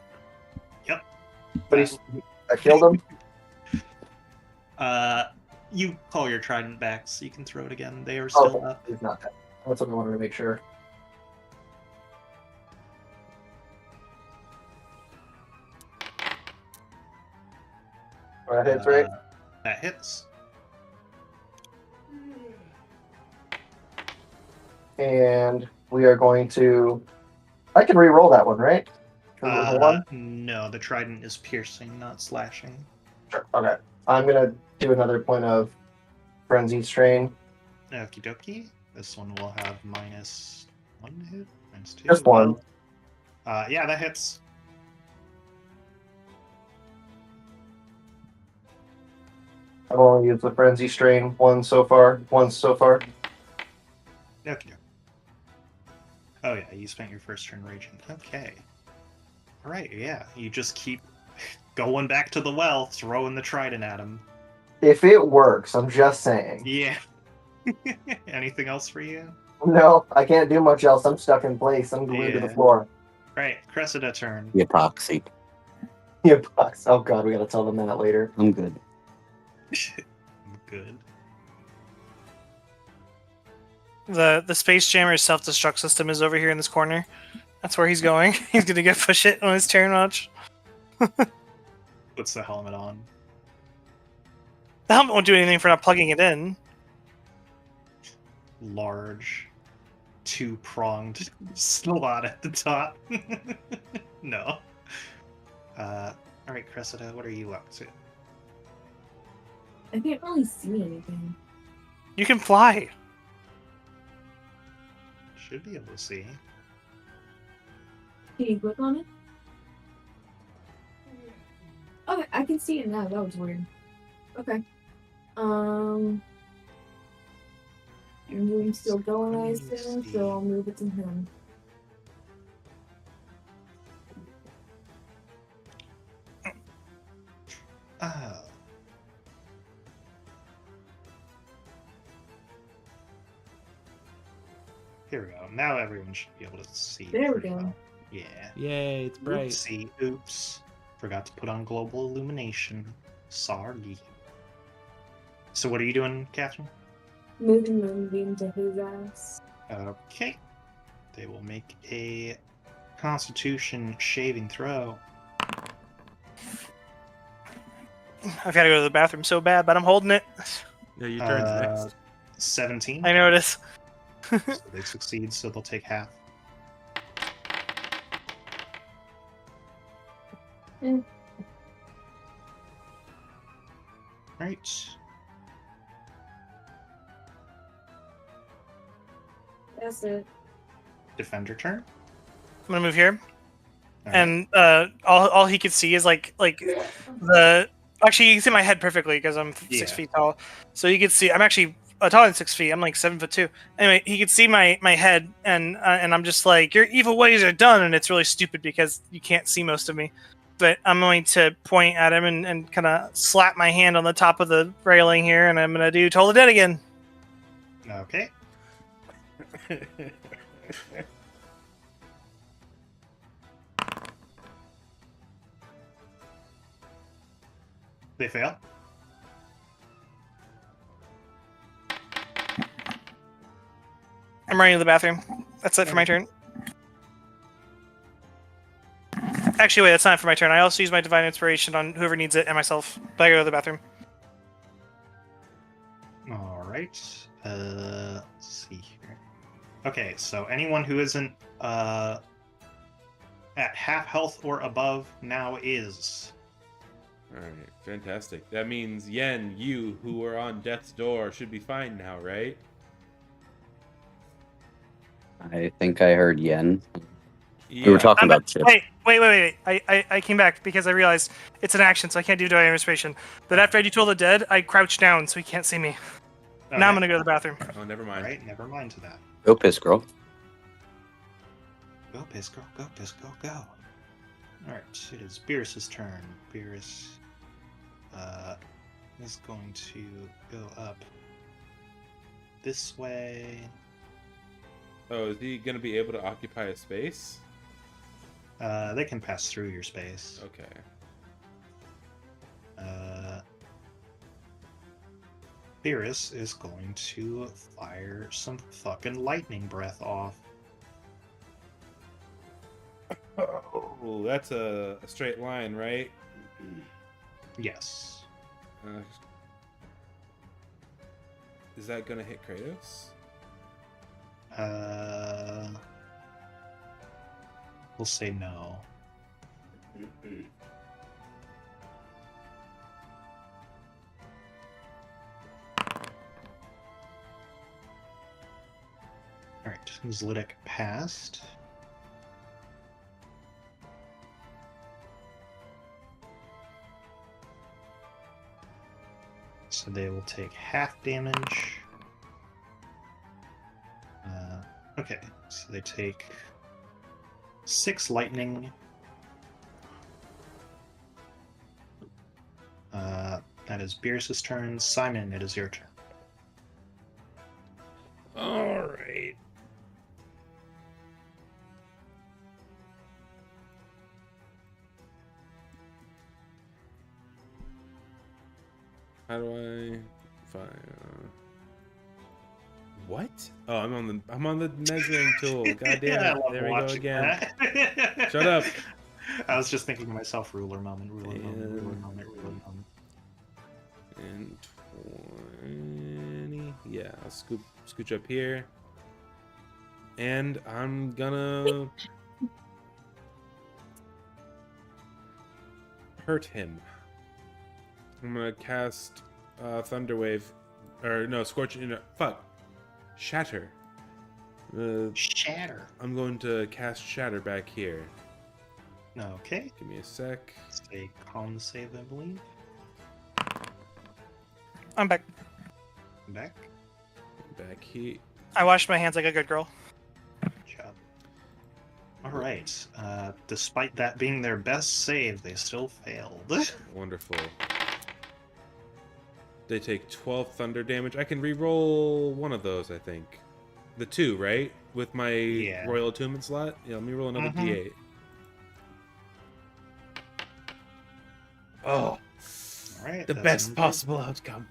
Yep. But I killed him? You call your trident back so you can throw it again. They are still up. He's not dead. That's what I wanted to make sure. That hits, right? That hits. And we are going to... I can re-roll that one, right? No, the trident is piercing, not slashing. Sure. Okay. I'm going to do another point of Frenzied Strain. Okie dokie. This one will have -1 hit. -2. Just 1. Yeah, that hits. I've only used the Frenzy Strain once so far. Okie dokie. Oh yeah, you spent your first turn raging. Okay. Alright, yeah. You just keep going back to the well, throwing the trident at him. If it works, I'm just saying. Yeah. Anything else for you? No, I can't do much else. I'm stuck in place. I'm glued to the Yeah. floor. Right, Cressida turn. The epoxy. Yeah, box. Oh god, we gotta tell them that later. I'm good. Good. The Space Jammer's self-destruct system is over here in this corner. That's where he's going. He's gonna get push it on his turn watch. Puts the helmet on. The helmet won't do anything for not plugging it in. Large. two-pronged slot at the top. No. All right, Cressida, what are you up to? I can't really see anything. You can fly. Should be able to see. Can you click on it? Okay, I can see it now. That was weird. Okay. Your moon's still going, I assume, so I'll move it to him. Here we go. Now everyone should be able to see. There we pretty go. well. Yeah. Yay, it's bright. Oopsie, oops. Forgot to put on global illumination. Sorry. So what are you doing, Catherine? Moving moonbeam to his ass. Okay. They will make a Constitution shaving throw. I've got to go to the bathroom so bad, but I'm holding it. No, your turn's next. 17. I know it is. So they succeed, so they'll take half. Right. That's it. Defender turn. I'm gonna move here, All right. and all he could see is like the. Actually, you can see my head perfectly because I'm 6 feet tall. So you could see I'm actually taller than 6 feet. I'm like 7'2". Anyway, he could see my head, and I'm just like, your evil ways are done, and it's really stupid because you can't see most of me. But I'm going to point at him and kind of slap my hand on the top of the railing here, and I'm gonna do Toll the Dead again. Okay. They fail. I'm running to the bathroom. That's it for my turn. Actually, wait, that's not for my turn. I also use my Divine Inspiration on whoever needs it and myself. But I go to the bathroom. All right. Let's see here. Okay, so anyone who isn't at half health or above now is. All right, fantastic. That means Yen, you who were on death's door should be fine now, right? I think I heard Yen. Yeah. We were talking about shit. Wait. I came back because I realized it's an action, so I can't do Divine Inspiration. But after I do Toll the Dead, I crouch down so he can't see me. Okay. Now I'm gonna go to the bathroom. Oh, never All mind. right, never mind to that. Go piss, girl. Go piss, girl. Go piss, go, go. All right, it is Beerus's turn. Beerus is going to go up this way. Oh, is he going to be able to occupy a space? They can pass through your space. Okay. Beerus is going to fire some fucking lightning breath off. Oh, that's a straight line, right? Yes. Is that going to hit Kratos? We'll say no. Alright, Zlitic passed. So they will take half damage. Okay, so they take 6 lightning. That is Beerus's turn. Simon, it is your turn. All right. How do I find? What? Oh, I'm on the measuring tool. God damn Yeah, I it! love There we go watching again. that. Shut up. I was just thinking to myself, ruler moment, ruler moment. And 20. Yeah, I'll scooch up here. And I'm gonna hurt him. I'm gonna cast Thunderwave, or no, Scorch. Shatter. Shatter. I'm going to cast Shatter back here. Okay. Give me a sec. It's a con save, I believe. I'm back. Back. Back here. I washed my hands like a good girl. Good job. All right. Despite that being their best save, they still failed. Wonderful. They take 12 thunder damage. I can re-roll one of those, I think. The 2, right? With my Royal Attunement slot? Yeah, let me roll another D8. Oh. All right. The best possible outcome.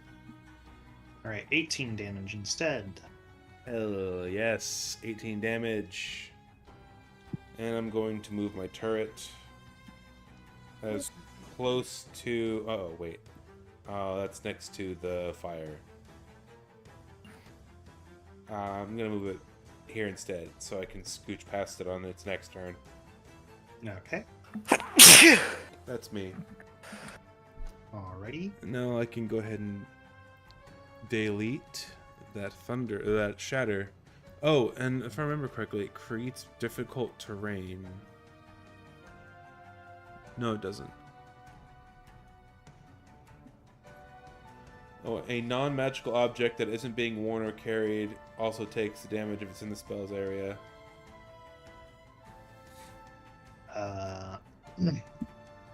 All right. 18 damage instead. Hell yes. 18 damage. And I'm going to move my turret as close to... Oh, wait. That's next to the fire. I'm going to move it here instead, so I can scooch past it on its next turn. Okay. That's me. Alrighty. Now I can go ahead and delete that that shatter. Oh, and if I remember correctly, it creates difficult terrain. No, it doesn't. Oh, a non-magical object that isn't being worn or carried also takes the damage if it's in the spell's area.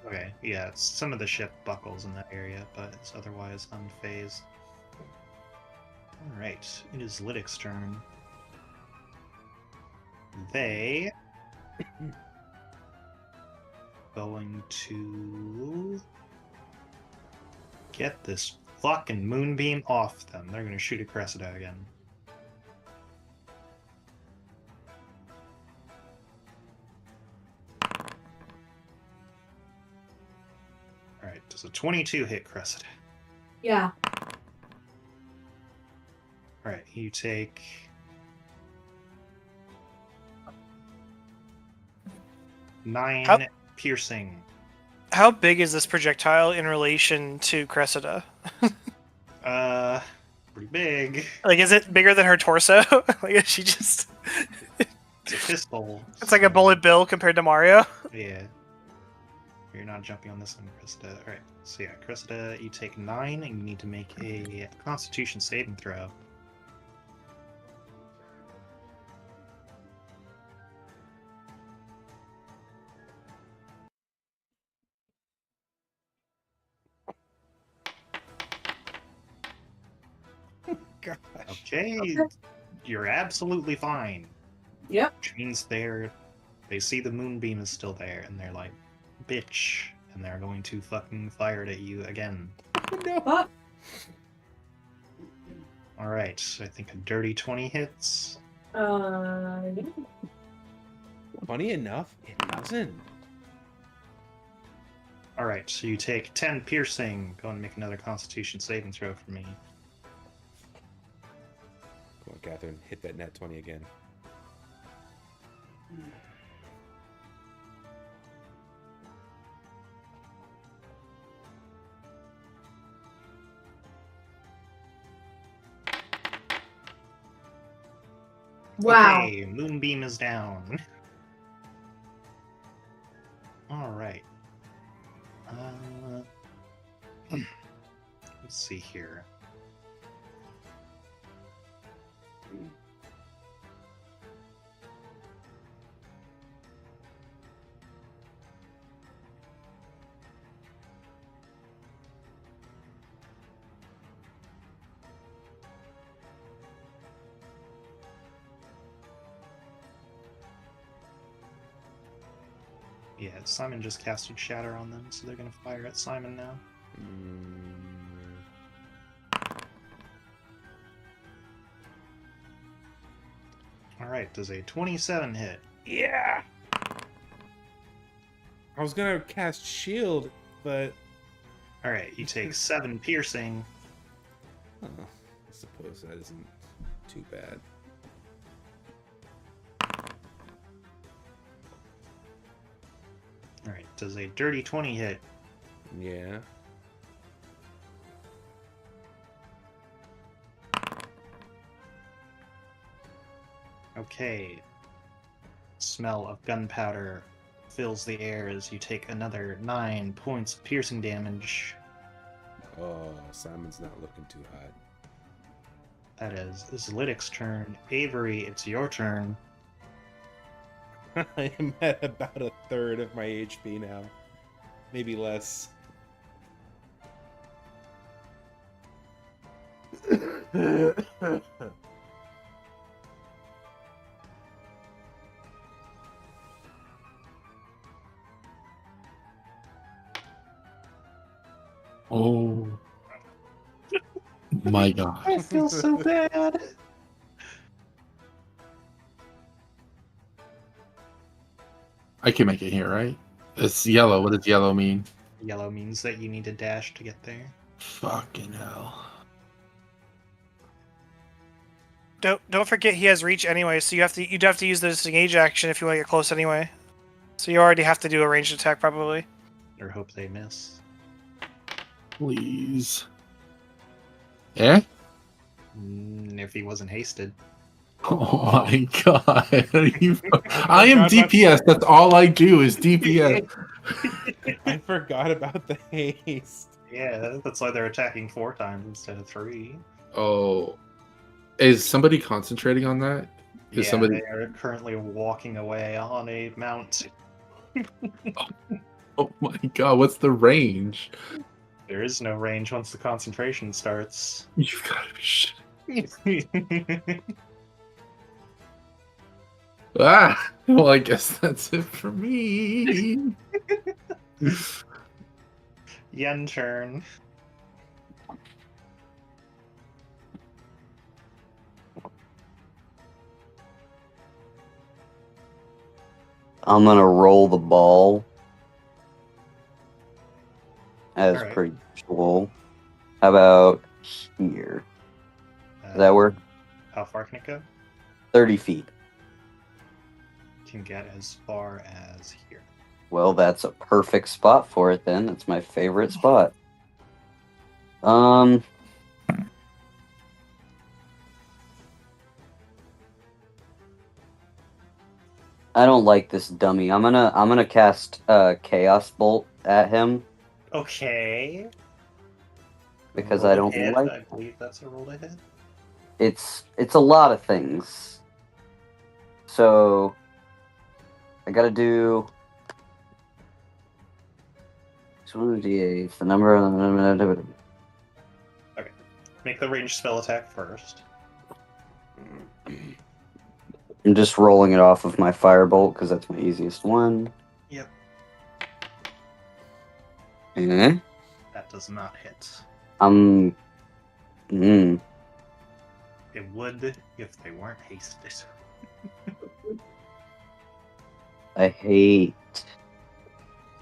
Okay, yeah, some of the ship buckles in that area, but it's otherwise unfazed. Alright, it is Lytic's turn. They... going to... get this fucking moonbeam off them. They're gonna shoot at Cressida again. Alright, does a 22 hit Cressida? Yeah. Alright, you take... 9 piercing. How big is this projectile in relation to Cressida? Pretty big. Like, is it bigger than her torso? Like, is she just... It's a pistol. It's like a bullet bill compared to Mario. Yeah. You're not jumping on this one, Cressida. Alright, so yeah, Cressida, you take 9, and you need to make a Constitution saving throw. Gosh. Okay, you're absolutely fine. Yep. Which means they see the moonbeam is still there, and they're like, bitch, and they're going to fucking fire it at you again. No. Alright, so I think a dirty 20 hits. Yeah. Funny enough, it doesn't. Alright, so you take 10 piercing. Go and make another Constitution saving throw for me. Come on, Catherine, hit that nat 20 again. Wow. Okay, moonbeam is down. Alright. Let's see here. Yeah, Simon just casted Shatter on them, so they're gonna fire at Simon now. Alright, does a 27 hit? Yeah! I was gonna cast Shield, but... Alright, you take 7 piercing. Oh, I suppose that isn't too bad. Alright, does a dirty 20 hit? Yeah. Okay. Smell of gunpowder fills the air as you take another 9 points of piercing damage. Oh, Simon's not looking too hot. That is Zlitic's turn. Avery, it's your turn. I am at about a third of my HP now. Maybe less. Oh my god. I feel so bad. I can make it here, right? It's yellow. What does yellow mean? Yellow means that you need to dash to get there. Fucking hell. Don't forget he has reach anyway, so you'd have to use the disengage action if you want to get close anyway. So you already have to do a ranged attack probably. Or hope they miss. Please. Yeah? If he wasn't hasted. Oh my god. I am DPS. That's all I do is DPS. I forgot about the haste. Yeah, that's why they're attacking 4 times instead of 3. Oh. Is somebody concentrating on that? Is Yeah, somebody... they are currently walking away on a mount. Oh my god, what's the range? There is no range once the concentration starts. You've got to be shitting. Ah! Well, I guess that's it for me. Yen turn. I'm gonna roll the ball as Alright. per usual. How about here? Does that work? How far can it go? 30 feet. Can get as far as here. Well, that's a perfect spot for it then. That's my favorite spot. I don't like this dummy. I'm gonna cast Chaos Bolt at him Okay. because Roll I to don't hit. like I believe that's a roll to hit. it's a lot of things. So I gotta do D8, the number of Okay. Make the ranged spell attack first. I'm just rolling it off of my Firebolt because that's my easiest one. Yep. Eh? That does not hit. It would if they weren't hasted. I hate,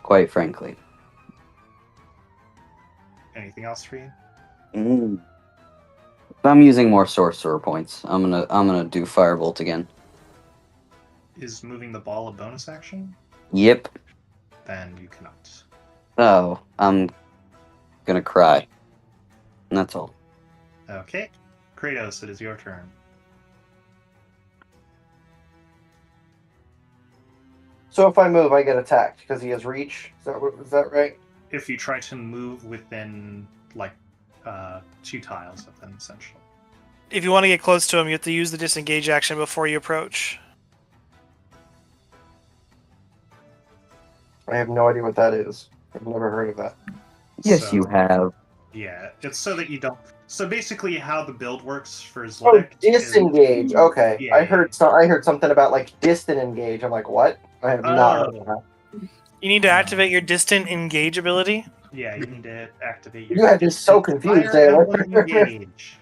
quite frankly. Anything else for you? I'm using more sorcerer points. I'm gonna do Firebolt again. Is moving the ball a bonus action? Yep. Then you cannot. Oh, I'm gonna cry. And that's all. Okay. Kratos, it is your turn. So if I move, I get attacked because he has reach. Is that right? If you try to move within, like, 2 tiles of them, essentially. If you want to get close to him, you have to use the disengage action before you approach. I have no idea what that is. I've never heard of that. Yes, So- you have. Yeah, it's so that you don't... So basically how the build works for Oh, Zlitic disengage. Okay, Yeah, I heard something about like distant engage. I'm like, what? I have not heard of that. You need to activate your distant engage ability. Yeah, you need to activate your... You had just so confused Fire there. Emblem Engage.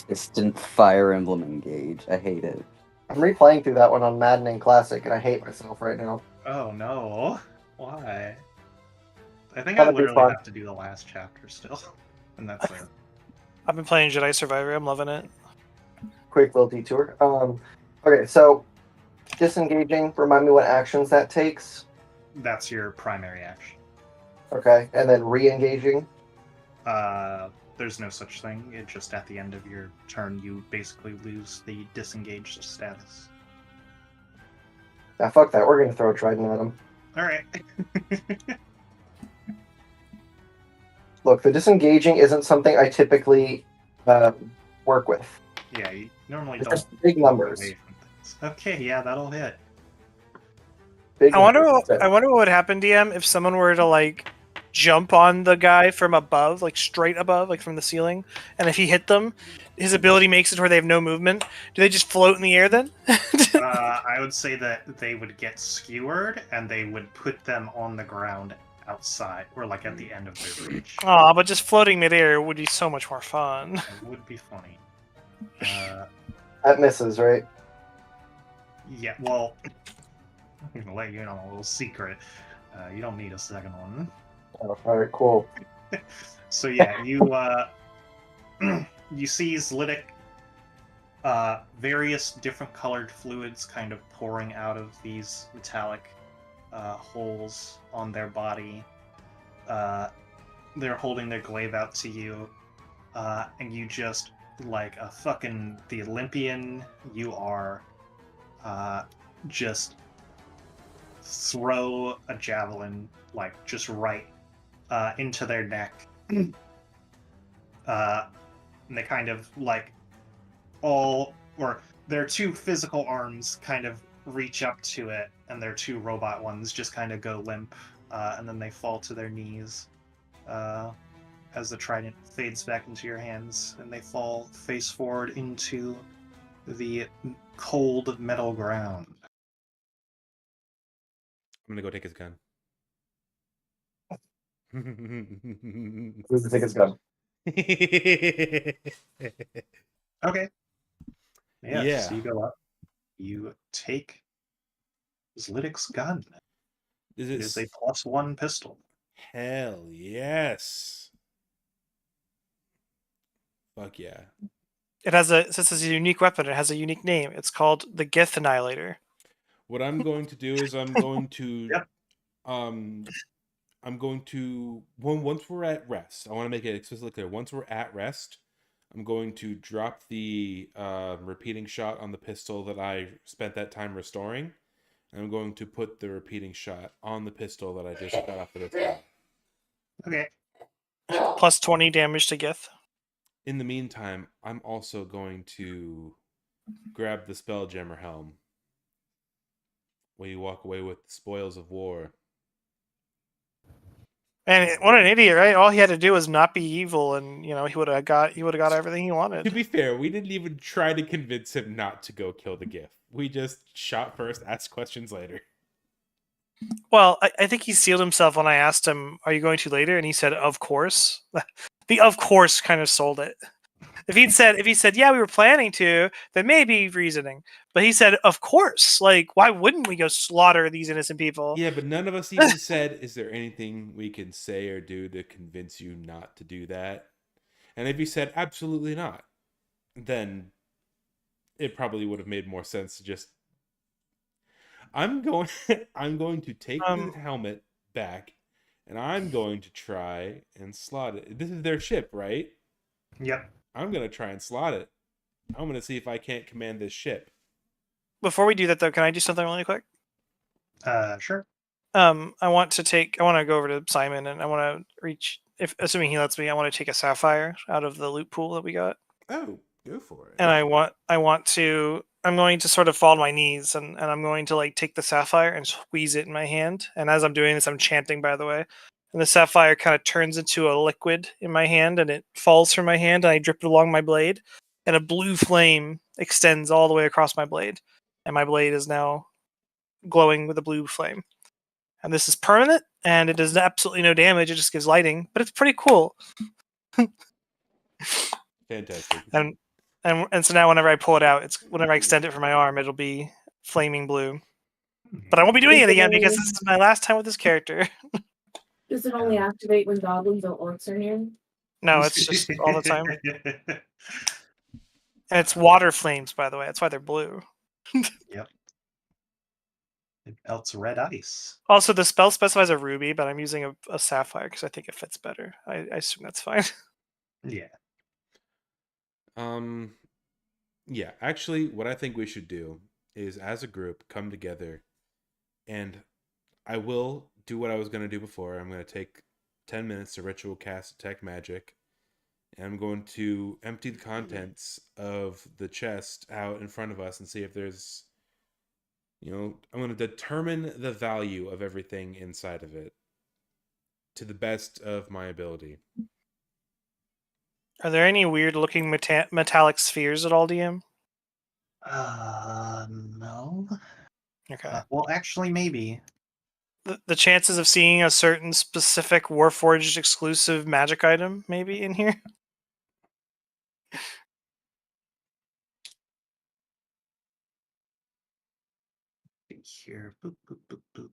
Distant Fire Emblem Engage. I hate it. I'm replaying through that one on Madden and Classic, and I hate myself right now. Oh no. Why? I think I That'd be literally fun. have to do the last chapter still. And that's it. I've been playing Jedi Survivor. I'm loving it. Quick little detour. Okay, so disengaging. Remind me what actions that takes. That's your primary action. Okay, and then re-engaging. There's no such thing. It just at the end of your turn, you basically lose the disengaged status. Ah, fuck that. We're gonna throw a trident at him. All right. Look, the disengaging isn't something I typically work with. Yeah, you normally It's don't just big walk numbers. away from things. Okay, yeah, that'll hit. Big I wonder numbers. what would happen, DM, if someone were to like jump on the guy from above, like straight above, like from the ceiling, and if he hit them, his ability makes it where they have no movement. Do they just float in the air then? I would say that they would get skewered, and they would put them on the ground outside, or like at the end of their reach. Aw, but just floating midair would be so much more fun. It would be funny. That misses, right? Yeah, well, I'm gonna let you in on a little secret. You don't need a second one. Oh, all right, cool. So yeah, you you see Zlitic, various different colored fluids kind of pouring out of these metallic holes on their body. They're holding their glaive out to you, and you just, like a fucking the Olympian you are, just throw a javelin, like, just right into their neck. And they kind of, like, their two physical arms kind of reach up to it, and their two robot ones just kind of go limp, and then they fall to their knees as the trident fades back into your hands, and they fall face forward into the cold metal ground. I'm gonna go take his gun. Who's the ticket's gun? Okay. Yeah, so Yeah. you go up. You take Zlitic's gun. It is a +1 pistol. Hell yes. Fuck yeah. Since it's a unique weapon, it has a unique name. It's called the Gith Annihilator. What I'm going to do is I'm going to Yep. I'm going to once we're at rest, I want to make it explicitly clear. Once we're at rest, I'm going to drop the repeating shot on the pistol that I spent that time restoring. And I'm going to put the repeating shot on the pistol that I just got off of this. Okay. Plus 20 damage to Gith. In the meantime, I'm also going to grab the Spelljammer helm, where you walk away with the spoils of war. And what an idiot, right? All he had to do was not be evil, and he would have got everything he wanted. To be fair, we didn't even try to convince him not to go kill the Gith. We just shot first, asked questions later. Well, I think he sealed himself when I asked him, "Are you going to later?" And he said, "Of course." The "of course" kind of sold it. If he said, "Yeah, we were planning to," then maybe reasoning. But he said, "Of course." Like, why wouldn't we go slaughter these innocent people? Yeah, but none of us even said, "Is there anything we can say or do to convince you not to do that?" And if he said, "Absolutely not," then it probably would have made more sense to just. I'm going to take the helmet back, and I'm going to try and slot it. This is their ship, right? Yep. I'm going to try and slot it. I'm going to see if I can't command this ship. Before we do that, though, can I do something really quick? Sure. I want to go over to Simon, and I want to reach, assuming he lets me, I want to take a sapphire out of the loot pool that we got. Oh, go for it. And I'm going to sort of fall on my knees, and I'm going to like take the sapphire and squeeze it in my hand. And as I'm doing this, I'm chanting, by the way. And the sapphire kind of turns into a liquid in my hand, and it falls from my hand, and I drip it along my blade. And a blue flame extends all the way across my blade. And my blade is now glowing with a blue flame. And this is permanent, and it does absolutely no damage. It just gives lighting, but it's pretty cool. Fantastic. And so now whenever I pull it out, whenever I extend it from my arm, it'll be flaming blue. But I won't be doing it again because this is my last time with this character. Does it only activate when goblins or orcs are near? No, it's just all the time. And it's water flames, by the way. That's why they're blue. Yep. It melts red ice. Also, the spell specifies a ruby, but I'm using a sapphire because I think it fits better. I assume that's fine. Yeah. Yeah, actually, what I think we should do is, as a group, come together, and I will do what I was going to do before. I'm going to take 10 minutes to ritual cast Detect Magic, and I'm going to empty the contents of the chest out in front of us and see if there's, I'm going to determine the value of everything inside of it to the best of my ability. Are there any weird looking metallic spheres at all, DM? No. Okay. Well, actually, maybe. The chances of seeing a certain specific Warforged exclusive magic item maybe in here? Here. Boop, boop, boop, boop.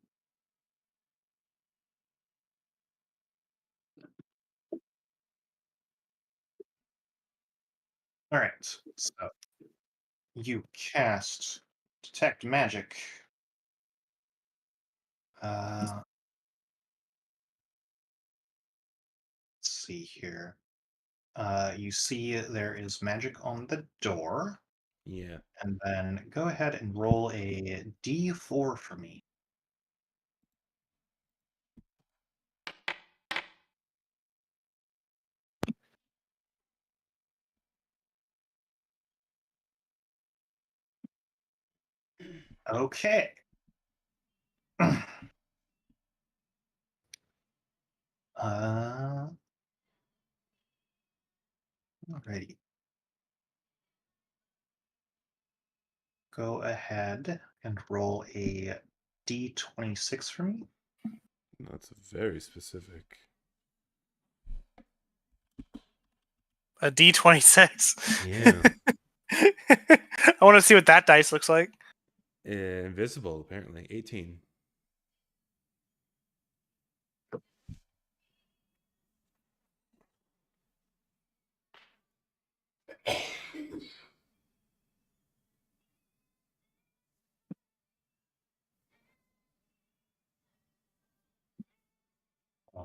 All right. So you cast Detect Magic. Let's see here. You see there is magic on the door. Yeah. And then go ahead and roll a d4 for me. Okay. Alrighty. Go ahead and roll a d26 for me. That's very specific. A D26. Yeah. I want to see what that dice looks like. Invisible, apparently. 18.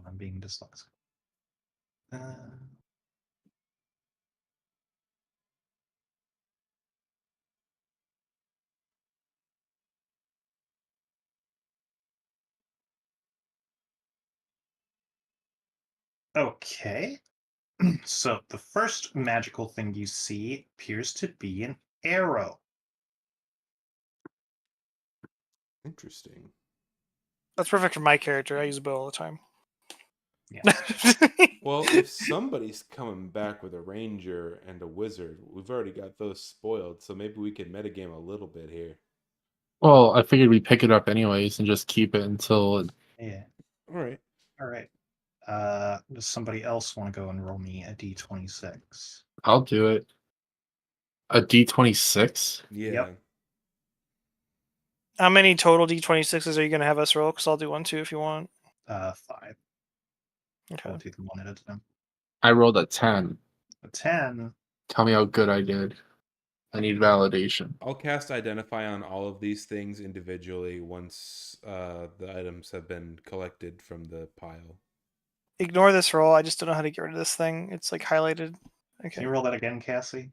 I'm being dyslexic. Okay. So the first magical thing you see appears to be an arrow. Interesting. That's perfect for my character. I use a bow all the time. Yeah. Well, if somebody's coming back with a ranger and a wizard, we've already got those spoiled, so maybe we can metagame a little bit here. Well, I figured we'd pick it up anyways and just keep it until. Yeah. All right. All right. Does somebody else want to go and roll me a d26? I'll do it. A D26? Yeah. Yep. How many total D26s are you going to have us roll? Because I'll do one too if you want. 5. Okay. I'll do them one at a time. I rolled a 10. A 10. Tell me how good I did. I need validation. I'll cast Identify on all of these things individually once the items have been collected from the pile. Ignore this roll. I just don't know how to get rid of this thing. It's like highlighted. Okay. Can you roll that again, Cassie?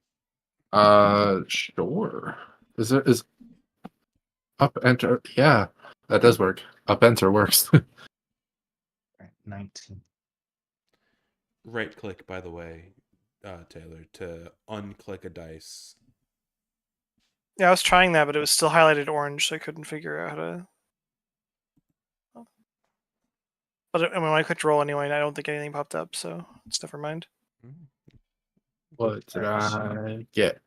Sure. Is up enter? Yeah, that does work. Up enter works. All right, 19. Right click, by the way, Taylor, to unclick a dice. Yeah, I was trying that, but it was still highlighted orange, so I couldn't figure out how to. But when I clicked roll anyway, I don't think anything popped up, so it's never mind. What did I get?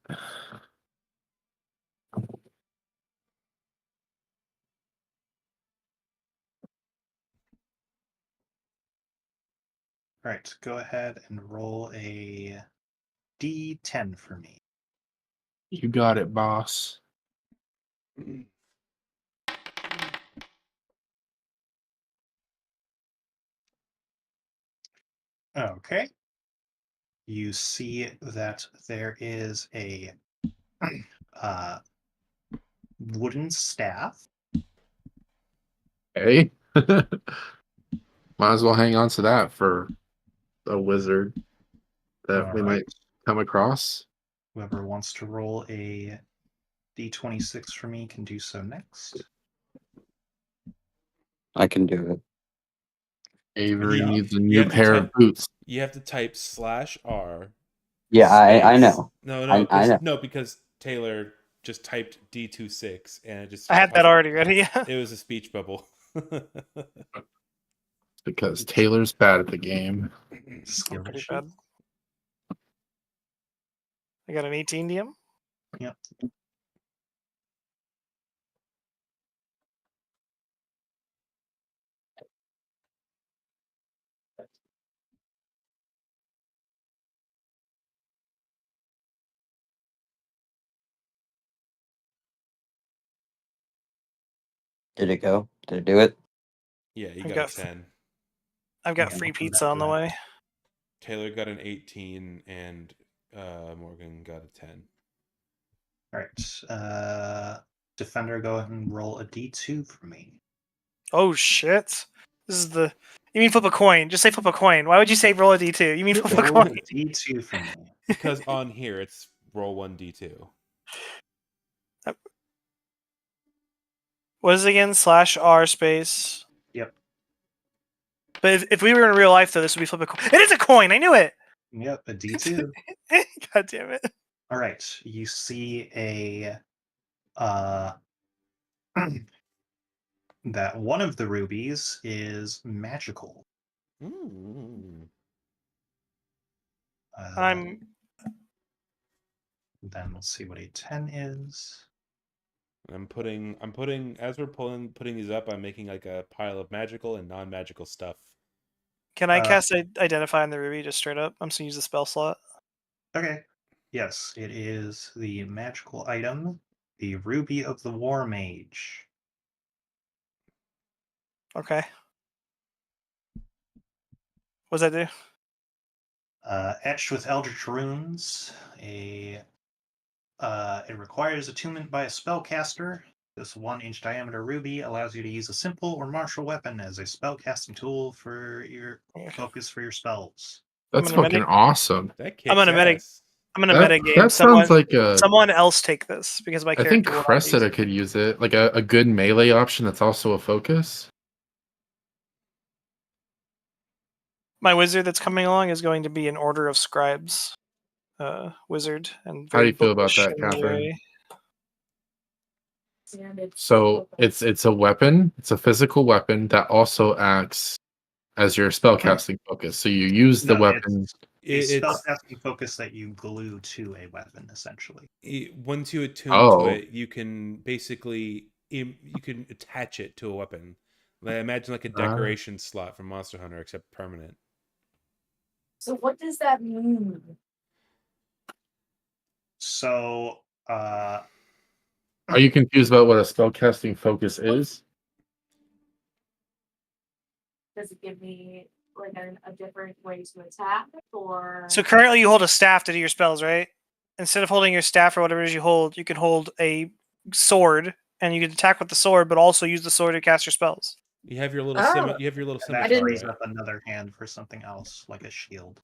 All right, go ahead and roll a d10 for me. You got it, boss. Okay. You see that there is a wooden staff Hey, might as well hang on to that for a wizard that we Alright. might come across. Whoever wants to roll a d26 for me can do so next. I can do it. Avery Yeah. needs a You new have to pair of boots. You have to type /R. Yeah, I space- know. No, I know. because Taylor just typed D26 and it just I had that already ready. It was a speech bubble. Because Taylor's bad at the game. Skill Pretty issue. bad. I got an 18 DM. Yep. Did it go? Did it do it? Yeah, you I've got got a 10. I've got Yeah, free I'll come pizza back on to the that. way. Taylor got an 18 and Morgan got a 10. Alright. Defender, go ahead and roll a d2 for me. Oh shit! This is the. You mean flip a coin? Just say flip a coin. Why would you say roll a d2? You mean flip a Roll coin? a d2 for me. Because on here it's roll 1d2. What is it again? /R space. Yep. But if we were in real life, though, this would be flip a coin. It is a coin. I knew it. Yep, a d2. God damn it! All right, you see a that one of the rubies is magical. Mm. I'm. Then let's see what a 10 is. I'm putting as we're putting these up, I'm making like a pile of magical and non-magical stuff. Can I cast Identify on the ruby just straight up? I'm just gonna use the spell slot. Okay. Yes, it is the magical item, the Ruby of the War Mage. Okay. What does that do? Etched with Eldritch runes, it requires attunement by a spellcaster. This 1-inch diameter ruby allows you to use a simple or martial weapon as a spellcasting tool for your focus for your spells. That's gonna fucking medic- awesome. That kicks I'm gonna medic- ass. I'm gonna That, metagame. that sounds like a. Someone else take this because my I character. think will not use Cressida it. could use it, like a good melee option that's also a focus. My wizard that's coming along is going to be an Order of Scribes wizard, and How do very you feel about bookish that, in the Catherine? way. So it's a weapon. It's a physical weapon that also acts as your spellcasting focus. So you use the No, weapon. it's a It's spellcasting focus that you glue to a weapon, essentially. once you attune to Oh. it, you can basically you can attach it to a weapon. Like, imagine like a decoration slot from Monster Hunter, except permanent. So what does that mean? So, Are you confused about what a spellcasting focus is? Does it give me like a different way to attack, or So currently you hold a staff to do your spells, right? Instead of holding your staff or whatever it is you hold, you can hold a sword and you can attack with the sword, but also use the sword to cast your spells. You have your little Oh. you have your little and that scimitar. frees Right? up another hand for something else, like a shield.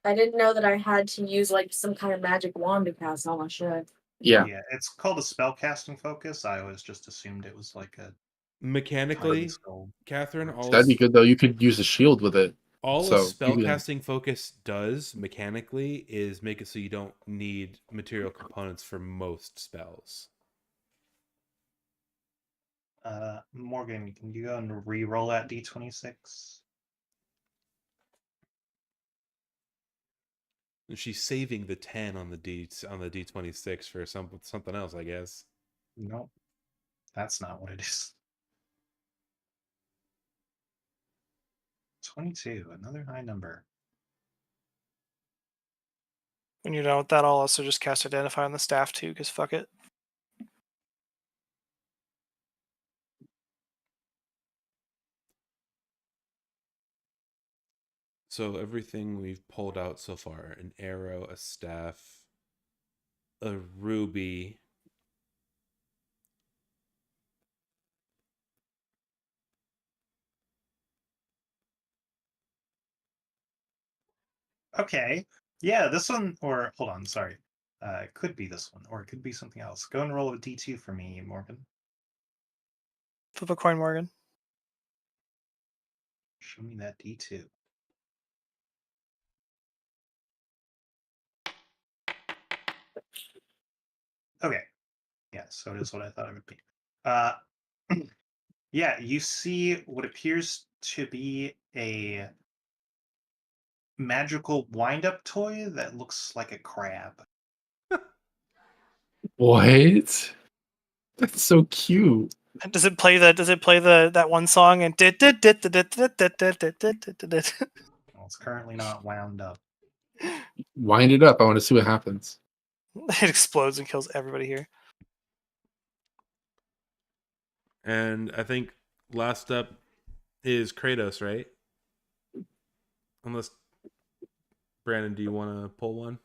I didn't know that I had to use like some kind of magic wand to cast all my shit. Yeah. Yeah, it's called a spellcasting focus. I always just assumed it was like a Mechanically, skull. Catherine, That'd be good though. You could use a shield with it. all So, a you can- spellcasting focus does mechanically is make it so you don't need material components for most spells. Morgan, can you go and re-roll that d26? She's saving the 10 on the D26 for something else, I guess. Nope, that's not what it is. 22, another high number. When you're done with that, I'll also just cast Identify on the staff too, because fuck it. So everything we've pulled out so far, an arrow, a staff, a ruby, Okay. Yeah, this one, or hold on, sorry. It could be this one, or it could be something else. Go and roll a d2 for me, Morgan. Flip a coin, Morgan. Show me that d2. Okay. Yeah, so it is what I thought it would be. Yeah, you see what appears to be a magical wind-up toy that looks like a crab. What? That's so cute. Does it play that one song and Well, it's currently not wound up. Wind it up. I want to see what happens. it explodes and kills everybody here? And I think last up is Kratos, right? Unless Brandon, do you want to pull one?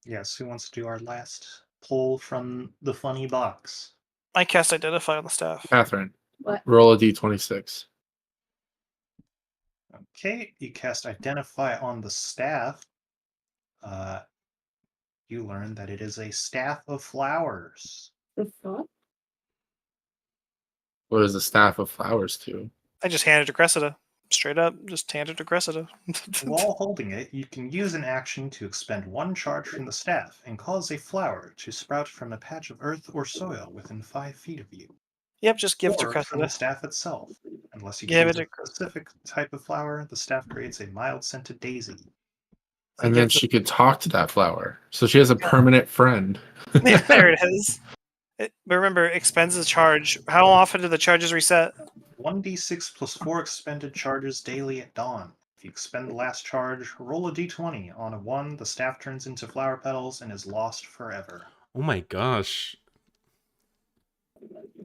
Yes, who wants to do our last pull from the funny box? I cast Identify on the staff. Catherine, What? roll a d26. Okay, you cast Identify on the staff. You learn that it is a staff of flowers. The fuck? What is the staff of flowers to? I just handed it to Cressida. Straight up, just handed it to Cressida. While holding it, you can use an action to expend 1 charge from the staff and cause a flower to sprout from a patch of earth or soil within 5 feet of you. Yep, just give it to Or from the Cressida. staff itself. Unless you Give choose it a specific type of flower, the staff creates a mild-scented daisy. And then she could talk to that flower. So she has a permanent friend. There it is. But remember, expends a charge. How often do the charges reset? 1d6 plus 4 expended charges daily at dawn. If you expend the last charge, roll a d20. On a 1, the staff turns into flower petals and is lost forever. Oh my gosh.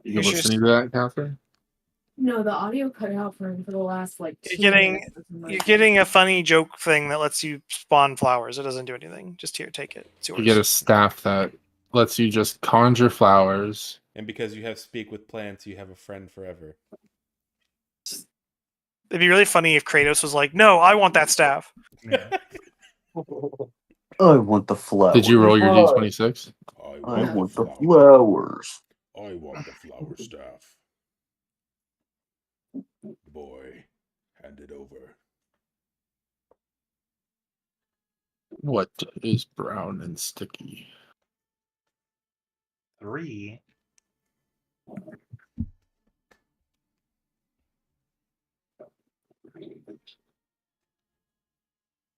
You listening to that, Catherine? No, the audio cut out for him for the last like. You're getting a funny joke thing that lets you spawn flowers. It doesn't do anything. Just here, take it. It's yours. You get a staff that lets you just conjure flowers. And because you have Speak with Plants, you have a friend forever. It'd be really funny if Kratos was like, "No, I want that staff." Yeah. I want the flowers. Did you roll your d26? I want the flowers. I want the flower staff. Boy, hand it over. What is brown and sticky? 3.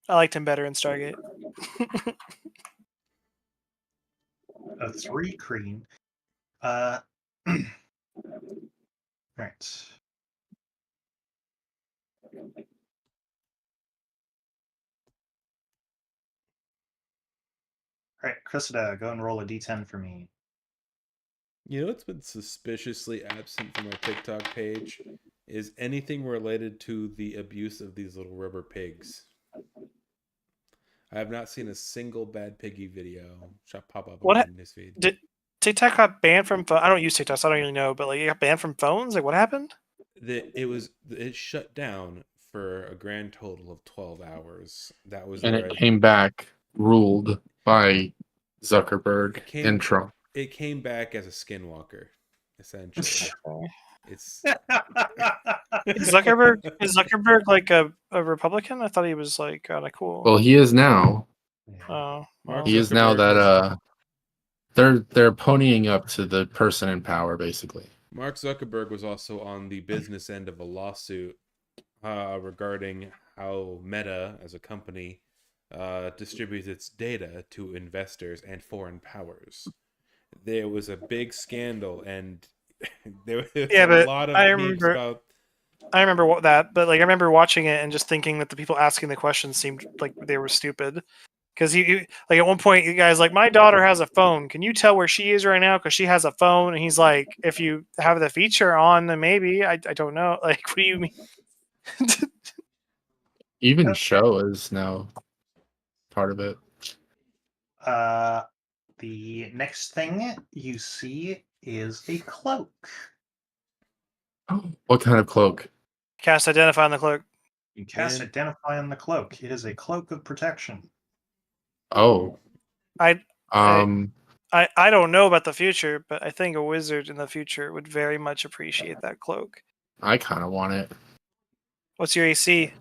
I liked him better in Stargate. A 3 cream. Right. Alright, Cressida, go and roll a d10 for me. You know what's been suspiciously absent from our TikTok page is anything related to the abuse of these little rubber pigs. I have not seen a single bad piggy video pop up on this feed. Did TikTok got banned from? I don't use TikTok, so I don't really know. But like, it got banned from phones. Like, what happened? It shut down for a grand total of 12 hours. That was and it came back ruled by Zuckerberg and Trump. It came back as a skinwalker, essentially. It's Is Zuckerberg like a Republican? I thought he was like kind of cool. Well, he is now. Oh, well. He is now that they're ponying up to the person in power, basically. Mark Zuckerberg was also on the business end of a lawsuit regarding how Meta, as a company, distributes its data to investors and foreign powers. There was a big scandal, and there was a lot of memes about. I remember that, but like I remember watching it and just thinking that the people asking the questions seemed like they were stupid. Because he like at one point, you guys like, my daughter has a phone. Can you tell where she is right now? Because she has a phone. And he's like, if you have the feature on, then maybe. I don't know. Like, what do you mean? Even show is now part of it. The next thing you see is a cloak. What kind of cloak? Cast Identify on the cloak. You can cast And- Identify on the cloak. It is a cloak of protection. Oh. I Um. don't know about the future, but I think a wizard in the future would very much appreciate that cloak. I kind of want it. What's your AC?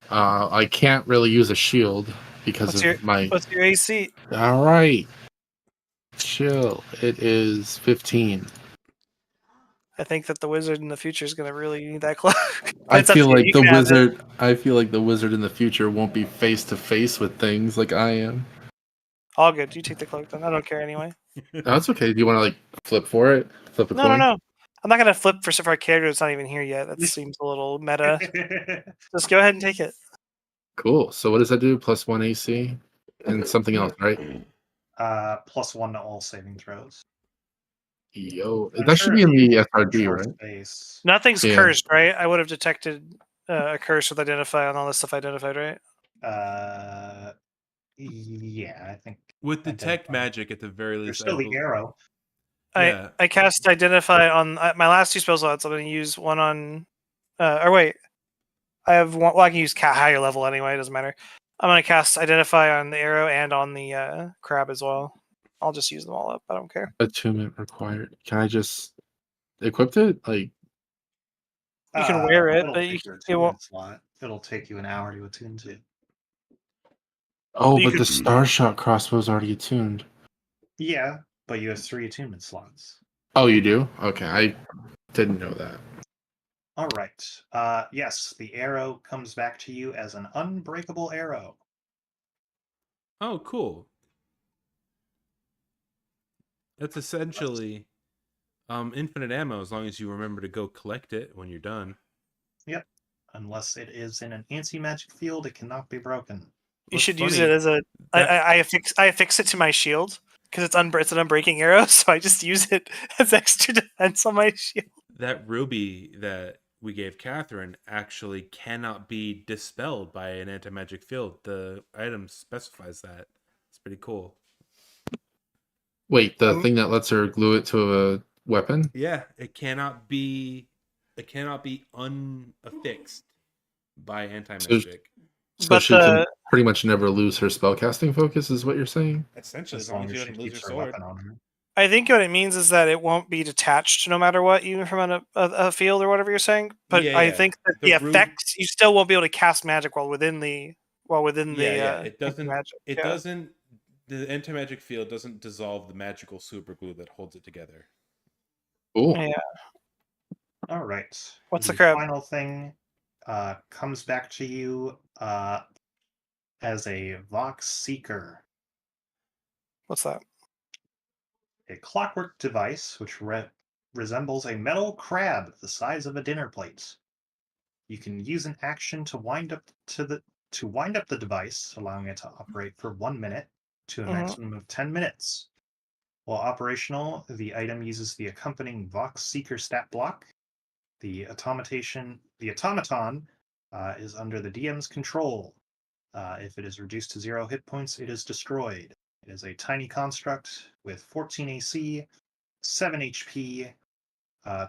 I can't really use a shield because What's your AC? All right. Chill. It is 15. I think that the wizard in the future is going to really need that cloak. I It's up to feel you. like You the can have it. wizard. I feel like the wizard in the future won't be face to face with things like I am. All good. You take the cloak then. I don't care anyway. That's okay. Do you want to like flip for it? Flip a No, coin? no. I'm not going to flip for a character that's not even here yet. That seems a little meta. Just go ahead and take it. Cool. So what does that do? +1 AC and something else, right? +1 to all saving throws. Yo, I'm that sure should be if in you the SRD, control right? space- Nothing's Yeah. cursed, right? I would have detected a curse with Identify on all the stuff identified, right? Yeah, I think. With detect Identify. magic, at the very There's least, still the arrow. Yeah. I cast Identify on my last 2 spell slots. I'm going to use one on... or wait. I have one... Well, I can use higher level anyway. It doesn't matter. I'm going to cast Identify on the arrow and on the crab as well. I'll just use them all up. I don't care. Attunement required. Can I just equip it? Like, You can wear it, It'll but take your it won't... attunement slot. It'll take you an hour to attune to. oh, You but could- the Starshot crossbow is already attuned. Yeah, but you have 3 attunement slots. Oh, you do? Okay, I didn't know that. All right. Yes, the arrow comes back to you as an unbreakable arrow. Oh, cool. That's essentially infinite ammo as long as you remember to go collect it when you're done. Yep. Unless it is in an anti-magic field, it cannot be broken. You What's should use funny- it as a... that- I affix it to my shield because it's an unbreaking arrow, so I just use it as extra defense on my shield. That ruby that we gave Catherine actually cannot be dispelled by an anti-magic field. The item specifies that. It's pretty cool. Wait, the thing that lets her glue it to a weapon? Yeah, it cannot be unaffixed by anti-magic. So But she can pretty much never lose her spellcasting focus, is what you're saying? Essentially, As long as you she don't lose keeps your her sword. weapon on her. I think what it means is that it won't be detached no matter what, even from a field or whatever you're saying. But Yeah, I yeah. think that The the effects, you still won't be able to cast magic while within the It doesn't. magic. It doesn't. The anti-magic field doesn't dissolve the magical super glue that holds it together. Cool. Yeah. All right. What's the crab? Final thing comes back to you as a Vox Seeker, What's that? a clockwork device which resembles a metal crab the size of a dinner plate. You can use an action to wind up the device, allowing it to operate for 1 minute to a maximum of 10 minutes. While operational, the item uses the accompanying Vox Seeker stat block. The automaton is under the DM's control. If it is reduced to 0 hit points, it is destroyed. It is a tiny construct with 14 AC, 7 HP,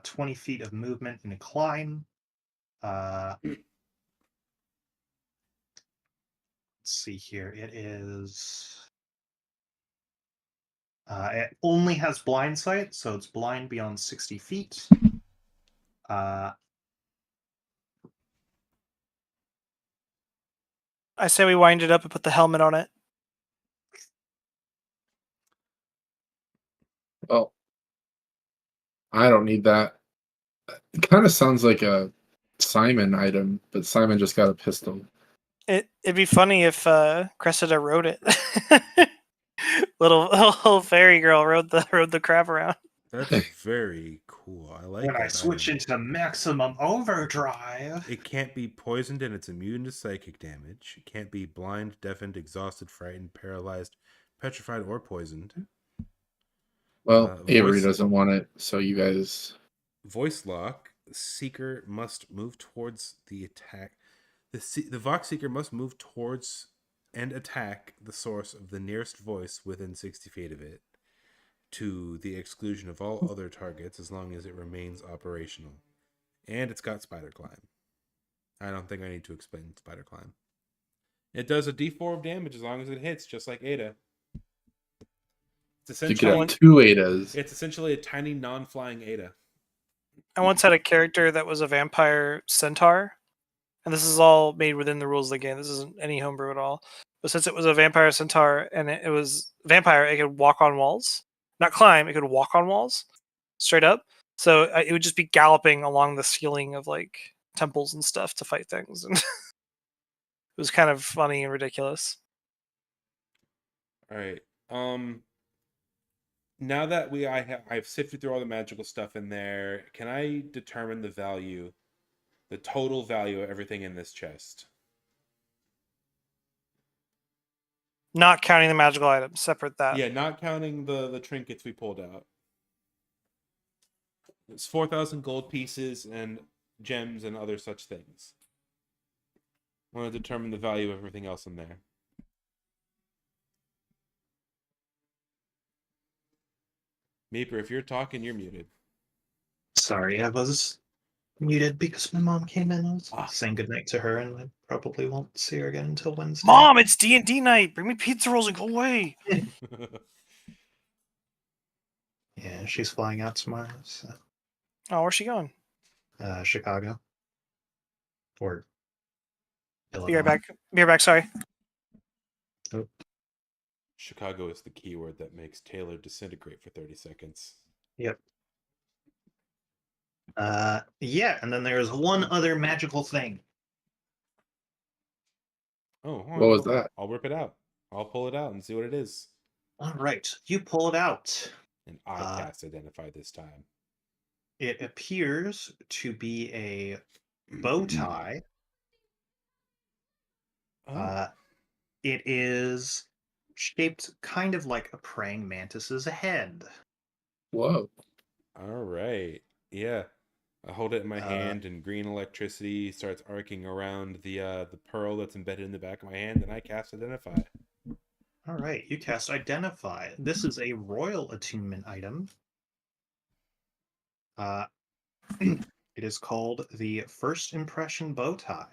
20 feet of movement in a climb. Let's see here. It only has blind sight, so it's blind beyond 60 feet. I say we wind it up and put the helmet on it. Well, I don't need that. It kind of sounds like a Simon item, but Simon just got a pistol. It'd be funny if Cressida rode it. little fairy girl rode the crab around. That's very cool. I like When that. I switch item. into maximum overdrive, It can't be poisoned and it's immune to psychic damage. It can't be blind, deafened, exhausted, frightened, paralyzed, petrified, or poisoned. Well, Avery voice- doesn't want it, so you guys... Voice lock. The seeker must move towards the attack. The Vox Seeker must move towards and attack the source of the nearest voice within 60 feet of it. to the exclusion of all other targets as long as it remains operational. And it's got Spider Climb. I don't think I need to explain Spider Climb. It does a d4 of damage as long as it hits, just like Ada. It's You could have 2 Adas. It's essentially a tiny non-flying Ada. I once had a character that was a vampire centaur, and this is all made within the rules of the game. This isn't any homebrew at all. But since it was a vampire centaur and it was vampire, it could walk on walls. Not climb, it could walk on walls straight up. So it would just be galloping along the ceiling of like temples and stuff to fight things. And it was kind of funny and ridiculous. All right. Now that I've sifted through all the magical stuff in there, can I determine the value, the total value of everything in this chest? Not counting the magical items, separate that. Yeah, not counting the trinkets we pulled out. It's 4,000 gold pieces and gems and other such things. I want to determine the value of everything else in there. Meeper, if you're talking, you're muted. Sorry, I was muted because my mom came in. I was saying goodnight to her, and I probably won't see her again until Wednesday. Mom, it's D&D night. Bring me pizza rolls and go away. Yeah, she's flying out tomorrow. So. Oh, where's she going? Chicago. Or Be right back. Be right back. Sorry. Oh. Chicago is the keyword that makes Taylor disintegrate for 30 seconds. Yep. Yeah, and then there's one other magical thing. Oh, what was that? I'll rip it out. I'll pull it out and see what it is. All right, you pull it out. And I cast Identify this time. It appears to be a bow tie. Oh. It is shaped kind of like a praying mantis's head. Whoa. All right. Yeah. I hold it in my hand, and green electricity starts arcing around the pearl that's embedded in the back of my hand, and I cast Identify. All right, you cast Identify. This is a royal attunement item. It is called the First Impression Bow Tie.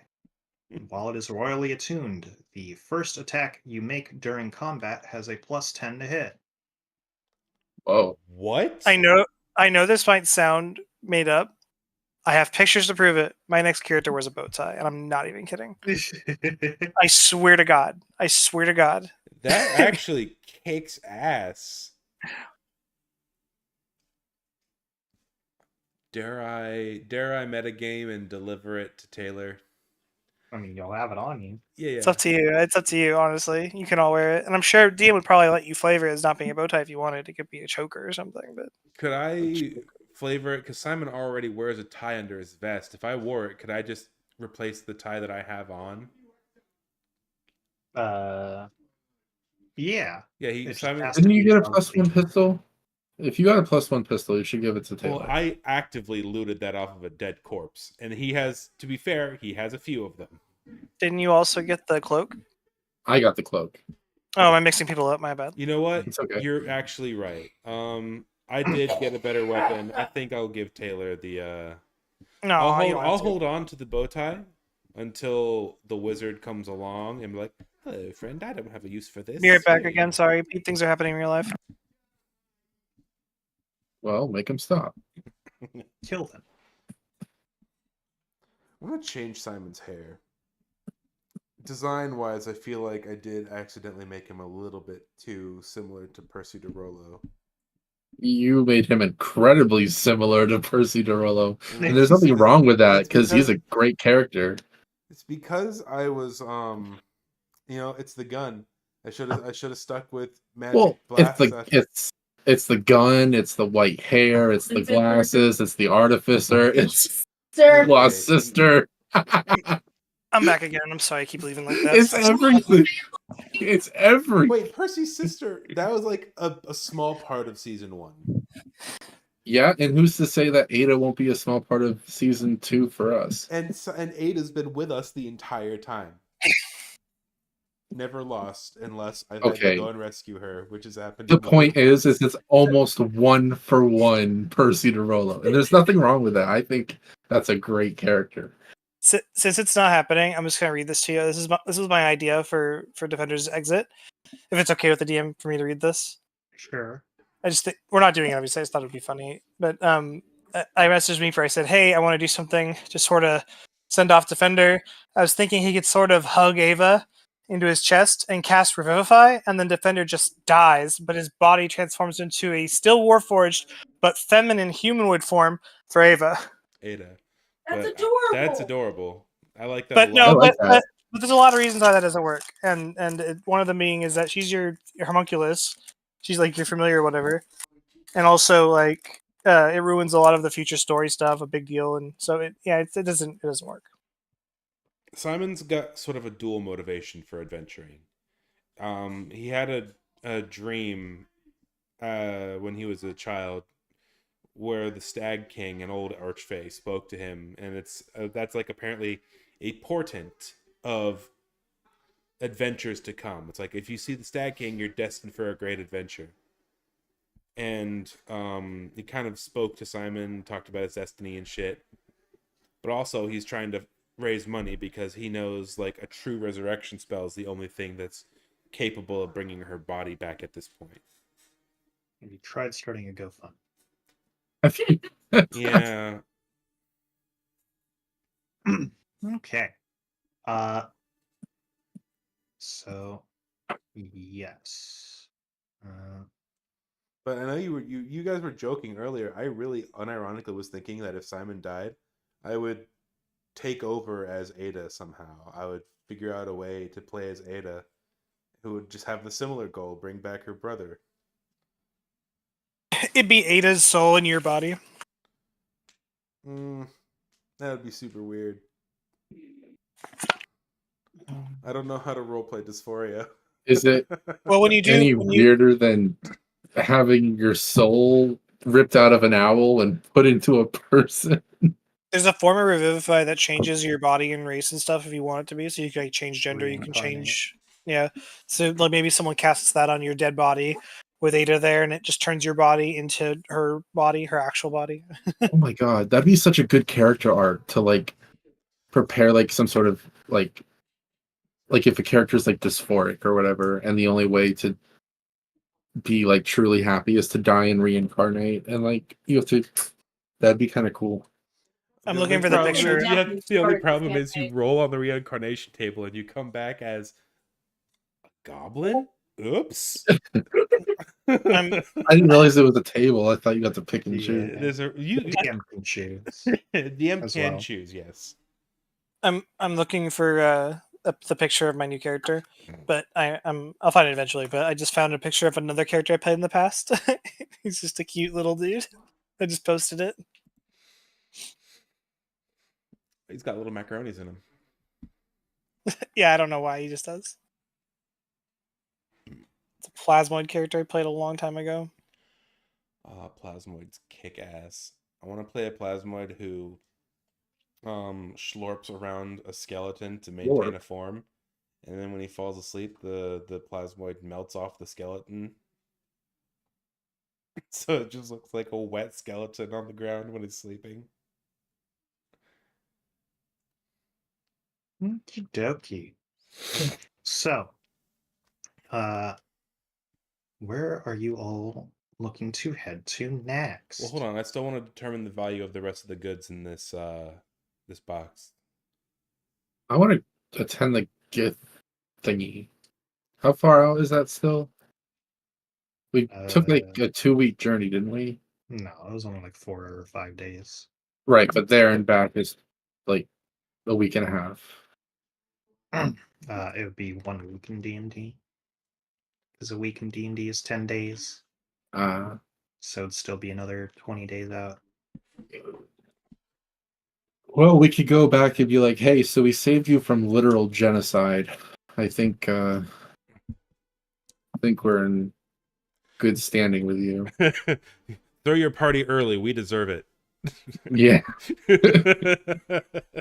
While it is royally attuned, the first attack you make during combat has a +10 to hit. Whoa. What? I know this might sound made up. I have pictures to prove it. My next character wears a bow tie, and I'm not even kidding. I swear to God. I swear to God. That actually kicks ass. Dare I metagame and deliver it to Taylor? I mean, you'll have it on you. Yeah. It's up to you. It's up to you, honestly. You can all wear it. And I'm sure DM would probably let you flavor it as not being a bow tie if you wanted. It could be a choker or something. But could I flavor it? Because Simon already wears a tie under his vest. If I wore it, could I just replace the tie that I have on? Yeah. Simon. Didn't you get a +1 pistol? If you got a +1 pistol, you should give it to Taylor. Well, I actively looted that off of a dead corpse. And he has, to be fair, he has a few of them. didn't you also get the cloak? I got the cloak. Oh, am I mixing people up? My bad. You know what? It's okay. You're actually right. I did get a better weapon. I think I'll give Taylor the No, I'll hold on to the bow tie until the wizard comes along and be like, "Hello, friend. I don't have a use for this." Be right back again. Sorry, things are happening in real life. Well, make him stop. Kill them. I'm gonna change Simon's hair. Design-wise, I feel like I did accidentally make him a little bit too similar to Percy DeRollo. You made him incredibly similar to Percy DeRollo. And there's nothing wrong with that, because he's a great character. It's because I was, it's the gun. I should have stuck with magic blast. It's the gun, it's the white hair, it's the glasses, it's the artificer, it's Lost Sister. I'm back again. I'm sorry I keep leaving like that. It's everything. It's everything. Wait, Percy's sister, that was like a small part of season 1. Yeah, and who's to say that Ada won't be a small part of season 2 for us? And Ada's been with us the entire time. never lost unless I've had to Okay. go and rescue her, which has happened. The point is it's almost 1-for-1 Percy to Rolo, and there's nothing wrong with that. I think that's a great character. Since it's not happening, I'm just gonna read this to you. This was my idea for Defender's exit. If it's okay with the DM for me to read this. Sure. I just think we're not doing it. Obviously, I just thought it'd be funny. But I messaged me for. I said, "Hey, I want to do something to sort of send off Defender." I was thinking he could sort of hug Ava into his chest and cast Revivify, and then Defender just dies, but his body transforms into a still Warforged but feminine humanoid form for Ava. Ada. That's But adorable. That's adorable. I like that But a no, lot. like that. but there's a lot of reasons why that doesn't work, and one of them being is that she's your homunculus. She's like your familiar or whatever, and also like it ruins a lot of the future story stuff. A big deal, and so it doesn't work. Simon's got sort of a dual motivation for adventuring. He had a dream when he was a child where the Stag King, an old archfey, spoke to him, and that's like apparently a portent of adventures to come. It's like if you see the Stag King, you're destined for a great adventure. And he kind of spoke to Simon, talked about his destiny and shit. But also he's trying to raise money because he knows like a true resurrection spell is the only thing that's capable of bringing her body back at this point. Have you tried starting a GoFundMe? Yeah. Okay. So yes. But I know you guys were joking earlier. I really unironically was thinking that if Simon died, I would take over as Ada somehow. I would figure out a way to play as Ada, who would just have the similar goal, bring back her brother. It'd be Ada's soul in your body. That would be super weird. I don't know how to roleplay dysphoria. Is it Well, when you do any weirder than having your soul ripped out of an owl and put into a person? There's a form of Revivify that changes your body and race and stuff if you want it to be. So you can like, change gender. You can change. Yeah. So like maybe someone casts that on your dead body with Ada there, and it just turns your body into her body, her actual body. Oh my god, that'd be such a good character art to like prepare like some sort of like if a character's like dysphoric or whatever, and the only way to be like truly happy is to die and reincarnate, and like you have to. That'd be kind of cool. I'm looking for the picture. The only problem is you roll on the reincarnation table and you come back as a goblin. Oops. I didn't realize it was a table. I thought you got to pick and choose. There's DM can choose. DM as can well. choose, yes. I'm looking for the picture of my new character, but I'll find it eventually. But I just found a picture of another character I played in the past. He's just a cute little dude. I just posted it. He's got little macaronis in him. Yeah, I don't know why he just does. It's a Plasmoid character I played a long time ago. Plasmoids kick ass. I want to play a Plasmoid who schlorps around a skeleton to maintain a form, and then when he falls asleep, the Plasmoid melts off the skeleton. So it just looks like a wet skeleton on the ground when it's sleeping. Okie dokie. So, where are you all looking to head to next? Well, hold on. I still want to determine the value of the rest of the goods in this this box. I want to attend the gift thingy. How far out is that still? We took like a 2-week journey, didn't we? No, it was only like 4 or 5 days. Right, but there and back is like a week and a half. It would be 1 week in D&D. Because a week in D&D is 10 days. So it'd still be another 20 days out. Well, we could go back and be like, hey, so we saved you from literal genocide. I think we're in good standing with you. Throw your party early. We deserve it. Yeah.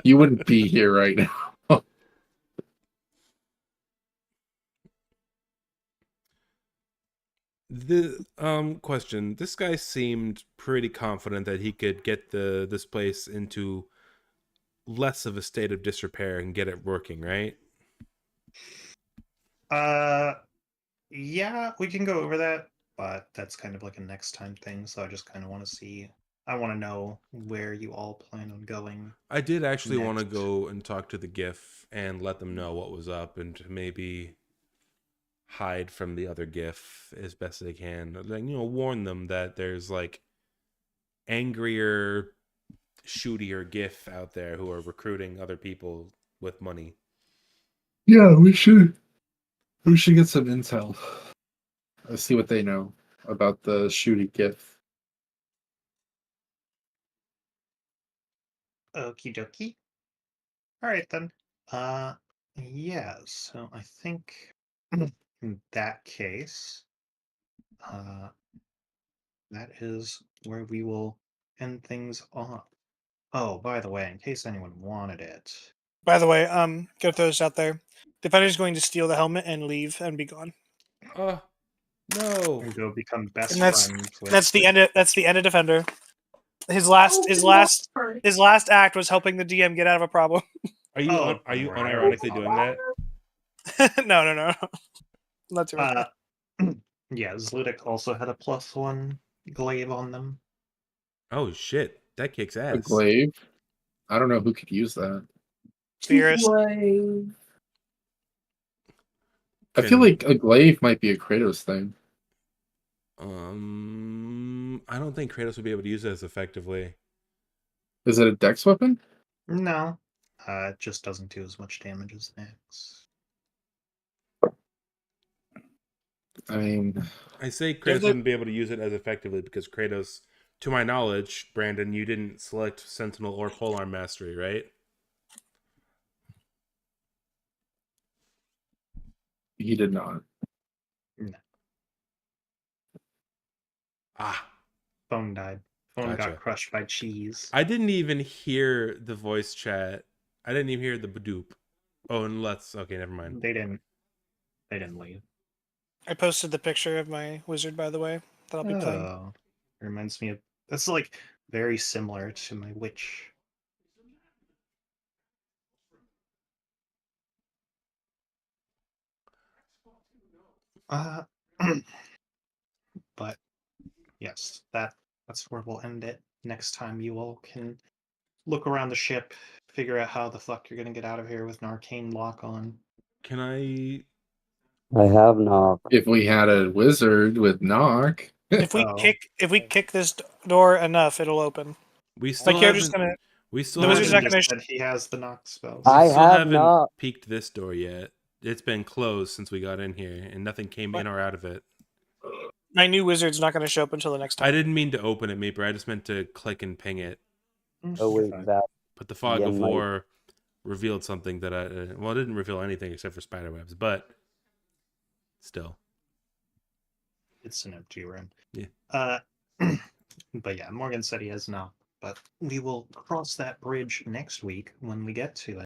You wouldn't be here right now. The question. This guy seemed pretty confident that he could get this place into less of a state of disrepair and get it working, right? Yeah, we can go over that, but that's kind of like a next time thing, so I just kind of want to see. I want to know where you all plan on going. I did actually want to next. go and talk to the GIF and let them know what was up and to maybe hide from the other GIF as best they can. Like, warn them that there's like angrier, shootier GIF out there who are recruiting other people with money. Yeah, we should get some intel. Let's see what they know about the shooty GIF. Okie dokie. All right then. Yeah. So I think in that case, that is where we will end things off. Oh, by the way, in case anyone wanted it, By the way, gonna throw this out there. Defender's going to steal the helmet and leave and be gone. No. and go become best And that's friends with. that's the end of Defender. His last act was helping the DM get out of a problem. Are you unironically doing that? No. Not too much. Yeah, Zludik also had a +1 glaive on them. Oh shit, that kicks ass. A glaive? I don't know who could use that. Fierce. I feel like a glaive might be a Kratos thing. I don't think Kratos would be able to use it as effectively. Is it a dex weapon? No. It just doesn't do as much damage as an axe. I mean, I say Kratos wouldn't be able to use it as effectively because Kratos, to my knowledge, Brandon, you didn't select Sentinel or Polearm Mastery, right? He did not. No. Phone died. Phone got crushed by cheese. I didn't even hear the voice chat. I didn't even hear the badoop. Oh, and okay, never mind. They didn't leave. I posted the picture of my wizard, by the way, that I'll be playing. It reminds me of that's like very similar to my witch. But yes, that's where we'll end it. Next time you all can look around the ship, figure out how the fuck you're gonna get out of here with an arcane lock on. Can I have knock. If we had a wizard with knock. If we kick this door enough, it'll open. We still haven't. The wizard's not gonna. Said he has the knock spells. We still haven't peeked this door yet. It's been closed since we got in here, and nothing came in or out of it. My new wizard's not going to show up until the next time. I didn't mean to open it, Meeper. I just meant to click and ping it. Oh wait, that. But the fog of war revealed something that it didn't reveal anything except for spiderwebs, but still, it's an empty room. Yeah. But yeah, Morgan said he has knock. But we will cross that bridge next week when we get to it.